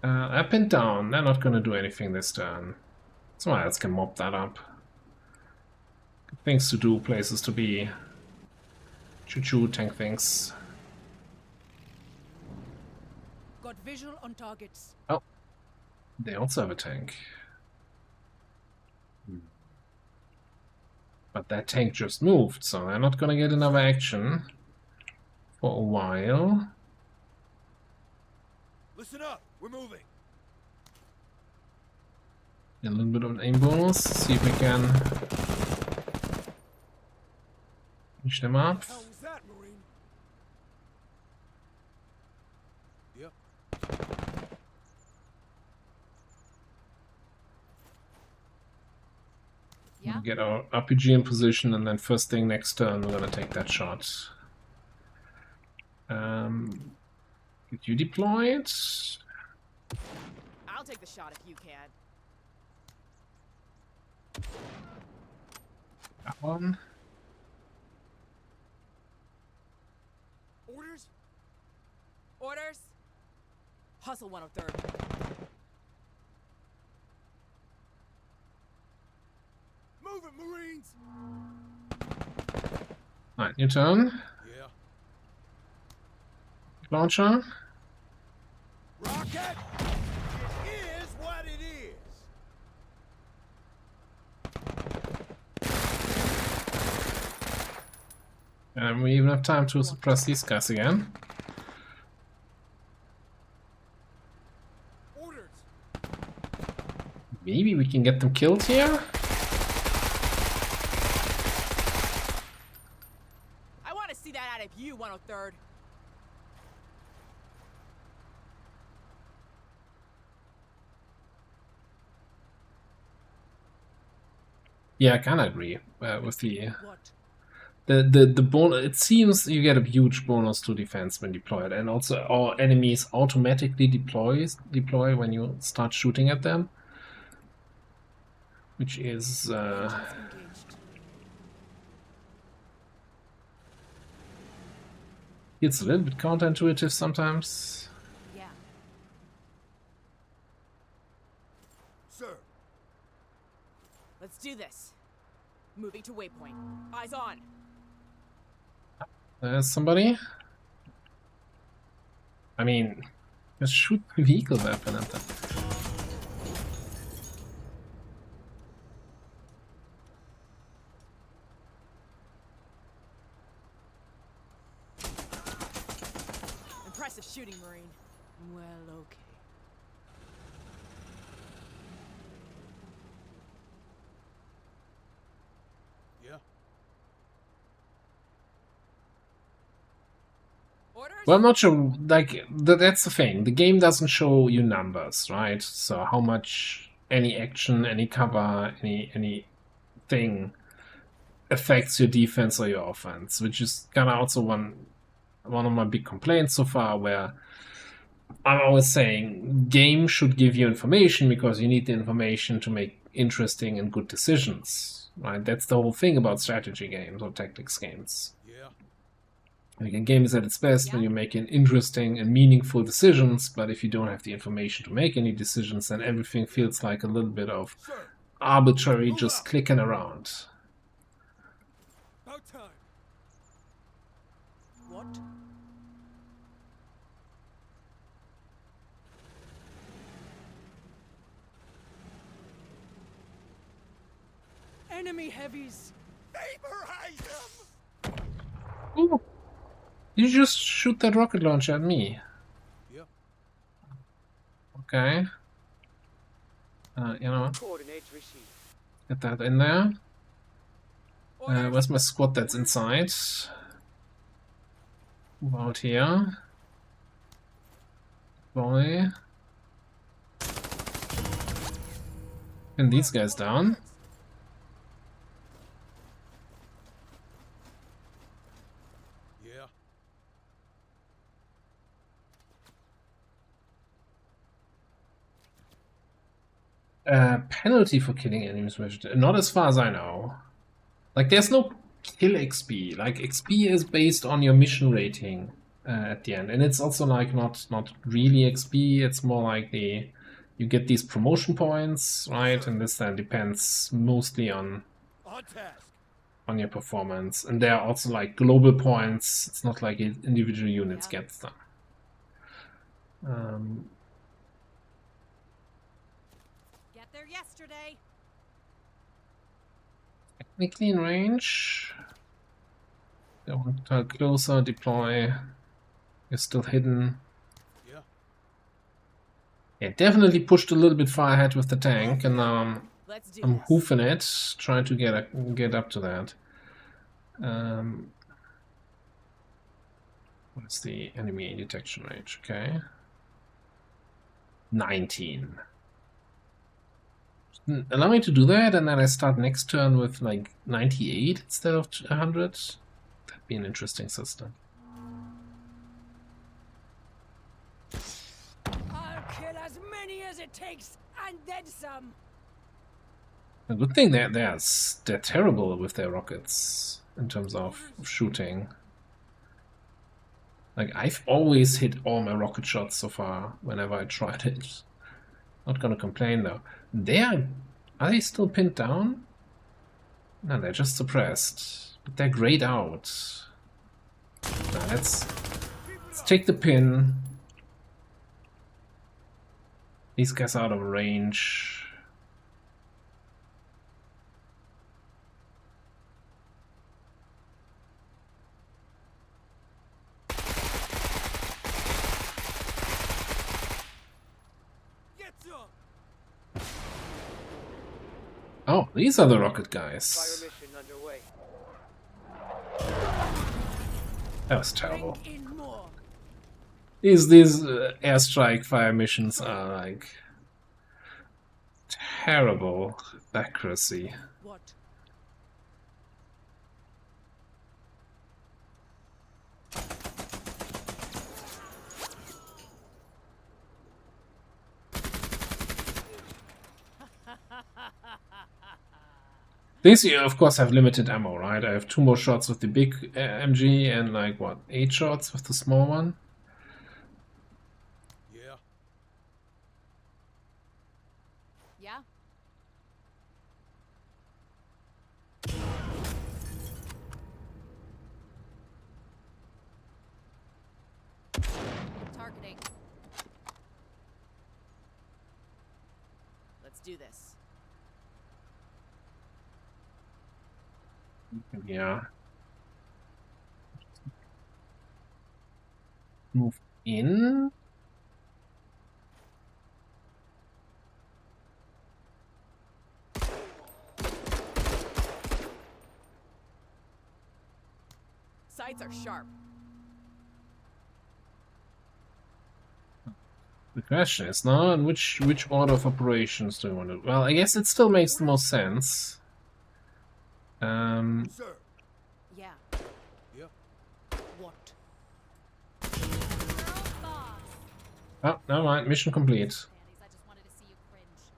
Up and down. They're not gonna do anything this turn. Someone else can mop that up. Things to do, places to be. Choo-choo, tank things. Got visual on targets. Oh, they also have a tank. But that tank just moved, so they're not gonna get another action for a while. Listen up, we're moving. A little bit of an aim bonus. See if we can reach them up. How was that, Marine? Yep. Yeah? We'll get our RPG in position, and then first thing next turn we're gonna take that shot. Get you deployed. I'll take the shot if you can. That one. Orders? Orders? Hustle 103rd. Move it, Marines! Alright, your turn. Yeah. Launcher. Rocket! It is what it is! And we even have time to suppress these guys again. Orders! Maybe we can get them killed here? I want to see that out of you, 103rd. Yeah, I kinda agree with the What? the bonus. It seems you get a huge bonus to defense when deployed, and also all enemies automatically deploy when you start shooting at them, which is Engaged. it's a little bit counterintuitive sometimes. Yeah. Sir, Let's do this. Moving to waypoint. Eyes on. There's somebody. I mean, just shoot the vehicle weapon at them. Impressive shooting, Marine. Well, okay. Yeah. Orders? Well, I'm not sure. Like that's the thing. The game doesn't show you numbers, right? So how much any action, any cover, anything affects your defense or your offense, which is kind of also one of my big complaints so far. Where I'm always saying, game should give you information because you need the information to make interesting and good decisions, right? That's the whole thing about strategy games or tactics games. Yeah. Like, a game is at its best when you're making interesting and meaningful decisions, but if you don't have the information to make any decisions, then everything feels like a little bit of sir, arbitrary just clicking around. about time. What? Enemy heavies. Vaporize them! Ooh. You just shoot that rocket launcher at me. Yep. Okay. You know what? Coordinates received. Get that in there. Orders? Where's my squad that's inside? Move out here. Boy. Pin these guys down. Yeah. Penalty for killing enemies with it. Not as far as I know. Like, there's no kill XP. Like, XP is based on your mission rating at the end, and it's also like not really XP. It's more like you get these promotion points, right? And this then depends mostly on task. on your performance. And there are also like global points. It's not like individual units get them. Get there yesterday. Technically in range. They want to closer, deploy. You're still hidden. Yeah. Yeah, definitely pushed a little bit far ahead with the tank, and now Let's do I'm this. hoofing it, trying to get up to that. What's the enemy detection range? Okay. 19. Allow me to do that, and then I start next turn with like 98 instead of 100. That'd be an interesting system. I'll kill as many as it takes, and then some. A good thing they're terrible with their rockets in terms of shooting. Like, I've always hit all my rocket shots so far whenever I tried it. Not gonna complain though. Are they still pinned down? No, they're just suppressed. But they're grayed out. Now let's take the pin. These guys are out of range. Oh, these are the rocket Fire guys. mission underway. That was terrible. Bring in more. These airstrike fire missions are like terrible accuracy. What? These, you of course have limited ammo, right? I have 2 more shots with the big MG and like what, 8 shots with the small one. Yeah. Yeah. Targeting. Let's do this. Yeah. Move in. Sights are sharp. The question is now, in which order of operations do you want to? Well, I guess it still makes the most sense. Sir. Yeah. Yep. What? Oh, never mind. Mission complete. I just wanted to see you cringe.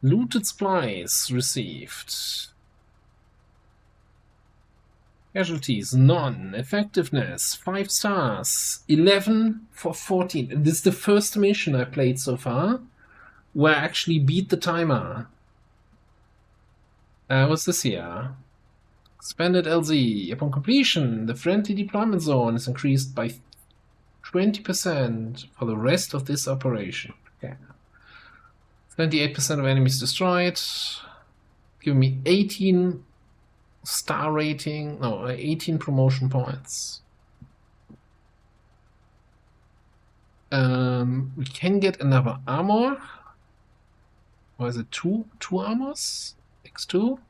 Looted supplies received. Casualties, none. Effectiveness, 5 stars. 11 for 14. And this is the first mission I played so far where I actually beat the timer. What's this here? Expanded LZ. Upon completion, the friendly deployment zone is increased by 20% for the rest of this operation. Okay. 28% of enemies destroyed. Giving me 18 star rating. No, 18 promotion points. We can get another armor. Or is it two armors? X2?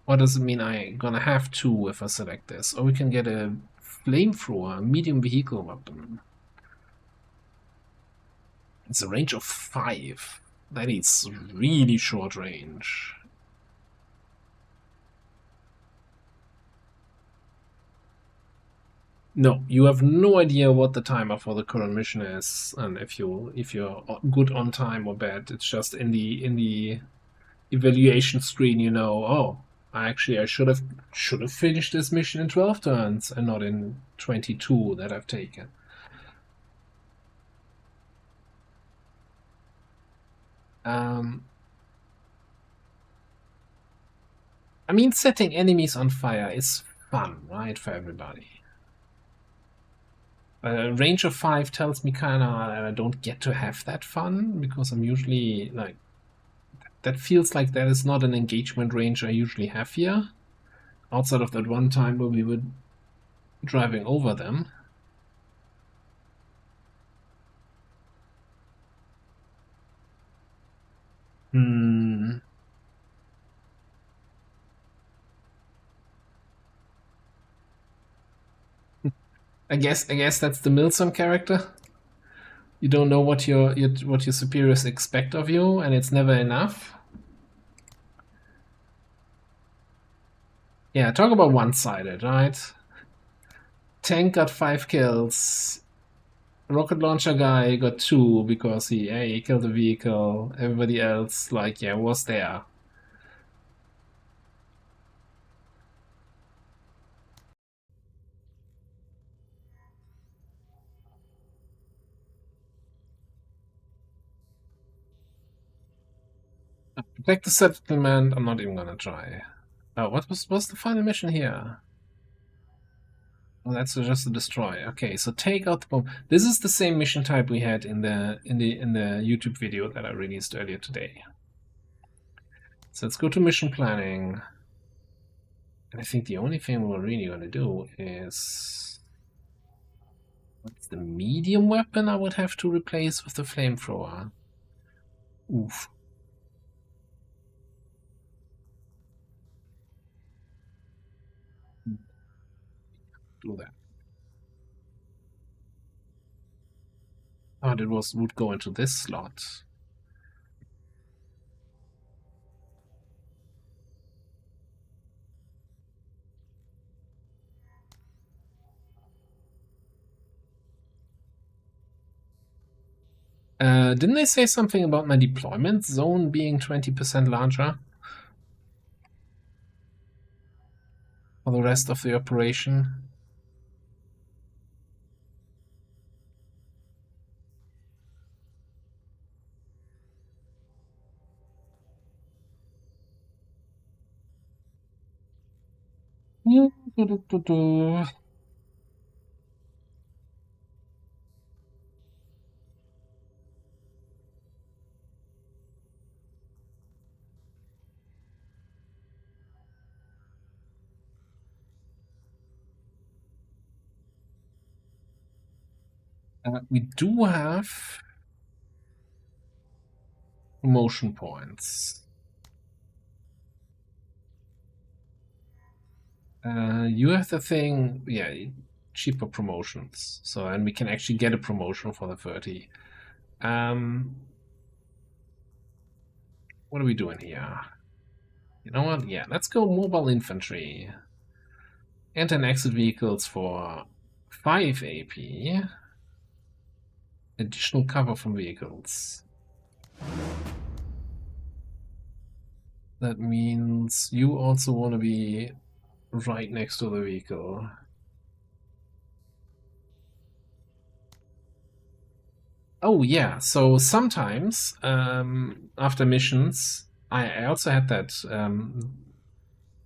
What does it mean I'm gonna have two if I select this? Or we can get a flamethrower, a medium vehicle weapon. It's a range of 5. That is really short range. No, you have no idea what the timer for the current mission is, and if you're good on time or bad. It's just in the evaluation screen, you know. Oh, I should have finished this mission in 12 turns and not in 22 that I've taken. I mean, setting enemies on fire is fun, right, for everybody. Range of 5 tells me kinda that I don't get to have that fun, because I'm usually, like, that feels like that is not an engagement range I usually have here, outside of that one time where we were driving over them. I guess that's the Milsom character. You don't know what your superiors expect of you, and it's never enough. Yeah, talk about one-sided, right? Tank got 5 kills. Rocket launcher guy got 2 because he killed a vehicle. Everybody else, like, yeah, was there. Protect the settlement. I'm not even gonna try. Oh, what's the final mission here? Oh, that's just a destroy. Okay, so take out the bomb. This is the same mission type we had in the YouTube video that I released earlier today. So let's go to mission planning. And I think the only thing we're really gonna do is, what's the medium weapon I would have to replace with the flamethrower? Oof. Do that. Oh, that would go into this slot. Didn't they say something about my deployment zone being 20% larger for the rest of the operation? We do have promotion points. You have the thing, yeah, cheaper promotions. So, and we can actually get a promotion for the 30. What are we doing here? You know what? Yeah, let's go mobile infantry. Enter and exit vehicles for 5 AP. Additional cover from vehicles. That means you also want to be right next to the vehicle. Oh yeah, so sometimes after missions, I also had that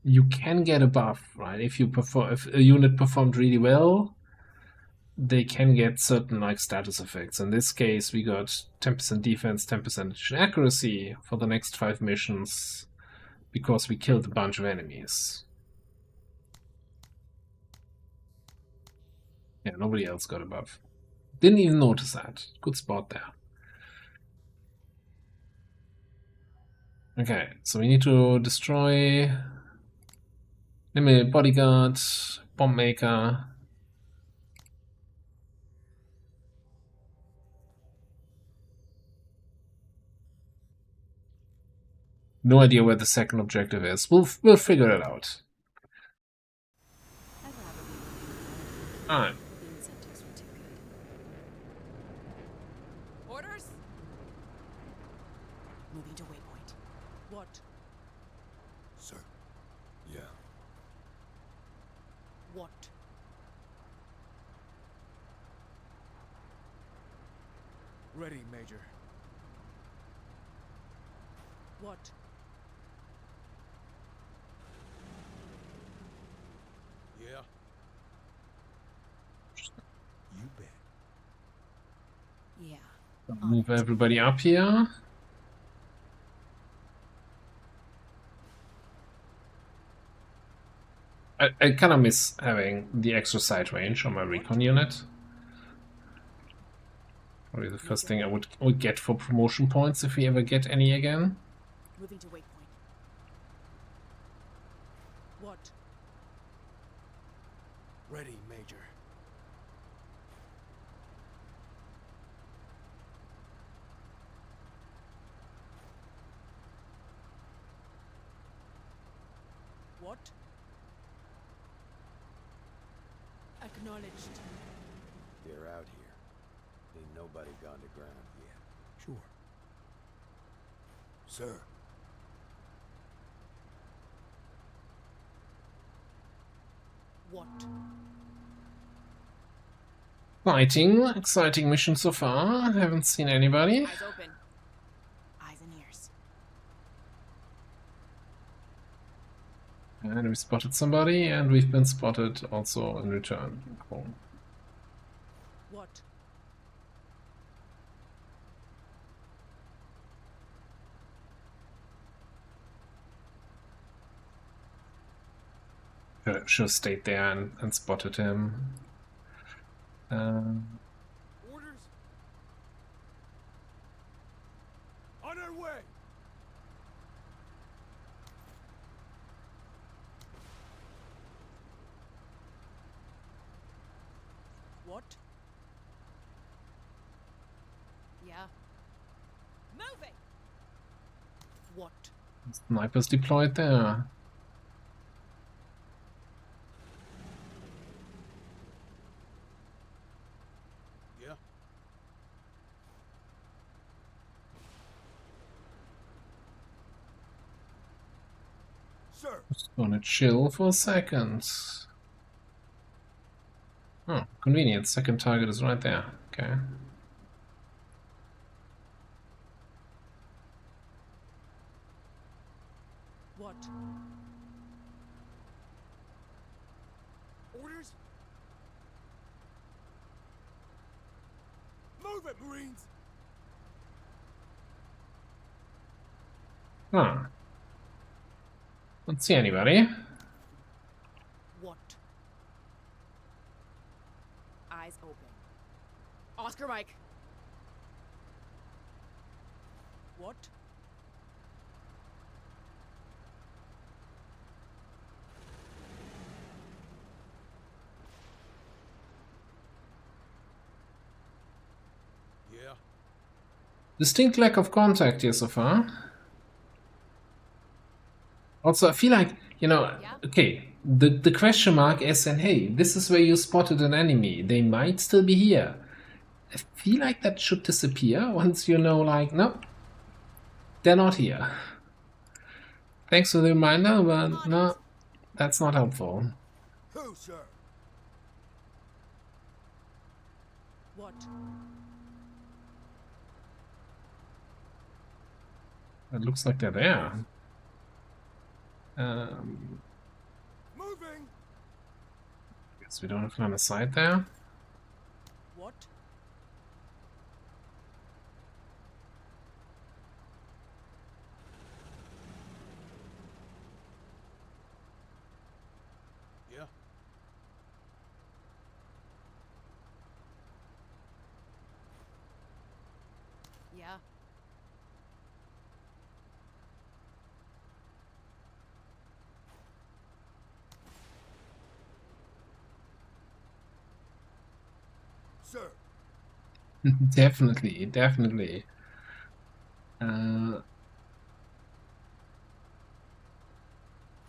you can get a buff, right? If a unit performed really well, they can get certain like status effects. In this case, we got 10% defense, 10% accuracy for the next 5 missions because we killed a bunch of enemies. Yeah, nobody else got a buff. Didn't even notice that. Good spot there. Okay, so we need to destroy Limit, bodyguard, bomb maker. No idea where the second objective is. We'll figure it out. I'd rather be working Alright. alone. The incentives were too good. Orders? Moving to waypoint. What? Sir. Yeah. What? Ready, Major. What? Yeah. You bet. Yeah. Move everybody up here. I kind of miss having the extra sight range on my recon unit. Probably the first thing I would get for promotion points if we ever get any again. Moving to waypoint. What? Ready, Major. What? Acknowledged. They're out here. Ain't nobody gone to ground yet. Sure. Sir. What? Exciting mission so far. Haven't seen anybody. Eyes open. Eyes and ears. And we spotted somebody, and we've been spotted also in return. Cool. What? Should have stayed there and spotted him. Orders? On our way! What? Yeah. Moving! What? Snipers deployed there. Yeah. Sir. Just gonna chill for a second. Oh, convenient. Second target is right there. Okay. What? Orders? Move it, Marines. Huh. Don't see anybody. What? Eyes open. Oscar Mike. What? Yeah. Distinct lack of contact here so far. Also, I feel like, you know, Yeah. okay, the question mark is, and hey, this is where you spotted an enemy. They might still be here. I feel like that should disappear once you know, like, no, they're not here. Thanks for the reminder, but no, that's not helpful. Who, sir? What? It looks like they're there. Moving. Guess we don't have line of sight there. What? Yeah. Yeah. Sir. Definitely, definitely.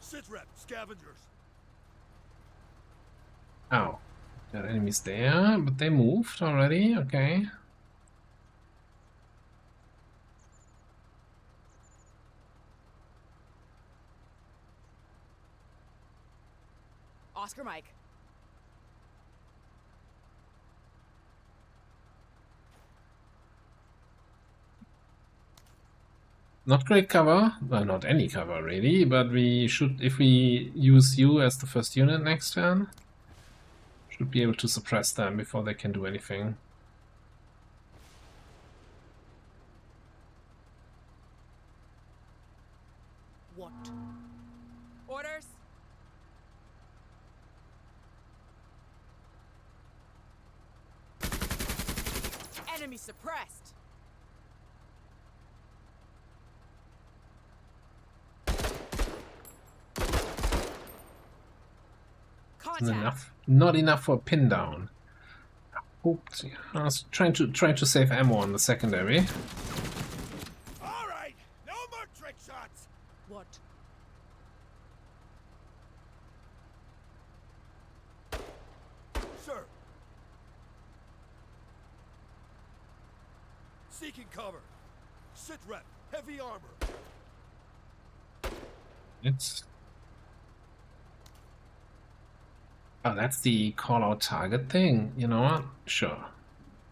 Sitrep, scavengers. Oh, got enemies there, but they moved already. Okay. Oscar Mike. Not great cover. Well, not any cover really, but we should, if we use you as the first unit next turn, should be able to suppress them before they can do anything. What? Orders. Enemy suppressed. Not Contact. enough. Not enough for a pin down. Oops. I was trying to save ammo on the secondary. All right, no more trick shots. What? Sir. Seeking cover. Sitrep, heavy armor. It's oh, that's the call out target thing. You know what? Sure.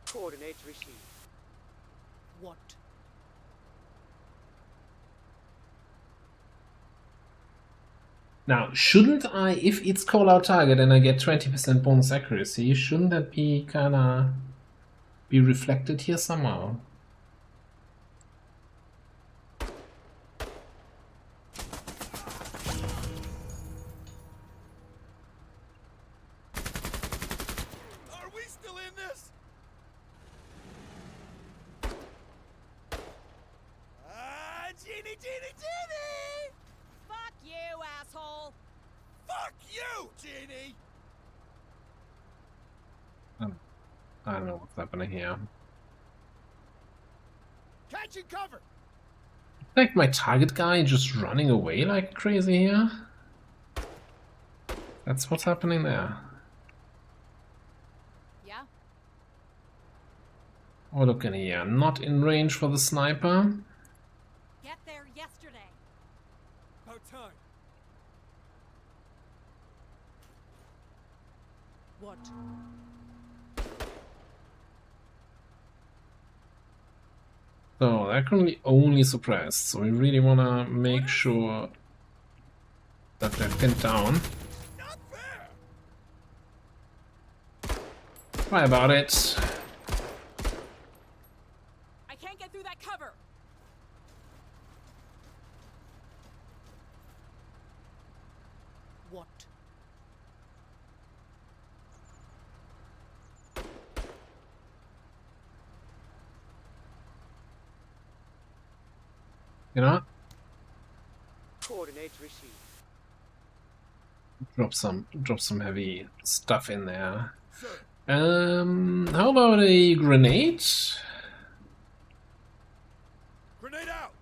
Coordinates received. What? Now, shouldn't I, if it's call out target and I get 20% bonus accuracy, shouldn't that be kinda be reflected here somehow? Are we still in this? Genie, Genie, Genie! Fuck you, asshole. Fuck you, Genie! I don't know what's happening here. Catching cover! Like my target guy just running away like crazy here? That's what's happening there. Yeah? Oh, look in here. Not in range for the sniper. Get there yesterday. About time. What? So they're currently only suppressed, so we really wanna make sure that they're pinned down. Not fair! Try about it. I can't get through that cover. What? You know, Coordinates received. drop some heavy stuff in there. Sir. How about a grenade? Grenade out!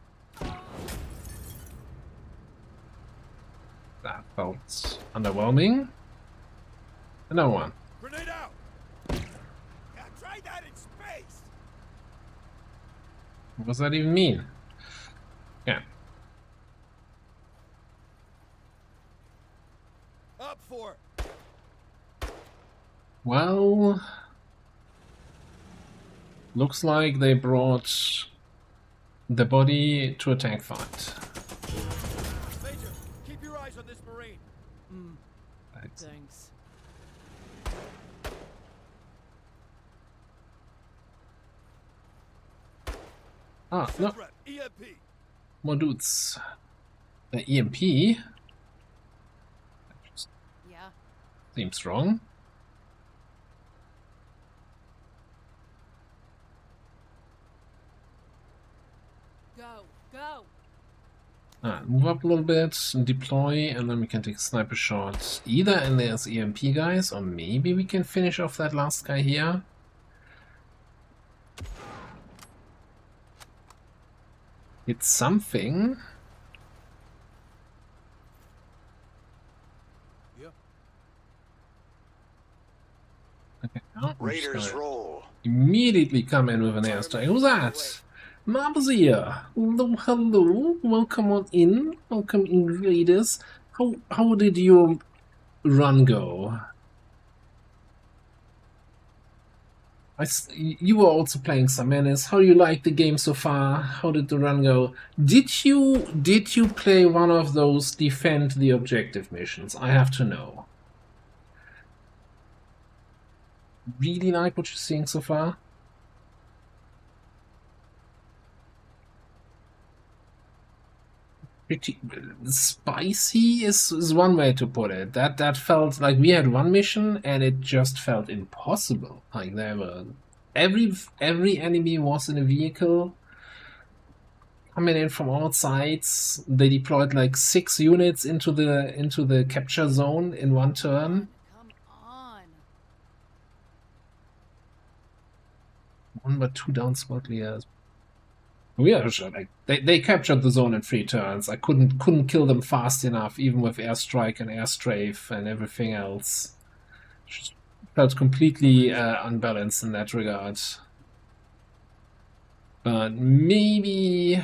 That felt underwhelming. Another one. Grenade out! Yeah, try that in space! What does that even mean? Yeah. Up for it. Well, looks like they brought the body to a tank fight. Major, keep your eyes on this Marine. Thanks. Ah, no, Sitrep, EMP. more dudes. The EMP Yeah. seems wrong. Go. Go. Move up a little bit, deploy, and then we can take sniper shots either in there's EMP guys, or maybe we can finish off that last guy here. It's something. Okay, now I'm just Raiders gonna roll. immediately come in with an airstrike. Who's that? Marvel's here. Hello, welcome on in. Welcome in, Raiders. How did your run go? You were also playing some Menace. How do you like the game so far? How did the run go? Did you play one of those defend the objective missions? I have to know. Really like what you're seeing so far? Pretty spicy is one way to put it. That felt like we had one mission and it just felt impossible. Like there were every enemy was in a vehicle coming in from all sides. They deployed like 6 units into the capture zone in one turn. Come on. 1 but 2 down squad leaders. Yeah, sure. Like they captured the zone in 3 turns. I couldn't kill them fast enough, even with airstrike and airstrafe and everything else. Just felt completely unbalanced in that regard. But maybe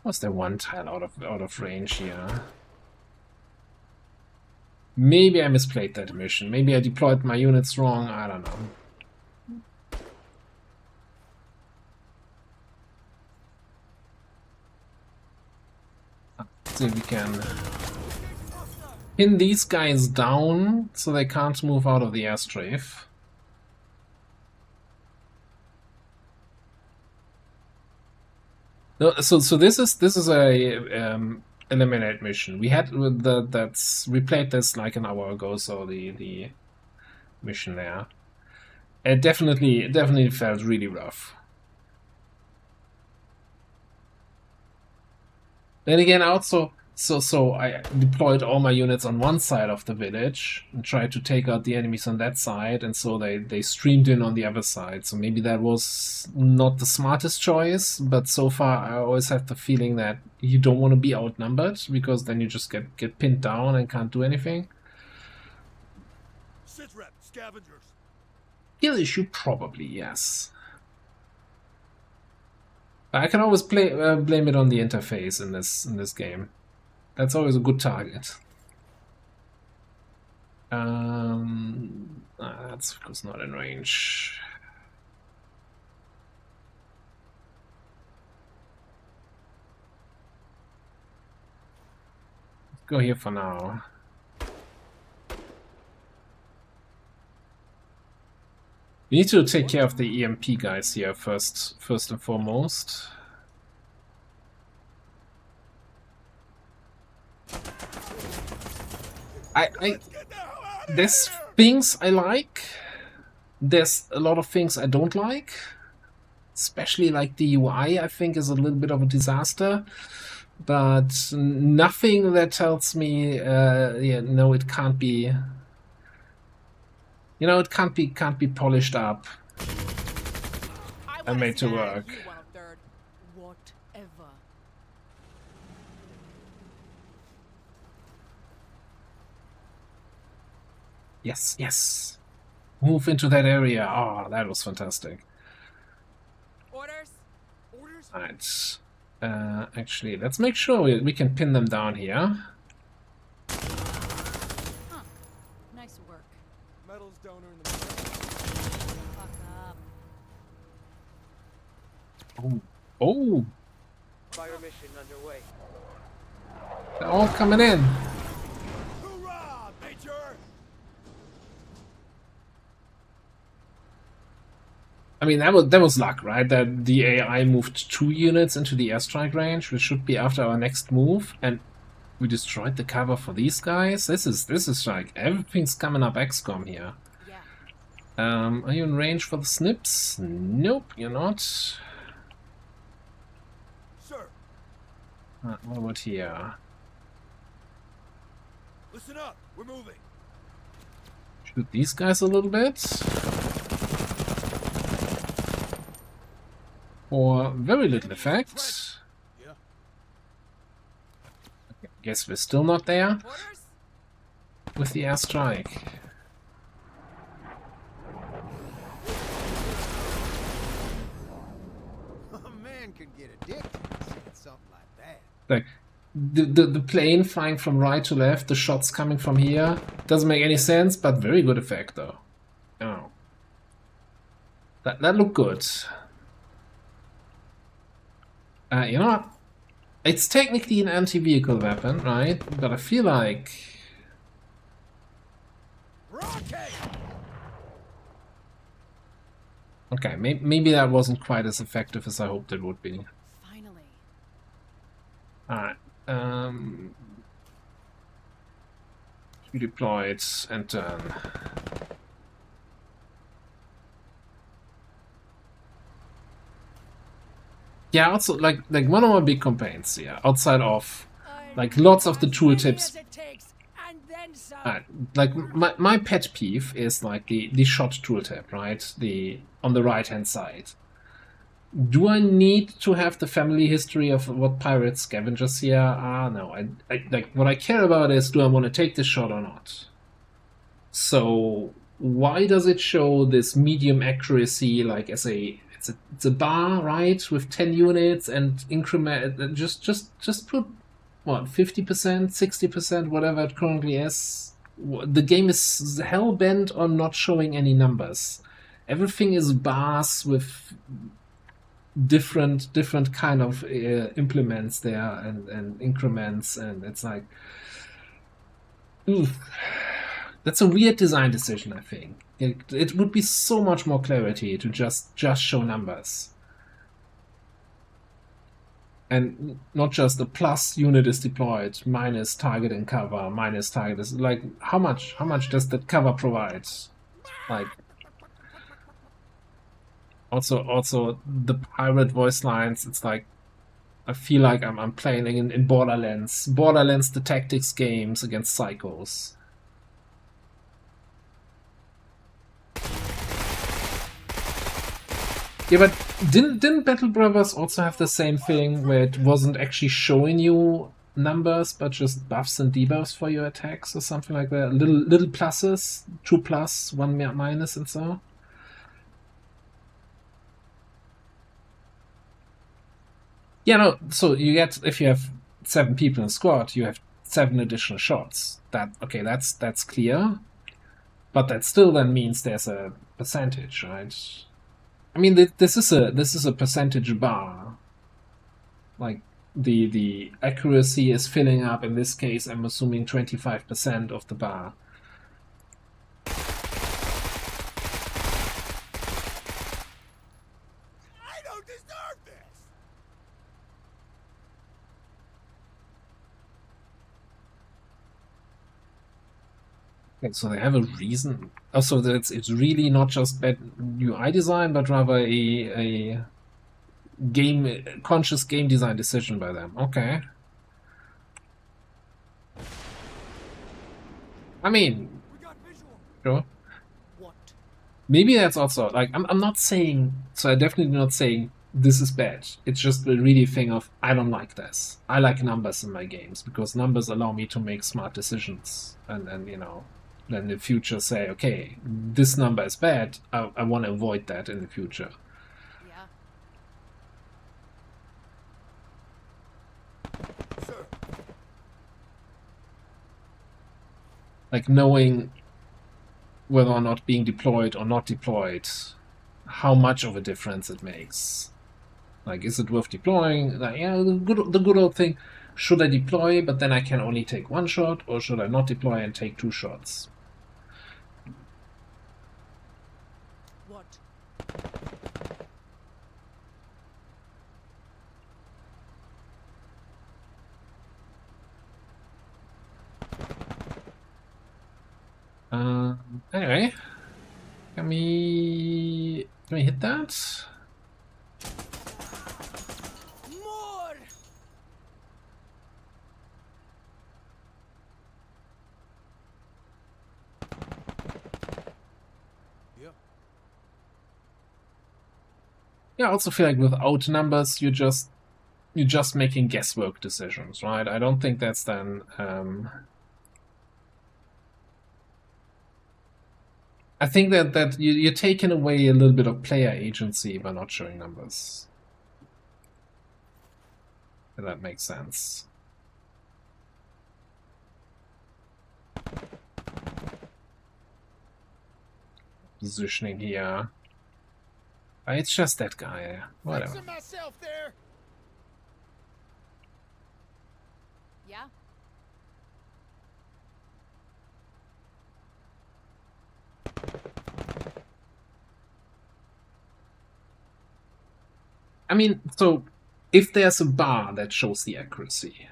was there one tile out of range here? Maybe I misplayed that mission. Maybe I deployed my units wrong. I don't know. See if we can pin these guys down so they can't move out of the airstrike. No, so this is a eliminate mission. We had we played this like an hour ago, so the mission there. It definitely felt really rough. Then again, also, so I deployed all my units on one side of the village and tried to take out the enemies on that side, and so they streamed in on the other side. So maybe that was not the smartest choice, but so far I always have the feeling that you don't want to be outnumbered, because then you just get pinned down and can't do anything. Sitrep, scavengers. Skill issue, probably, yes. I can always blame it on the interface in this game. That's always a good target. That's of course not in range. Let's go here for now. We need to take care of the EMP guys here first and foremost. There's things I like. There's a lot of things I don't like. Especially like the UI, I think, is a little bit of a disaster. But nothing that tells me, yeah, no, it can't be. You know, it can't be polished up and made to work. Whatever. Yes, yes. Move into that area. Oh, that was fantastic. Orders? Orders? Alright. Actually, let's make sure we can pin them down here. Huh. Nice work. Metals donor in the Fuck up. Oh. Oh! Fire mission underway. They're all coming in. Hoorah, Major! I mean, that was luck, right? That the AI moved 2 units into the airstrike range, which should be after our next move, and we destroyed the cover for these guys. This is like everything's coming up XCOM here. Yeah. Are you in range for the snips? Nope, you're not. Sir, What about here? listen up. We're moving. Shoot these guys a little bit. for very little effect. Yeah. Guess we're still not there Orders? with the airstrike. A man could get addicted to seeing something like that. Like the plane flying from right to left, the shots coming from here, doesn't make any sense, but very good effect though. Oh, that looked good. You know what? It's technically an anti-vehicle weapon, right? But I feel like Rocket! okay, maybe that wasn't quite as effective as I hoped it would be. Finally. Alright. You deployed and turn. Yeah, also like one of my big complaints here, outside of like lots of the tooltips. Like my pet peeve is like the shot tooltip, right? The on the right hand side. Do I need to have the family history of what pirate scavengers here are? No, I like what I care about is, do I want to take this shot or not? So why does it show this medium accuracy like as it's a bar, right, with 10 units and increment? Just put what, 50%, 60%, whatever it currently is. The game is hell bent on not showing any numbers. Everything is bars with different kind of implements there and increments, and it's like, oof. That's a weird design decision, I think. It would be so much more clarity to just show numbers. And not just a plus unit is deployed, minus target and cover, minus target is like, how much does that cover provide? Like, also the pirate voice lines, it's like, I feel like I'm playing in Borderlands the tactics games against psychos. Yeah, but didn't Battle Brothers also have the same thing where it wasn't actually showing you numbers but just buffs and debuffs for your attacks or something like that? Little pluses, 2 plus, 1 minus, and so on. Yeah, no. So you get, if you have 7 people in a squad, you have 7 additional shots. That's clear. But that still then means there's a percentage, right? I mean, this is a percentage bar. Like the accuracy is filling up. In this case, I'm assuming 25% of the bar. I don't deserve this! Okay, so they have a reason. Also, that it's really not just bad UI design, but rather a conscious game design decision by them. Okay. I mean, We got visual. sure. What? Maybe that's also like, I'm not saying, so I'm definitely not saying this is bad. It's just a really thing of, I don't like this. I like numbers in my games because numbers allow me to make smart decisions, and you know, then in the future say, okay, this number is bad. I want to avoid that in the future. Yeah. Sir. Like knowing whether or not being deployed or not deployed, how much of a difference it makes. Like, is it worth deploying? Like, yeah, the good old thing, should I deploy but then I can only take 1 shot, or should I not deploy and take 2 shots? What? Anyway, can we hit that? More! yeah, I also feel like without numbers, you're just making guesswork decisions, right? I don't think that's then. I think that you're taking away a little bit of player agency by not showing numbers. If that makes sense. Positioning here. It's just that guy. Whatever. Fixing myself there. Yeah? I mean, so if there's a bar that shows the accuracy,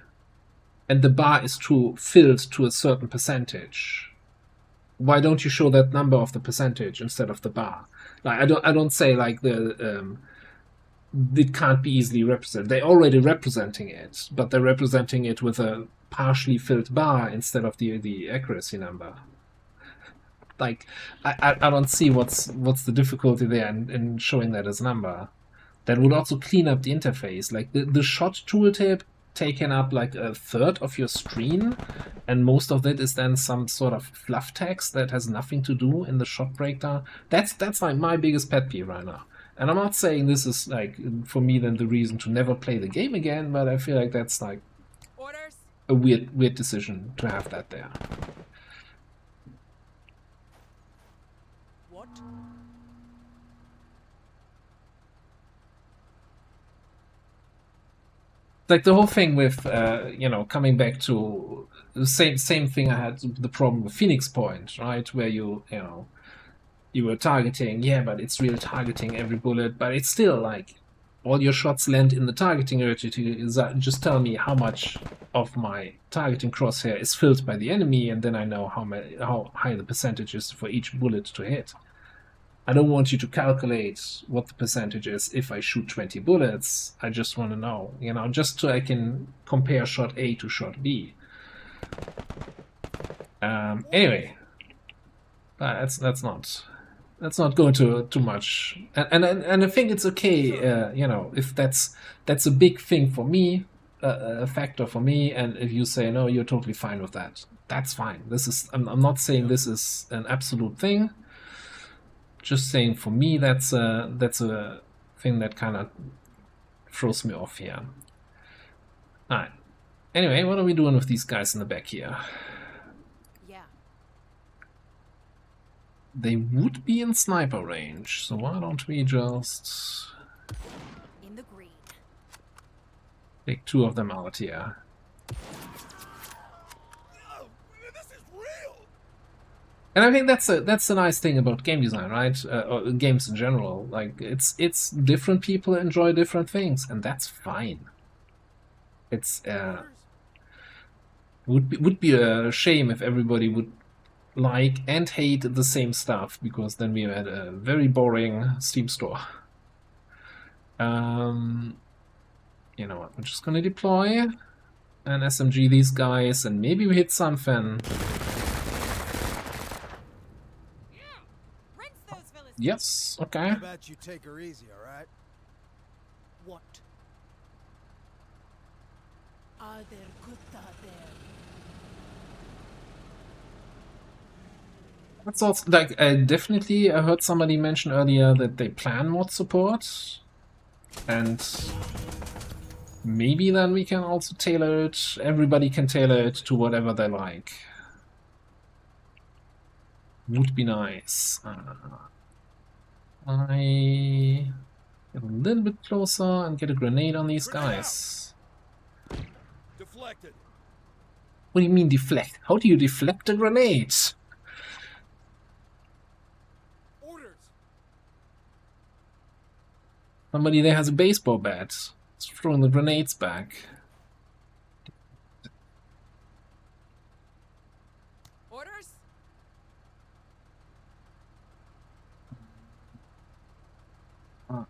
and the bar is filled to a certain percentage, why don't you show that number of the percentage instead of the bar? Like I don't say like it can't be easily represented. They're already representing it, but they're representing it with a partially filled bar instead of the accuracy number. Like I don't see what's the difficulty there in showing that as a number. That would also clean up the interface. Like the shot tooltip taking up like a third of your screen, and most of it is then some sort of fluff text that has nothing to do in the shot breakdown. That's like my biggest pet peeve right now. And I'm not saying this is like for me then the reason to never play the game again, but I feel like that's like Orders? a weird decision to have that there. What? Like the whole thing with coming back to the same thing I had the problem with Phoenix Point, right, where you were targeting, yeah, but it's real targeting every bullet, but it's still like all your shots land in the targeting area. Just tell me how much of my targeting crosshair is filled by the enemy, and then I know how high the percentage is for each bullet to hit. I don't want you to calculate what the percentage is if I shoot 20 bullets. I just want to know, just so I can compare shot A to shot B. Anyway, that's not going to too much, and I think it's okay, if that's a big thing for me, a factor for me, and if you say no, you're totally fine with that, that's fine. I'm not saying this is an absolute thing. Just saying, for me, that's a thing that kind of throws me off here. Alright. Anyway, what are we doing with these guys in the back here? Yeah. They would be in sniper range, so why don't we just In the green. take two of them out here? Oh, this is real. And I think that's a nice thing about game design, right? Or games in general. Like it's different people enjoy different things, and that's fine. It's would be a shame if everybody would like and hate the same stuff, because then we had a very boring Steam store. You know what? We're just gonna deploy and SMG these guys, and maybe we hit something. Rinse those Philistines. Yes, okay. How about you take her easy, all right? What? Are there Kutta there? That's also like definitely. I heard somebody mention earlier that they plan mod support, and maybe then we can also tailor it. Everybody can tailor it to whatever they like. Would be nice. I get a little bit closer and get a grenade on these guys. Deflected. What do you mean deflect? How do you deflect a grenade? Orders. Somebody there has a baseball bat. It's throwing the grenades back. Orders?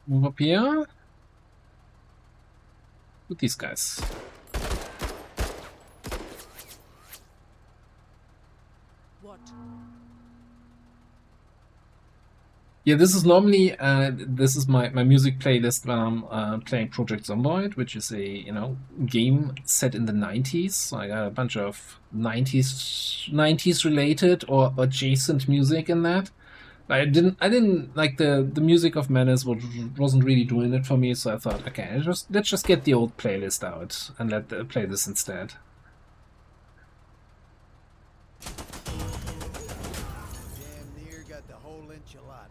Move up here. With these guys. What? Yeah, this is normally this is my music playlist when I'm playing Project Zomboid, which is a game set in the 90s. So I got a bunch of 90s related or adjacent music in that. I didn't like the music of Menace wasn't really doing it for me, so I thought, okay, let's just get the old playlist out and play this instead. Damn near got the whole enchilada.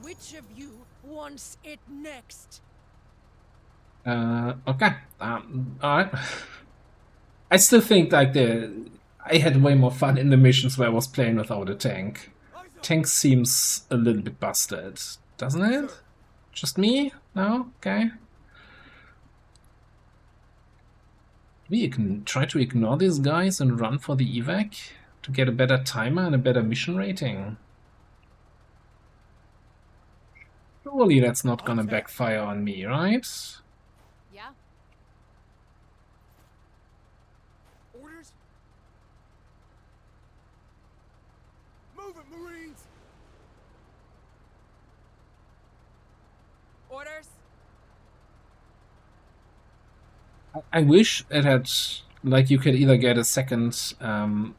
Which of you wants it next? Okay. Alright. I still think like I had way more fun in the missions where I was playing without a tank. Tank seems a little bit busted, doesn't it? Just me? No? Okay. We can try to ignore these guys and run for the evac to get a better timer and a better mission rating. Surely that's not gonna backfire on me, right? Yeah? Orders? Move it, Marines! Orders? I wish it had, like, you could either get a second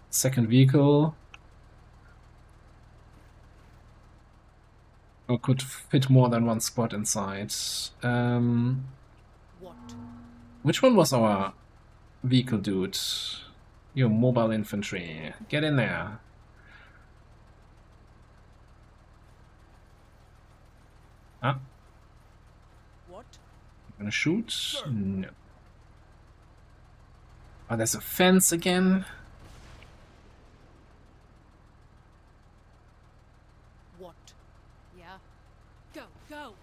vehicle or could fit more than one spot inside. What? Which one was our vehicle dude? Your mobile infantry. Get in there. Ah, What? you gonna shoot? No. Oh, there's a fence again. What? Yeah? Go, go!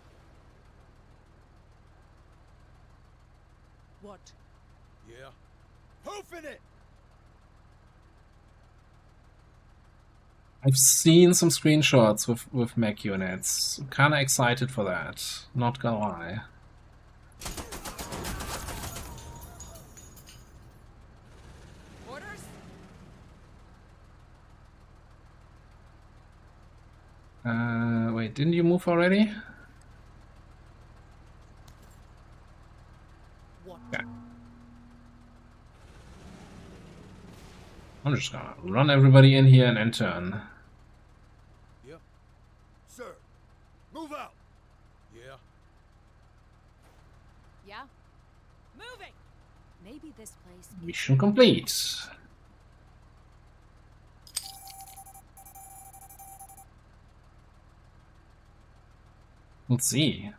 What? Yeah. Hoofing it! I've seen some screenshots with mech units. I'm kinda excited for that. Not gonna lie. Orders? Wait, didn't you move already? What? Yeah. I'm just gonna run everybody in here and end turn. Yep. Sir, move out! Yeah. Yeah? Moving! Maybe this place... Mission complete. Let's see.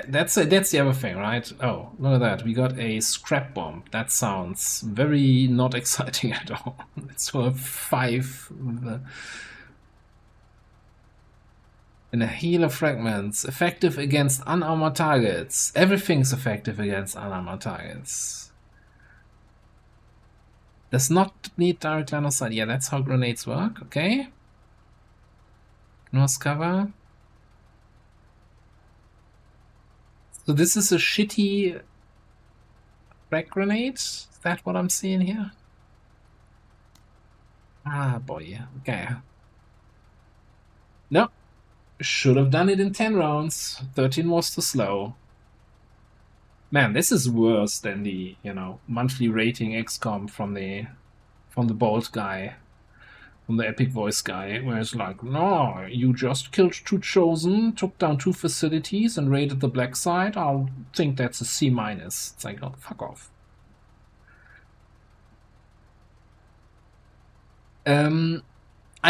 That's the other thing, right? Oh, look at that. We got a scrap bomb. That sounds very not exciting at all. It's for 5 in a healer fragments. Effective against unarmored targets. Everything's effective against unarmored targets. Does not need direct line of sight. Yeah, that's how grenades work. Okay. Nose cover. So this is a shitty frag grenade? Is that what I'm seeing here? Ah, boy. Okay. No. Should have done it in 10 rounds. 13 was too slow. Man, this is worse than the, monthly rating XCOM from the Bolt guy. From the Epic Voice guy, where it's like, no, you just killed 2 Chosen, took down 2 facilities, and raided the black side. I'll think that's a C-. It's like, oh, fuck off. I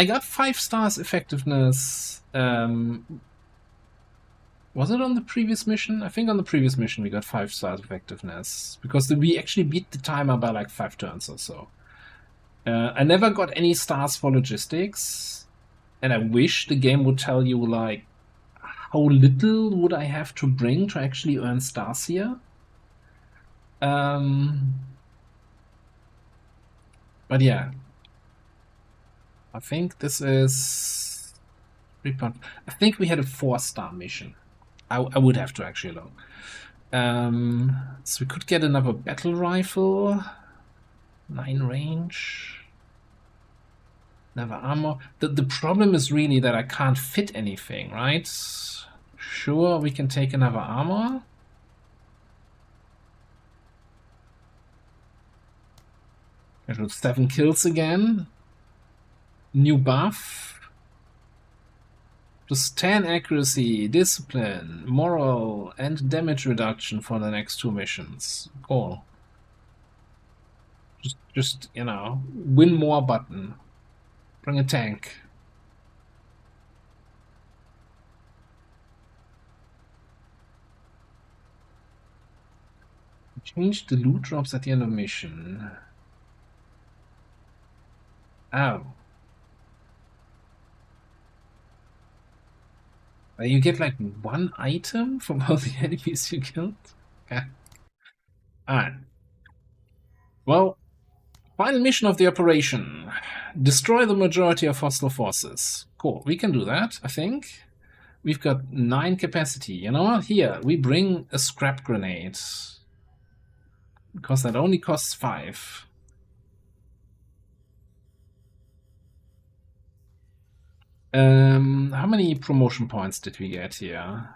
got 5 stars effectiveness. Was it on the previous mission? I think on the previous mission we got 5 stars effectiveness, because we actually beat the timer by like 5 turns or so. I never got any stars for logistics, and I wish the game would tell you, like, how little would I have to bring to actually earn stars here. But yeah, I think this is 3. I think we had a 4-star mission. I would have to actually look. So we could get another battle rifle. 9 range. Never armor. The problem is really that I can't fit anything, right? Sure, we can take another armor. I should 7 kills again. New buff. Just 10 accuracy, discipline, moral, and damage reduction for the next 2 missions. Cool. Just you know, win more button. Bring a tank. Change the loot drops at the end of mission. Oh. You get like 1 item from all the enemies you killed? Okay. Alright. Well, final mission of the operation. Destroy the majority of hostile forces. Cool, we can do that, I think. We've got 9 capacity. You know what? Here, we bring a scrap grenade. Because that only costs 5. How many promotion points did we get here?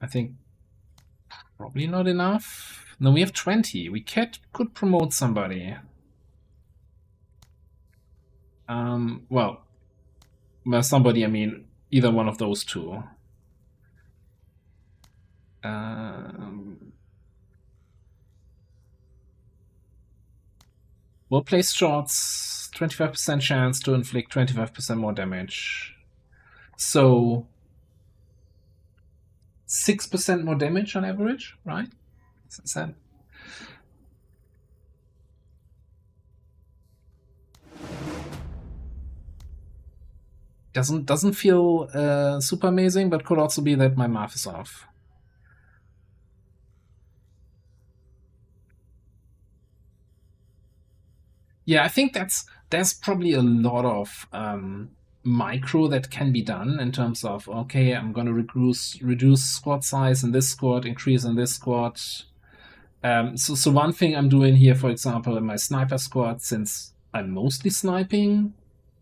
I think probably not enough. No, we have 20. We could promote somebody. Well, somebody, I mean, either one of those two. We'll place shots, 25% chance to inflict 25% more damage. So 6% more damage on average, right? Is that? Doesn't feel super amazing, but could also be that my math is off. Yeah, I think there's probably a lot of micro that can be done in terms of, okay, I'm gonna reduce squad size in this squad, increase in this squad. So one thing I'm doing here, for example, in my sniper squad, since I'm mostly sniping,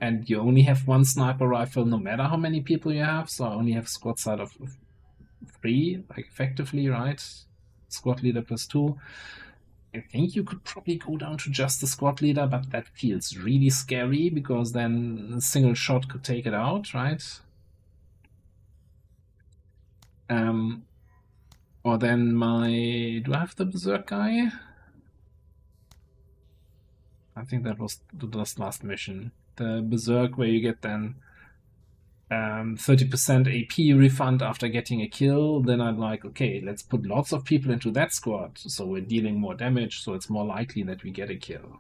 and you only have 1 sniper rifle no matter how many people you have, so I only have squad size of 3, like effectively, right? Squad leader plus 2. I think you could probably go down to just the squad leader, but that feels really scary because then a single shot could take it out, right? Or then do I have the berserk guy? I think that was the last mission. The berserk where you get then 30% AP refund after getting a kill. Then I'm like, okay, let's put lots of people into that squad, so we're dealing more damage, so it's more likely that we get a kill.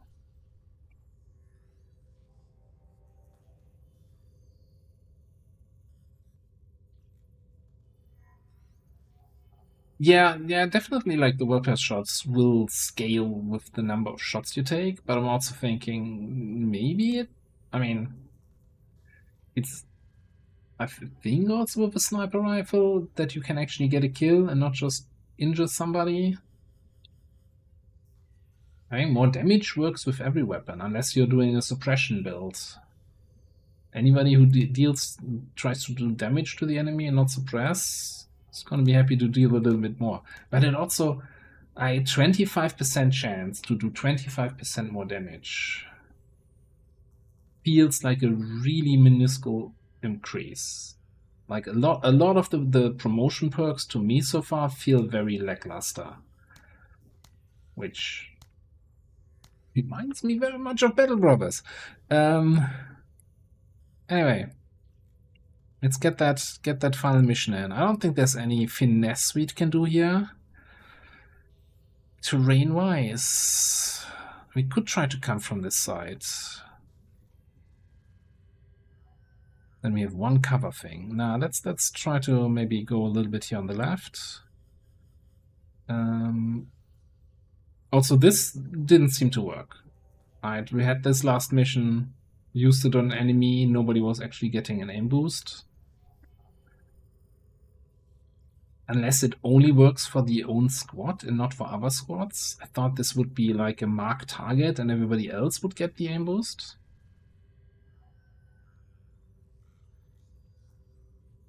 Yeah, definitely. Like the world pass shots will scale with the number of shots you take, but I'm also thinking maybe I mean, it's I think also with a sniper rifle that you can actually get a kill and not just injure somebody. I think more damage works with every weapon, unless you're doing a suppression build. Anybody who tries to do damage to the enemy and not suppress is going to be happy to deal a little bit more. But it also, 25% chance to do 25% more damage feels like a really minuscule increase. Like a lot of the promotion perks to me so far feel very lackluster, which reminds me very much of Battle Brothers. Anyway, let's get that final mission in. I don't think there's any finesse we can do here. Terrain-wise, we could try to come from this side. Then we have 1 cover thing. Now let's try to maybe go a little bit here on the left. Also, this didn't seem to work. Right, we had this last mission, used it on an enemy, nobody was actually getting an aim boost. Unless it only works for the own squad and not for other squads. I thought this would be like a marked target and everybody else would get the aim boost.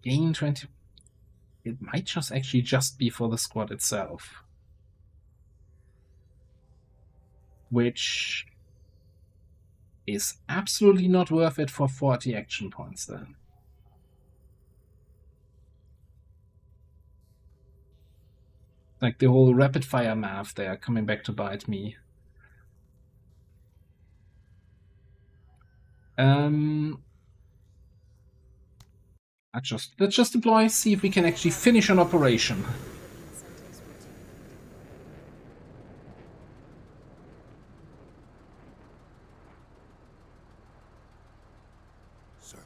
gain 20. It might just actually just be for the squad itself. Which is absolutely not worth it for 40 action points then. Like the whole rapid fire math there coming back to bite me. Let's just deploy, see if we can actually finish an operation. Sir.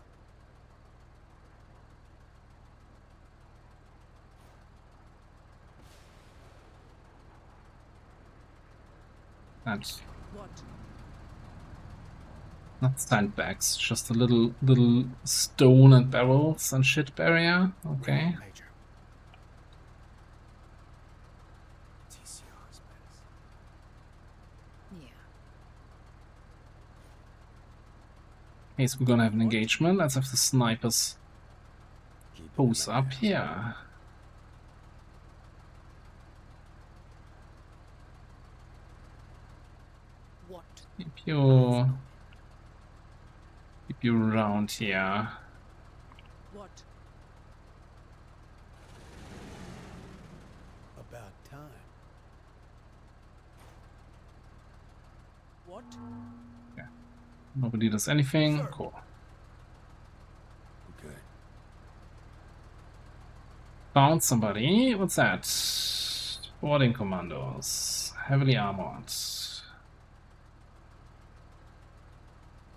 That's What? not sandbags, just a little stone and barrels and shit barrier. Okay. Major. TCR's Menace. Yeah. Okay, so we're gonna have an engagement. Let's have the snipers Keep it pose in up mind. here. What? Keep you around here. What? About time. What? Nobody does anything. Sir. Cool. Okay. Found somebody. What's that? Boarding commandos. Heavily armored.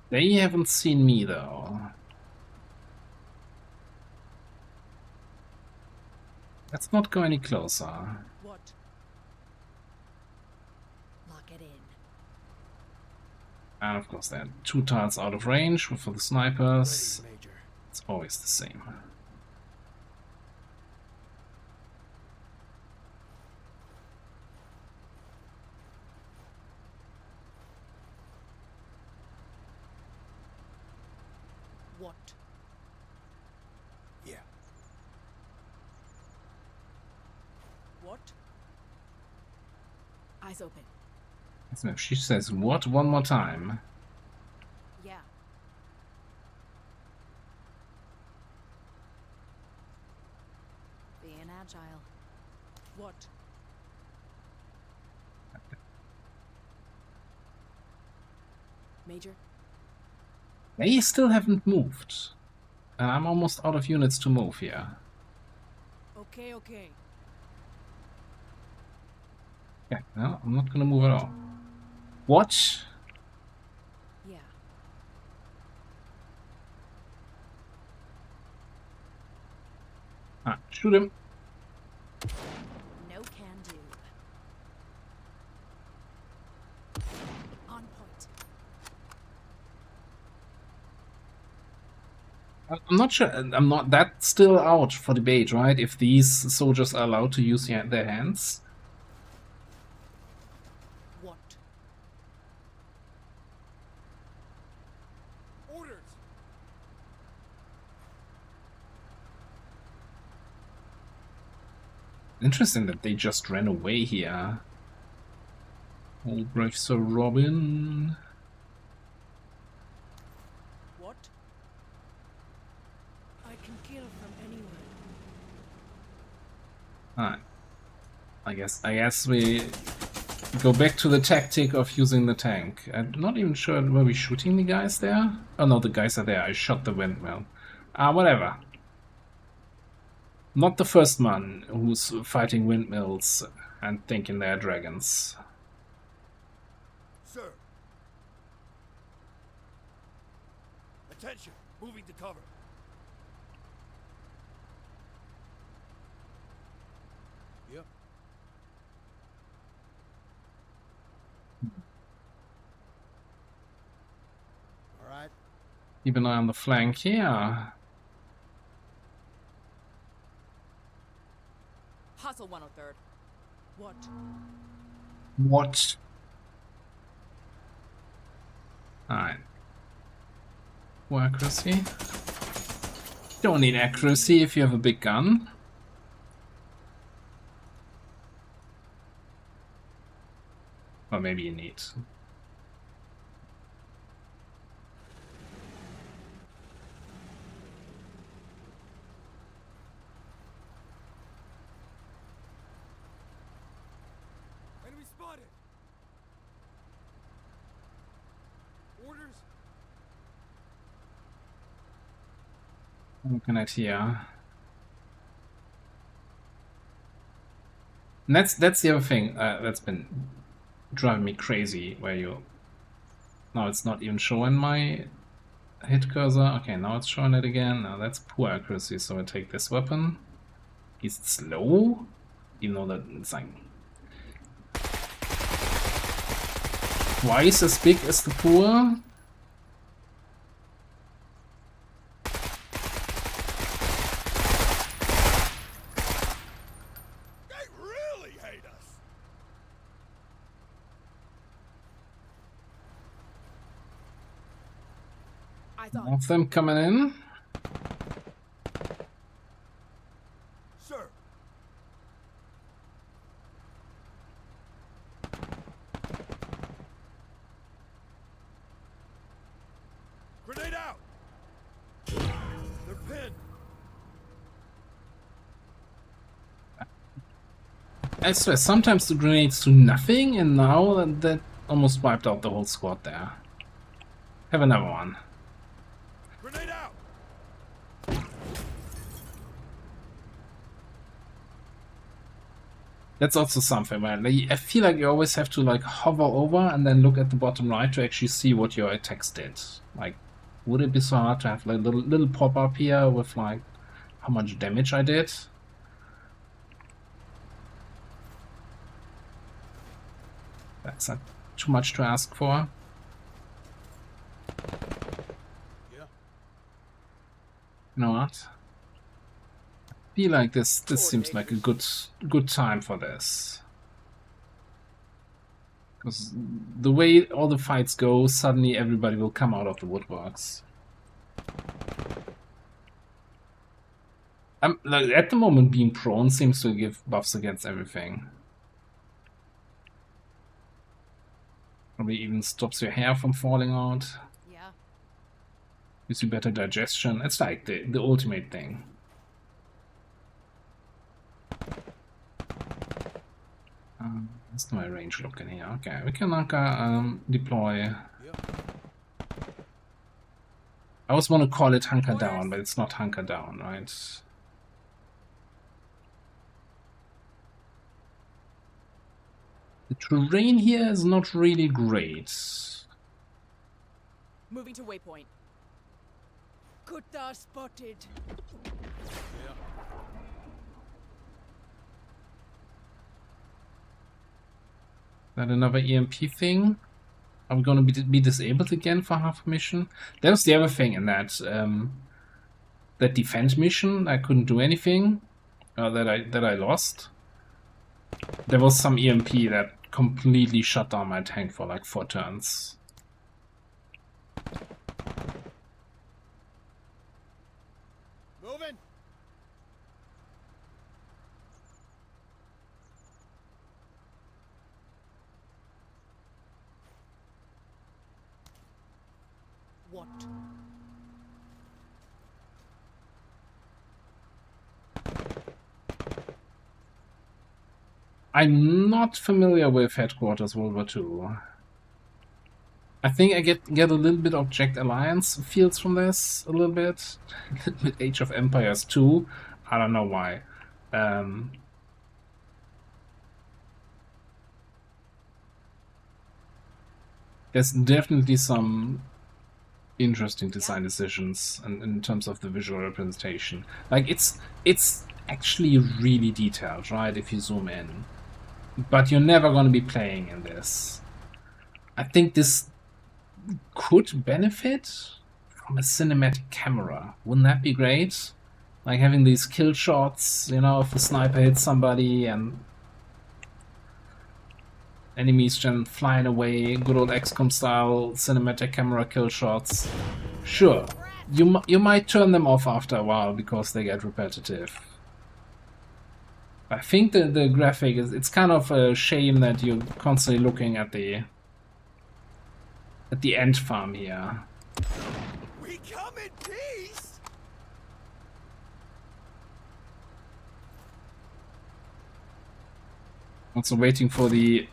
They haven't seen me though. Let's not go any closer. What? Lock it in. And of course they're 2 tiles out of range for the snipers. Ready, Major. It's always the same. What? Yeah. What? Eyes open. So she says what one more time. Yeah. Being agile. What? Major? They still haven't moved. And I'm almost out of units to move here. Okay, okay. Yeah, no, I'm not gonna move at all. What? Yeah. Ah, shoot him. No can do. On point. I'm not sure. I'm not. That's still out for debate, right? If these soldiers are allowed to use their hands. What? Orders. Interesting that they just ran away here. Old brave Sir Robin. What? I can kill from anywhere. Alright. I guess we go back to the tactic of using the tank. I'm not even sure, were we shooting the guys there? Oh no, the guys are there. I shot the windmill. Whatever. Not the first man who's fighting windmills and thinking they're dragons. Sir. Attention. Moving to cover. Yep. All right. Keep an eye on the flank here. Hustle 103rd. What? What? Alright. More accuracy. Don't need accuracy if you have a big gun. Or maybe you need. Enemy spotted. Orders. I'm connect here. And that's the other thing that's been driving me crazy. Where you now it's not even showing my hit cursor. Okay, now it's showing it again. Now that's poor accuracy. So I take this weapon. Is it slow? Even though that it's like twice as big as the poor. They really hate us. Eyes More on. of them coming in. Sir. Grenade out. They're pinned. I swear, sometimes the grenades do nothing, and now that almost wiped out the whole squad there. Have another one. Grenade out. That's also something, man. I feel like you always have to like hover over and then look at the bottom right to actually see what your attacks did. Like, would it be so hard to have like little pop up here with like how much damage I did? That's not too much to ask for. Yeah. You know what? I feel like this seems like a good time for this. Because the way all the fights go, suddenly everybody will come out of the woodworks. Like, at the moment, being prone seems to give buffs against everything. Probably even stops your hair from falling out. Yeah. Gives you better digestion. It's like the ultimate thing. That's my range looking here. Okay, we can like deploy. Yeah. I always want to call it hunker down, but it's not hunker down, right? The terrain here is not really great. Moving to waypoint. Kutta spotted. Yeah. That another EMP thing? Are we going to be disabled again for half a mission? That was the other thing in that that defense mission. I couldn't do anything. That I lost. There was some EMP that completely shut down my tank for like 4 turns. Moving. What? I'm not familiar with Headquarters World War II. I think I get a little bit Object Alliance feels from this, a little bit. A little bit Age of Empires 2. I don't know why. There's definitely some interesting design decisions in terms of the visual representation. Like, it's actually really detailed, right, if you zoom in. But you're never going to be playing in this. I think this could benefit from a cinematic camera. Wouldn't that be great? Like having these kill shots, you know, if the sniper hits somebody and enemies just flying away, good old XCOM style cinematic camera kill shots. Sure, you might turn them off after a while because they get repetitive. I think the graphic is, it's kind of a shame that you're constantly looking at the ant farm here. We come in peace. Also waiting for the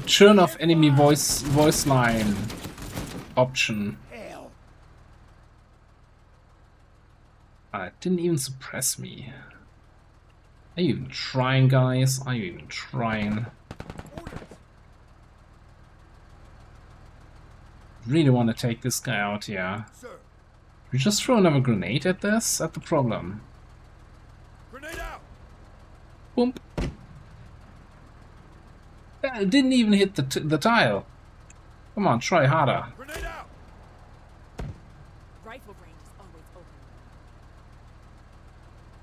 turn off enemy voice line option. Hell. It didn't even suppress me. Are you even trying, guys? Are you even trying? Really want to take this guy out here. Sir. You just throw another grenade at this? That's the problem. Grenade out. Boom. It didn't even hit the tile. Come on, try harder. Grenade out. Rifle range is always open.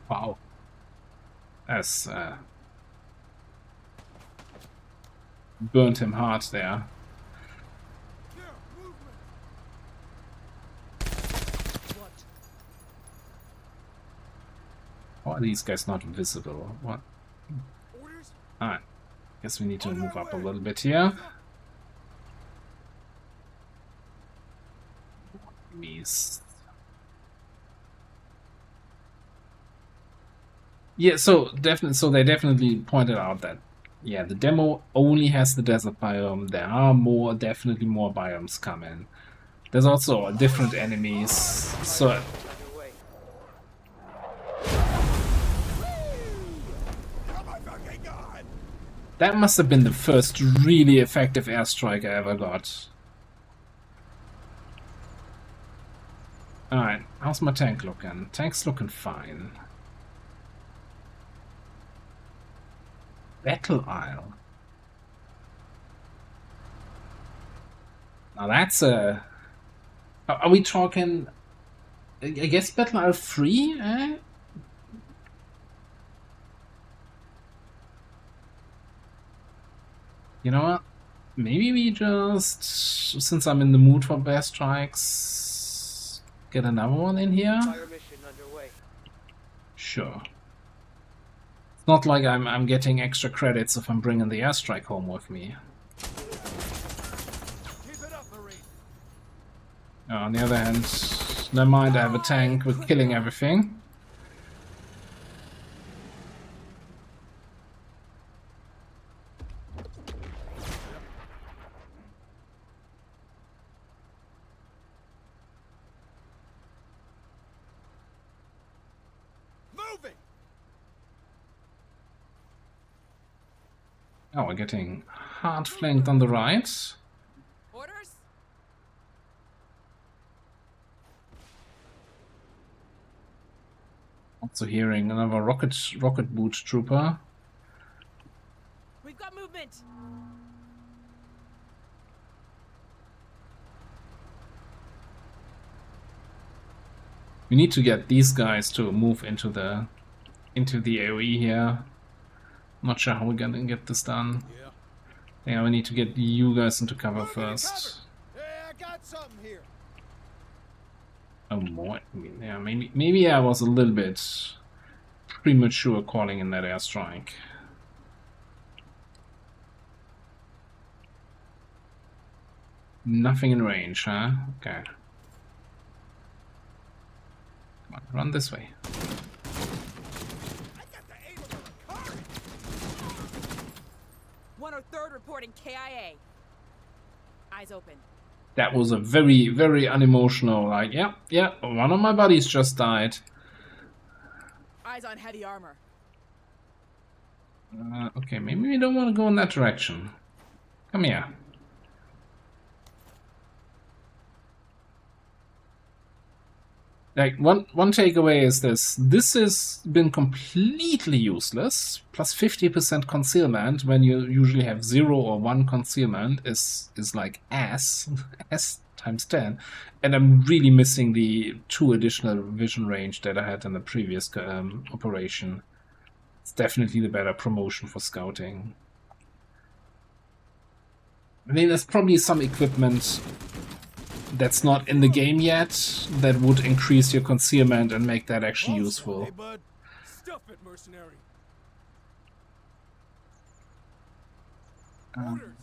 Wow. That's burnt him hard there. Why are these guys not visible? What? Orders. Alright. Guess we need to move up a little bit here. Yeah, so they definitely pointed out that the demo only has the desert biome. There are definitely more biomes coming. There's also different enemies. So Underway. Oh my fucking god. that must have been the first really effective airstrike I ever got. Alright, how's my tank looking? Tank's looking fine. Battle Isle. Now that's a... Are we talking... I guess Battle Isle 3, eh? You know what? Maybe we just... Since I'm in the mood for bear strikes... Get another one in here? Fire mission underway. Sure. It's not like I'm getting extra credits if I'm bringing the airstrike home with me. Keep it up, Marine. On the other hand, never mind, I have a tank with killing everything. Moving. Oh, we're getting hard flanked on the right. Orders? Also hearing another rocket boot trooper. We've got movement. We need to get these guys to move into the AoE here. Not sure how we're gonna get this done. Yeah, we need to get you guys into cover first. Hey, I got something here. Oh, more. I mean, yeah, maybe I was a little bit premature calling in that airstrike. Nothing in range, huh? Okay. Come on, run this way. I got the aim of a Ricard. 103rd reporting KIA. Eyes open. That was a very, very unemotional, like, yeah, one of my buddies just died. Eyes on heavy armor. Okay, maybe we don't want to go in that direction. Come here. Like, one takeaway is this. This has been completely useless. Plus 50% concealment when you usually have 0 or 1 concealment is like ass times 10. And I'm really missing the 2 additional vision range that I had in the previous operation. It's definitely the better promotion for scouting. I mean, there's probably some equipment that's not in the game yet that would increase your concealment and make that actually Also, useful. Hey, bud. Stuff it, mercenary. Orders.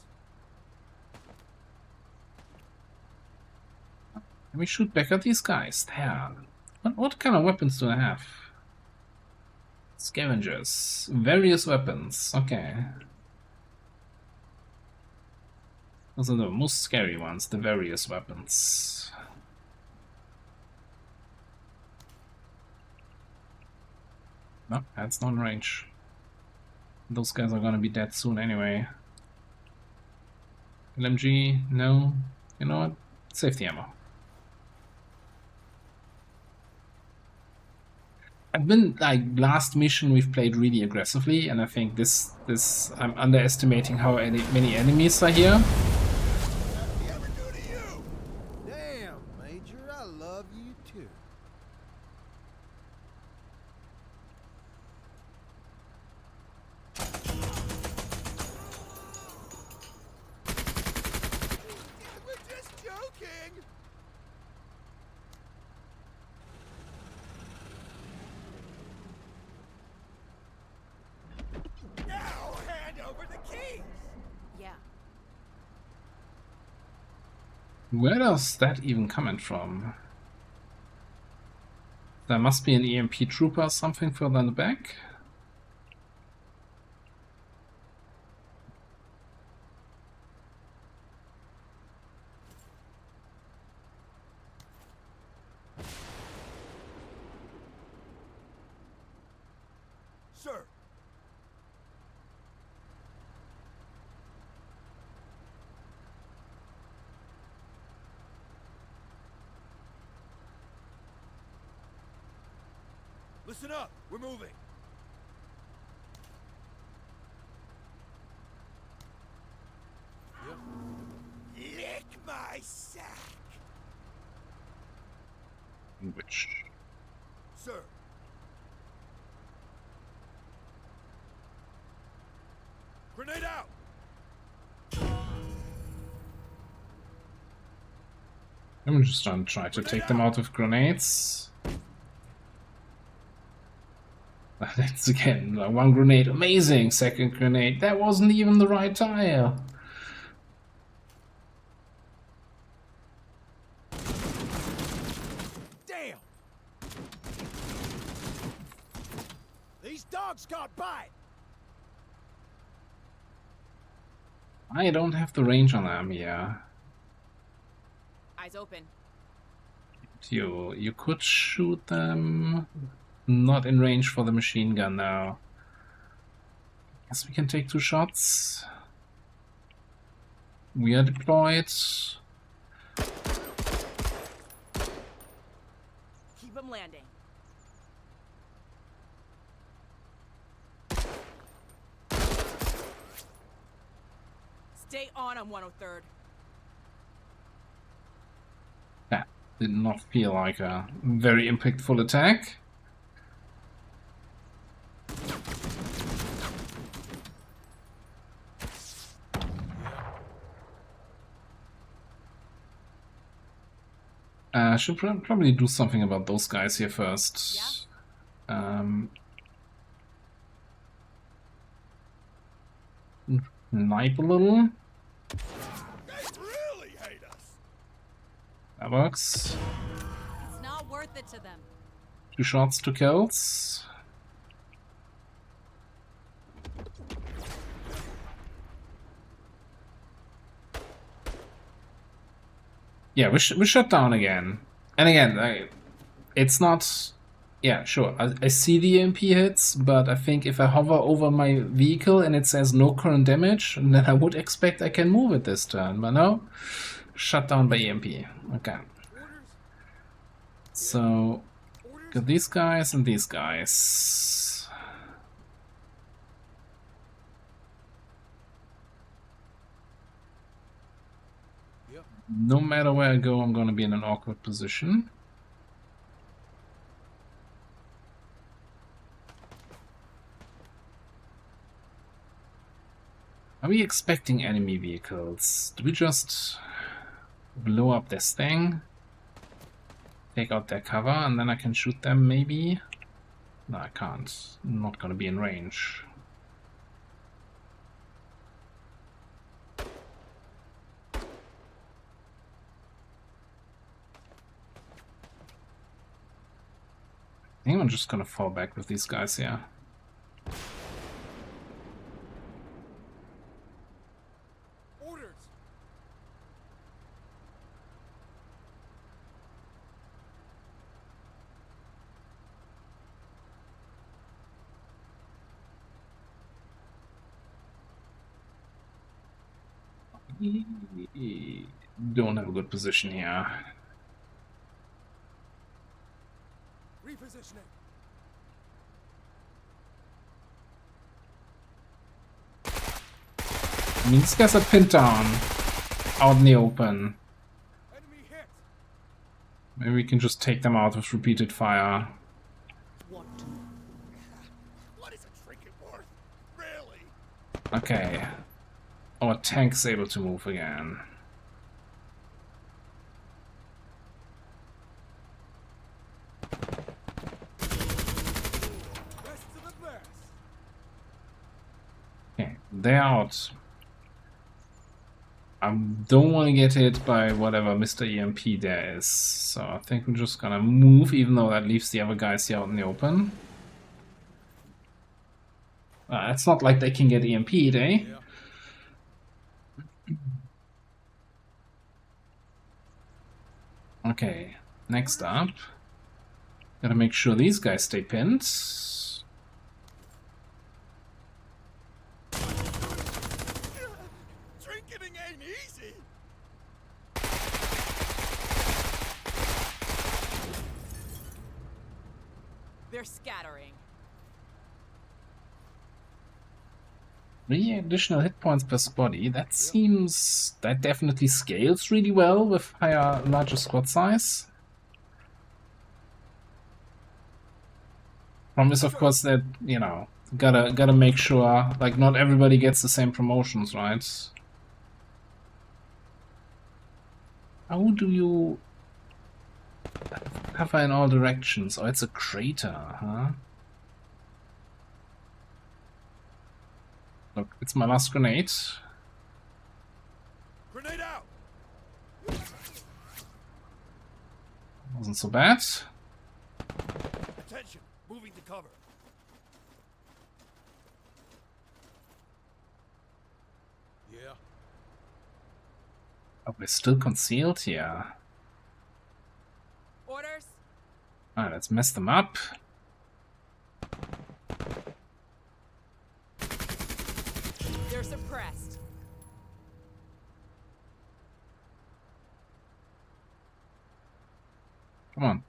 Let me shoot back at these guys. There. What kind of weapons do I have? Scavengers. Various weapons. Okay. Those are the most scary ones, the various weapons. No, that's not in range. Those guys are gonna be dead soon anyway. LMG, no. You know what? Safety ammo. I've been, like, last mission we've played really aggressively, and I think this I'm underestimating how many enemies are here. What did he ever do to you? Damn, Major, I love you too. We're just joking. Now hand over the keys. Yeah. Where does that even coming from? There must be an EMP trooper or something further in the back. Sir. Listen up. We're moving. Lick my sack. Which Sir. Grenade out. I'm just gonna try to take them out with grenades. That's again like one grenade, amazing. Second grenade, that wasn't even the right tire. Damn. These dogs got bite. I don't have the range on them here. Eyes open. You could shoot them. Not in range for the machine gun now. Guess we can take 2 shots. We are deployed. Keep them landing. Stay on 103rd. That did not feel like a very impactful attack. Should probably do something about those guys here first. Snipe a little. They really hate us. That works. It's not worth it to them. 2 shots, 2 kills. Yeah, we shut down again. And again, it's not... Yeah, sure, I see the EMP hits, but I think if I hover over my vehicle and it says no current damage, then I would expect I can move it this turn, but no. Shut down by EMP. Okay. So, got these guys and these guys. No matter where I go, I'm gonna be in an awkward position. Are we expecting enemy vehicles? Do we just... blow up this thing, take out their cover, and then I can shoot them maybe. No, I can't. I'm not gonna be in range. I think I'm just gonna fall back with these guys here. Orders. Don't have a good position here. Repositioning. I mean, these guys are pinned down out in the open. Enemy hit. Maybe we can just take them out with repeated fire. What? What is a trinket worth? Really? Okay. Our tank's able to move again. Best of the best. Okay, they're out. I don't want to get hit by whatever Mr. EMP there is. So I think we're just gonna move, even though that leaves the other guys here out in the open. It's not like they can get EMP'd, eh? Yeah. Okay, next up. Gotta make sure these guys stay pinned. Trinketing ain't easy. They're scattering. 3 additional hit points per body. That seems... that definitely scales really well with higher, larger squad size. Problem is, of course, that, you know, gotta make sure, like, not everybody gets the same promotions, right? How do you cover in all directions? Oh, it's a crater, huh? Look, it's my last grenade. Grenade out. Wasn't so bad. Attention. Moving to cover. Yeah. Oh, we're still concealed here. Orders? Alright, let's mess them up. They're suppressed. Come on.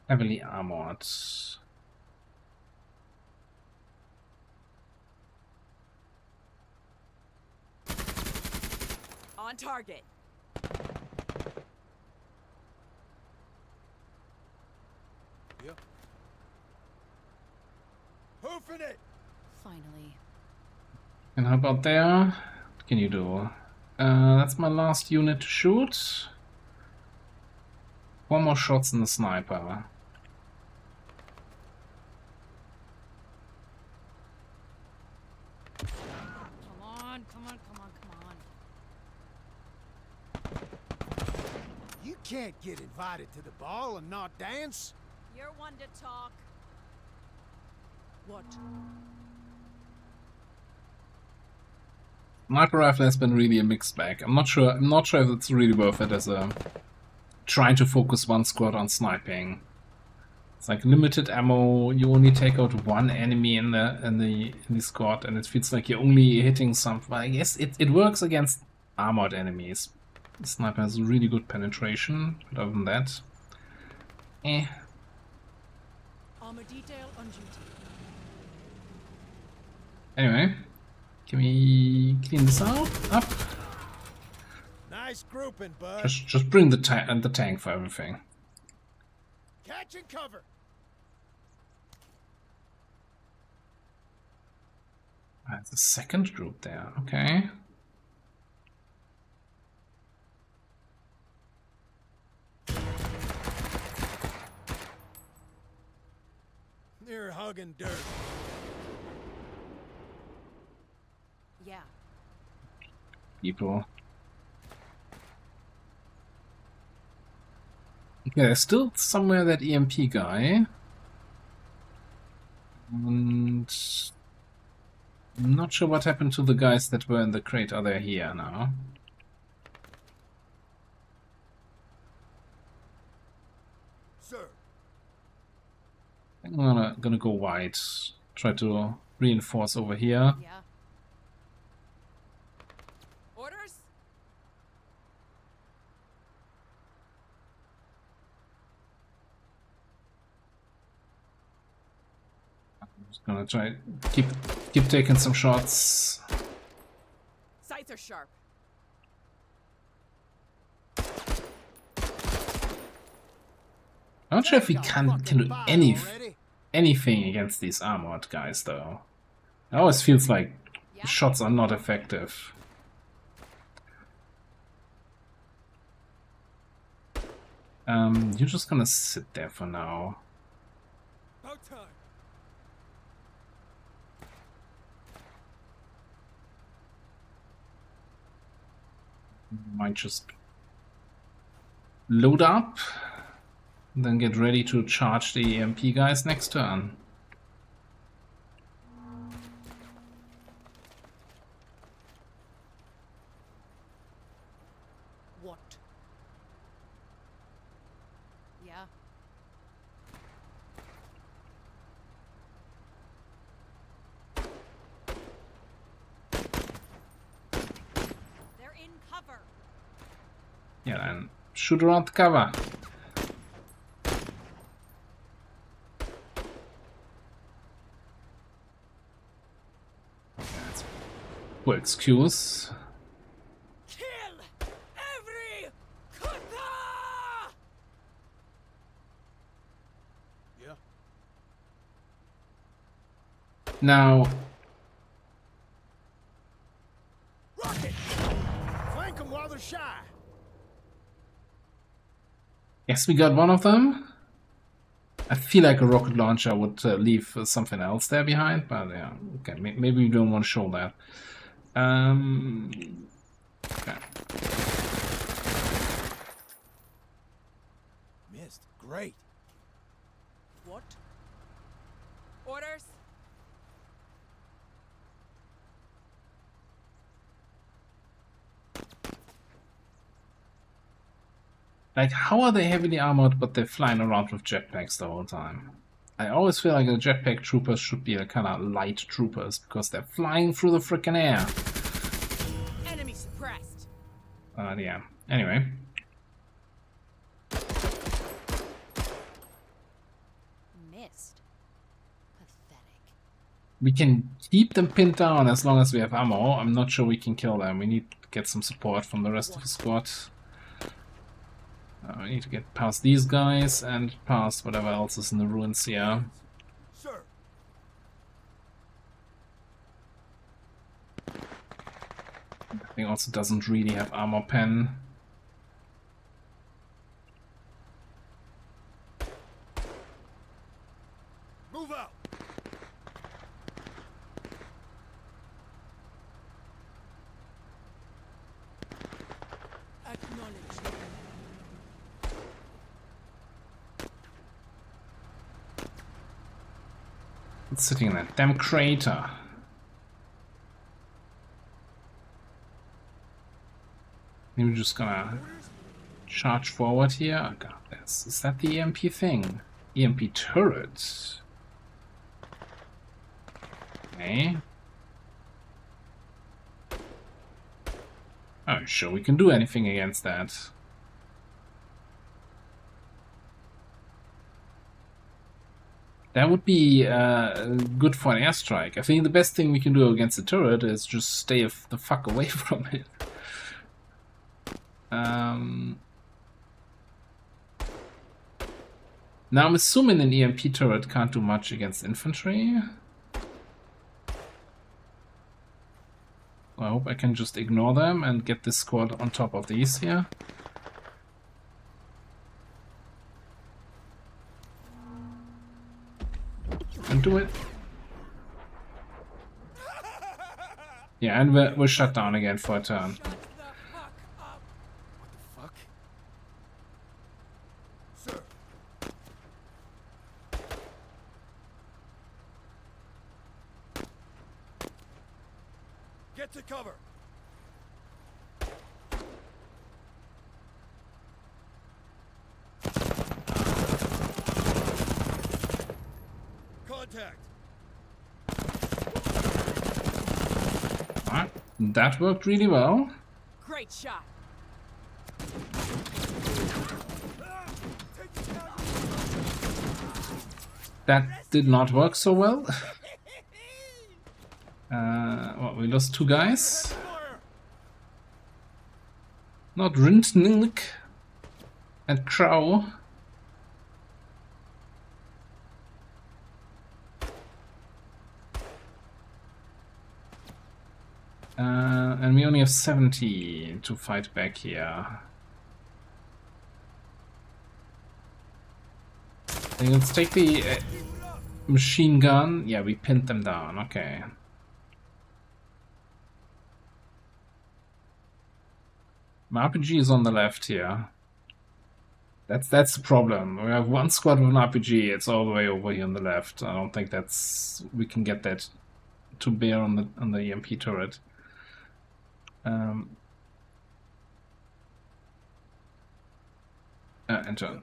Heavily armored. On target. Yeah. Hoofing it. Finally. And how about there? What can you do? That's my last unit to shoot. 4 more shots in the sniper. Come on, come on, come on, come on. You can't get invited to the ball and not dance. You're one to talk. What? Sniper rifle has been really a mixed bag. I'm not sure if it's really worth it as a trying to focus one squad on sniping. It's like limited ammo, you only take out one enemy in the squad, and it feels like you're only hitting something. I guess it works against armored enemies. The sniper has really good penetration, but other than that, Armor detail on duty. Anyway, can we clean this out up? Nice grouping, bud. Just bring the tank for everything. Catch and cover. That's the second group there, okay. They're hugging dirt. Yeah. People. Okay, there's still somewhere that EMP guy. And I'm not sure what happened to the guys that were in the crate. Are they here now? Sir, I'm gonna go wide. Try to reinforce over here. Yeah. Orders? I'm just gonna try keep taking some shots. Sights are sharp. I'm not sure if we take a can fucking do bite already. anything against these armored guys though. It always feels like Yeah. the shots are not effective. You're just gonna sit there for now. About time. Might just load up, then get ready to charge the EMP guys next turn. What? Yeah. They're in cover. Yeah, then shoot around the cover. That's poor excuse. Kill every Kuta! Yeah. Now, Rocket! Flank them while they're shy. yes, we got one of them. I feel like a rocket launcher would leave something else there behind, but yeah, okay, maybe we don't want to show that. Okay. Missed. Great. What? Orders? Like, how are they heavily armored, but they're flying around with jetpacks the whole time? I always feel like the jetpack troopers should be a kind of light troopers, because they're flying through the frickin' air. Enemy suppressed. Yeah. Anyway. Missed. Pathetic. We can keep them pinned down as long as we have ammo. I'm not sure we can kill them. We need to get some support from the rest of the squad. We need to get past these guys and past whatever else is in the ruins here. Sir. I think also doesn't really have armor pen. Move out. Acknowledge. It's sitting in that damn crater. Maybe we're just gonna charge forward here. I got this. Is that the EMP thing? EMP turret. Okay. Oh, sure, we can do anything against that. That would be good for an airstrike. I think the best thing we can do against the turret is just stay the fuck away from it. Now I'm assuming an EMP turret can't do much against infantry. hope I can just ignore them and get this squad on top of these here. And do it. Yeah, and we're shut down again for a turn. Shut the fuck up! What the fuck? Sir! Get to cover! Contact! Alright, that worked really well. Great shot. Take it down! That did not work so well. Well, we lost 2 guys. Fire! Not Rintnik and Crow. And we only have 70 to fight back here. Okay, let's take the machine gun. Yeah, we pinned them down. Okay. My RPG is on the left here. That's the problem. We have one squad with an RPG. It's all the way over here on the left. I don't think we can get that to bear on the EMP turret. Enter.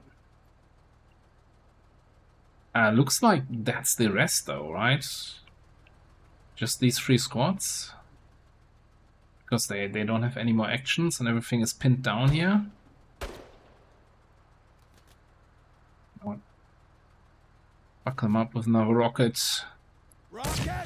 Looks like that's the rest though, right? Just these 3 squads? Because they don't have any more actions and everything is pinned down here. Buckle them up with another rocket. Rocket!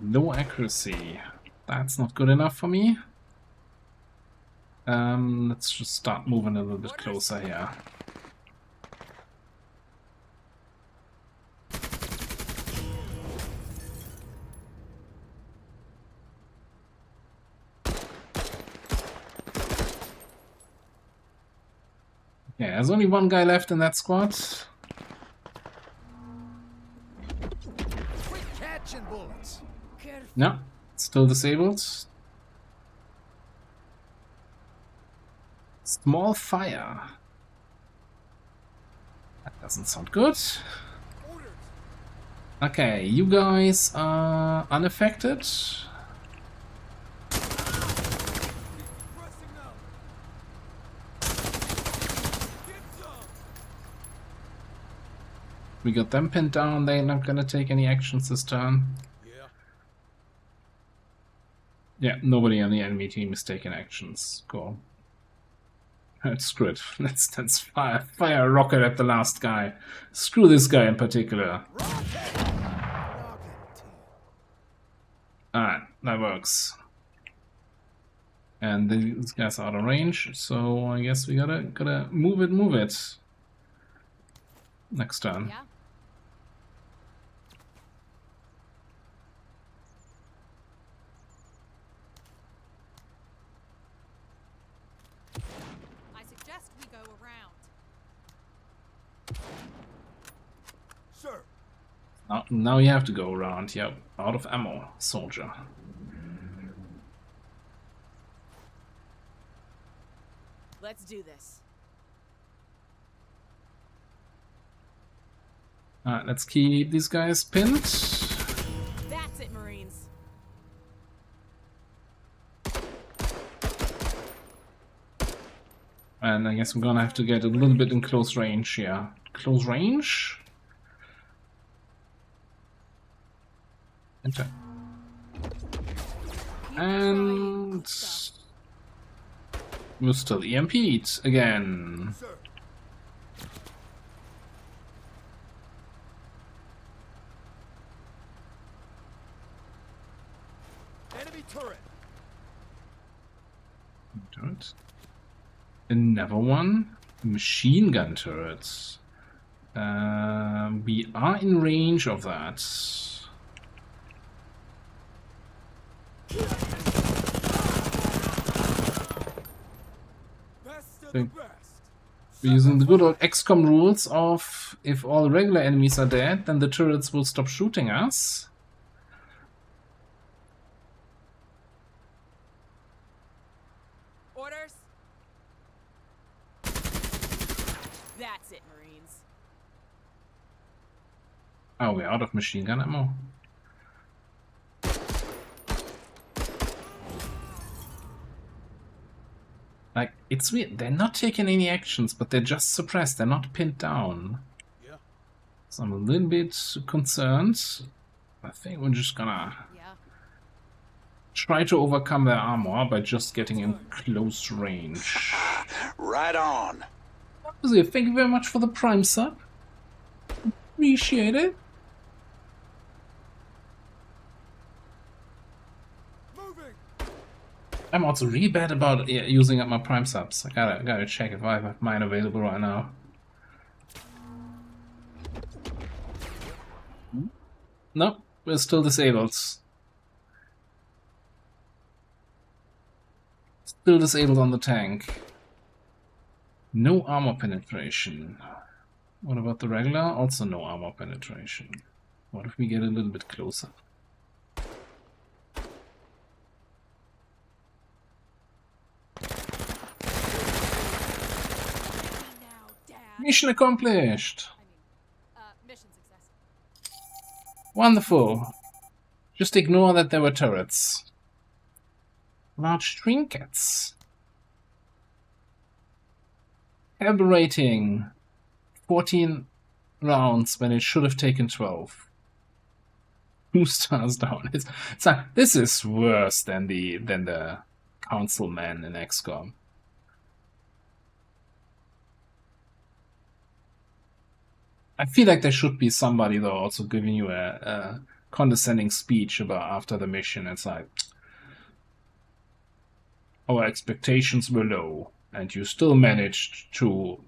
Low accuracy. That's not good enough for me. Let's just start moving a little bit closer here. Yeah, there's only 1 guy left in that squad. Quit catching bullets. Careful. No, still disabled. Small fire. That doesn't sound good. Orders! Okay, you guys are unaffected. Pressing now! Get some! We got them pinned down. They're not gonna take any actions this turn. Yeah. Yeah, nobody on the enemy team is taking actions. Cool. Screw it. Let's fire a rocket at the last guy. Screw this guy in particular. Rocket team. Alright, that works. And these guys are out of range, so I guess we gotta move it. Next turn. Yeah. I suggest we go around. Sir! Now you have to go around. Yep, out of ammo, soldier. Let's do this. Alright, let's keep these guys pinned. That's it, Marines. And I guess we're gonna have to get a little bit in close range here. Close range? Enter. And we're still EMP'd again. Sir! Turret. Another one. Machine gun turrets. We are in range of that. Think we're using the good old XCOM rules of if all regular enemies are dead, then the turrets will stop shooting us. Orders? That's it, Marines. Oh, we're out of machine gun ammo. Like, it's weird. They're not taking any actions, but they're just suppressed. They're not pinned down. Yeah. So I'm a little bit concerned. I think we're just gonna try to overcome their armor by just getting in close range. Right on. Thank you very much for the Prime sub. Appreciate it. I'm also really bad about using up my Prime subs. I gotta check if I have mine available right now. Nope, we're still disabled. Still disabled on the tank. No armor penetration. What about the regular? Also no armor penetration. What if we get a little bit closer? Mission accomplished! Mission success. Wonderful. Just ignore that there were turrets. Large trinkets. Caliber rating 14 rounds when it should have taken 12. 2 stars down. It's like, this is worse than the councilman in XCOM. I feel like there should be somebody though also giving you a condescending speech about after the mission. It's like, our expectations were low, and you still managed to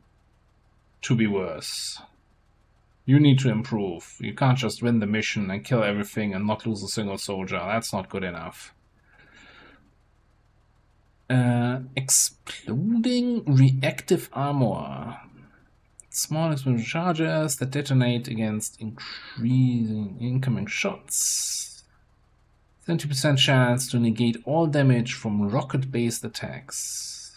be worse. You need to improve. You can't just win the mission and kill everything and not lose a single soldier. That's not good enough. Exploding reactive armor. Small explosion charges that detonate against increasing incoming shots. 70% chance to negate all damage from rocket-based attacks.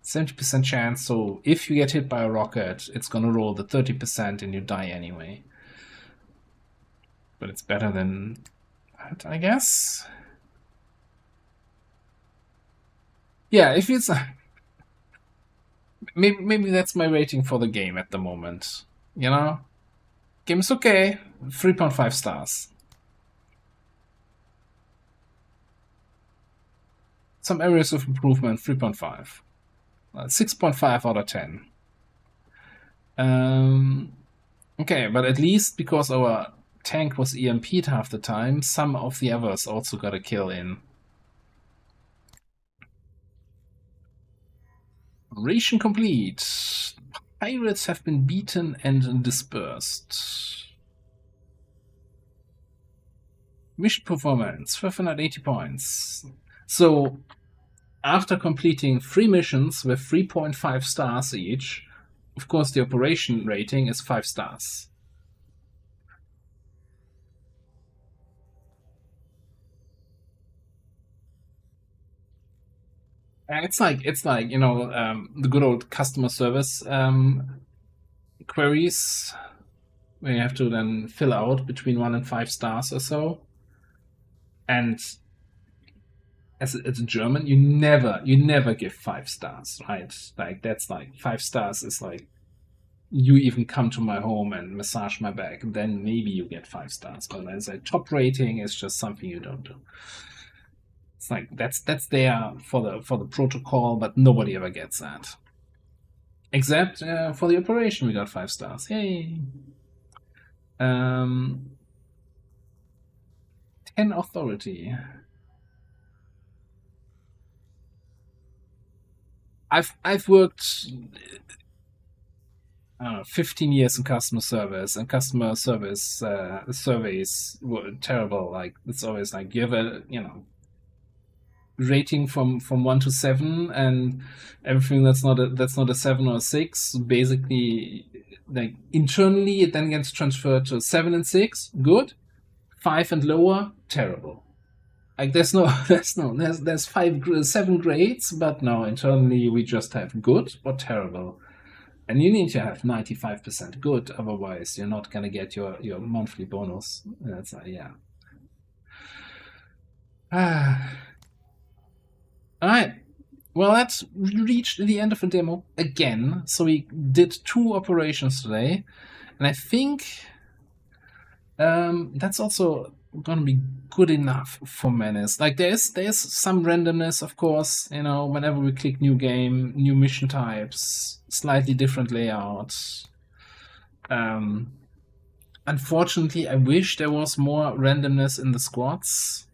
70% chance, so if you get hit by a rocket, it's gonna roll the 30% and you die anyway. But it's better than that, I guess? Yeah, if it's... Maybe that's my rating for the game at the moment. You know? Game is okay. 3.5 stars. Some areas of improvement, 3.5. 6.5 out of 10. Okay, but at least because our tank was EMP'd half the time, some of the others also got a kill in. Operation complete. Pirates have been beaten and dispersed. Mission performance, 580 points. So, after completing 3 missions with 3.5 stars each, of course the operation rating is 5 stars. It's like you know, the good old customer service queries where you have to then fill out between 1 and 5 stars or so. And as a German, you never give 5 stars, right? Like that's like 5 stars is like you even come to my home and massage my back, then maybe you get 5 stars. But as a top rating, it's just something you don't do. It's like that's there for the protocol, but nobody ever gets that. Except for the operation, we got 5 stars. Yay! 10 authority. I've worked 15 years in customer service, and customer service surveys were terrible. Like, it's always like you have a rating from 1 to 7, and everything that's not a 7 or a 6, basically, like, internally it then gets transferred to 7 and 6, good. 5 and lower, terrible. Like, there's 7 grades, but no, internally we just have good or terrible. And you need to have 95% good, otherwise you're not gonna get your monthly bonus. That's yeah. Alright. Well, that's reached the end of the demo again. So we did 2 operations today, and I think that's also gonna be good enough for Menace. Like, there's some randomness, of course, whenever we click new game, new mission types, slightly different layouts. Unfortunately, I wish there was more randomness in the squads.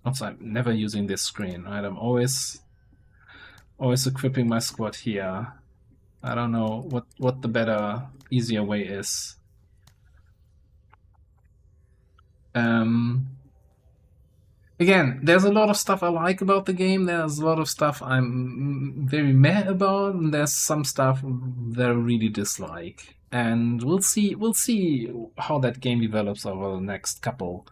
Also, I'm never using this screen, right? I'm always equipping my squad here. I don't know what the better, easier way is. Again, there's a lot of stuff I like about the game. There's a lot of stuff I'm very meh about, and there's some stuff that I really dislike. And we'll see how that game develops over the next couple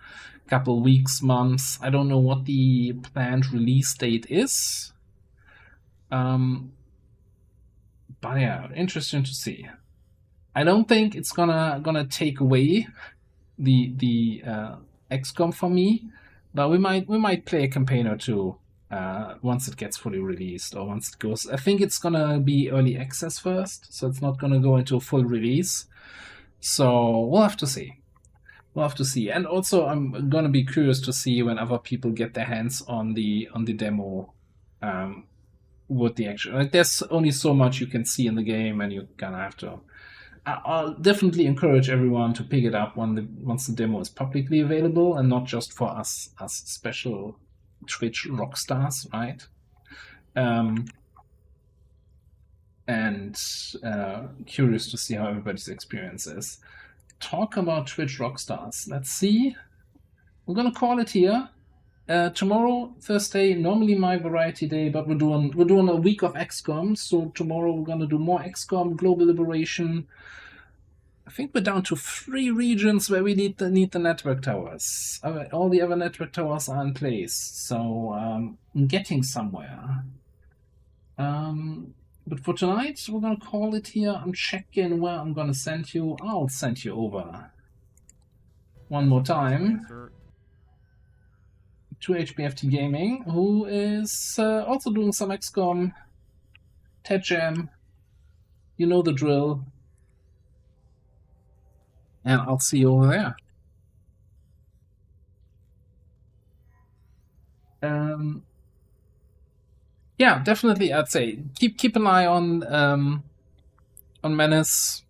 weeks, months. I don't know what the planned release date is. But yeah, interesting to see. I don't think it's gonna take away the XCOM for me, but we might play a campaign or two once it gets fully released, or once it goes. I think it's gonna be early access first, so it's not gonna go into a full release. So we'll have to see. And also, I'm gonna be curious to see when other people get their hands on the demo. What the actual, like, there's only so much you can see in the game, and you're gonna have to. I'll definitely encourage everyone to pick it up once the demo is publicly available, and not just for us special Twitch rock stars, right? And curious to see how everybody's experience is. Talk about Twitch rock stars. Let's see. We're gonna call it here. Tomorrow, Thursday, normally my variety day, but we're doing a week of XCOM. So tomorrow we're gonna do more XCOM, Global Liberation. I think we're down to 3 regions where we need the network towers. All the other network towers are in place, so I'm getting somewhere. But for tonight, we're gonna call it here. I'm checking where I'm gonna send you. I'll send you over one more time to HBFT Gaming, who is also doing some XCOM, Ted Jam. You know the drill. And I'll see you over there. Yeah, definitely. I'd say keep an eye on Menace.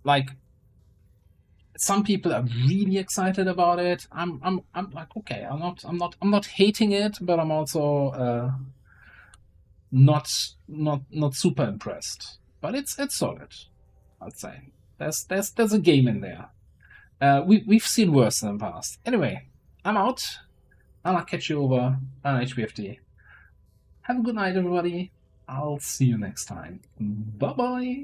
Like, some people are really excited about it. I'm like, okay, I'm not hating it, but I'm also not super impressed. But it's solid, I'd say. There's a game in there. We've seen worse in the past. Anyway, I'm out. I'll catch you over on HBFT. Have a good night, everybody. I'll see you next time. Bye-bye.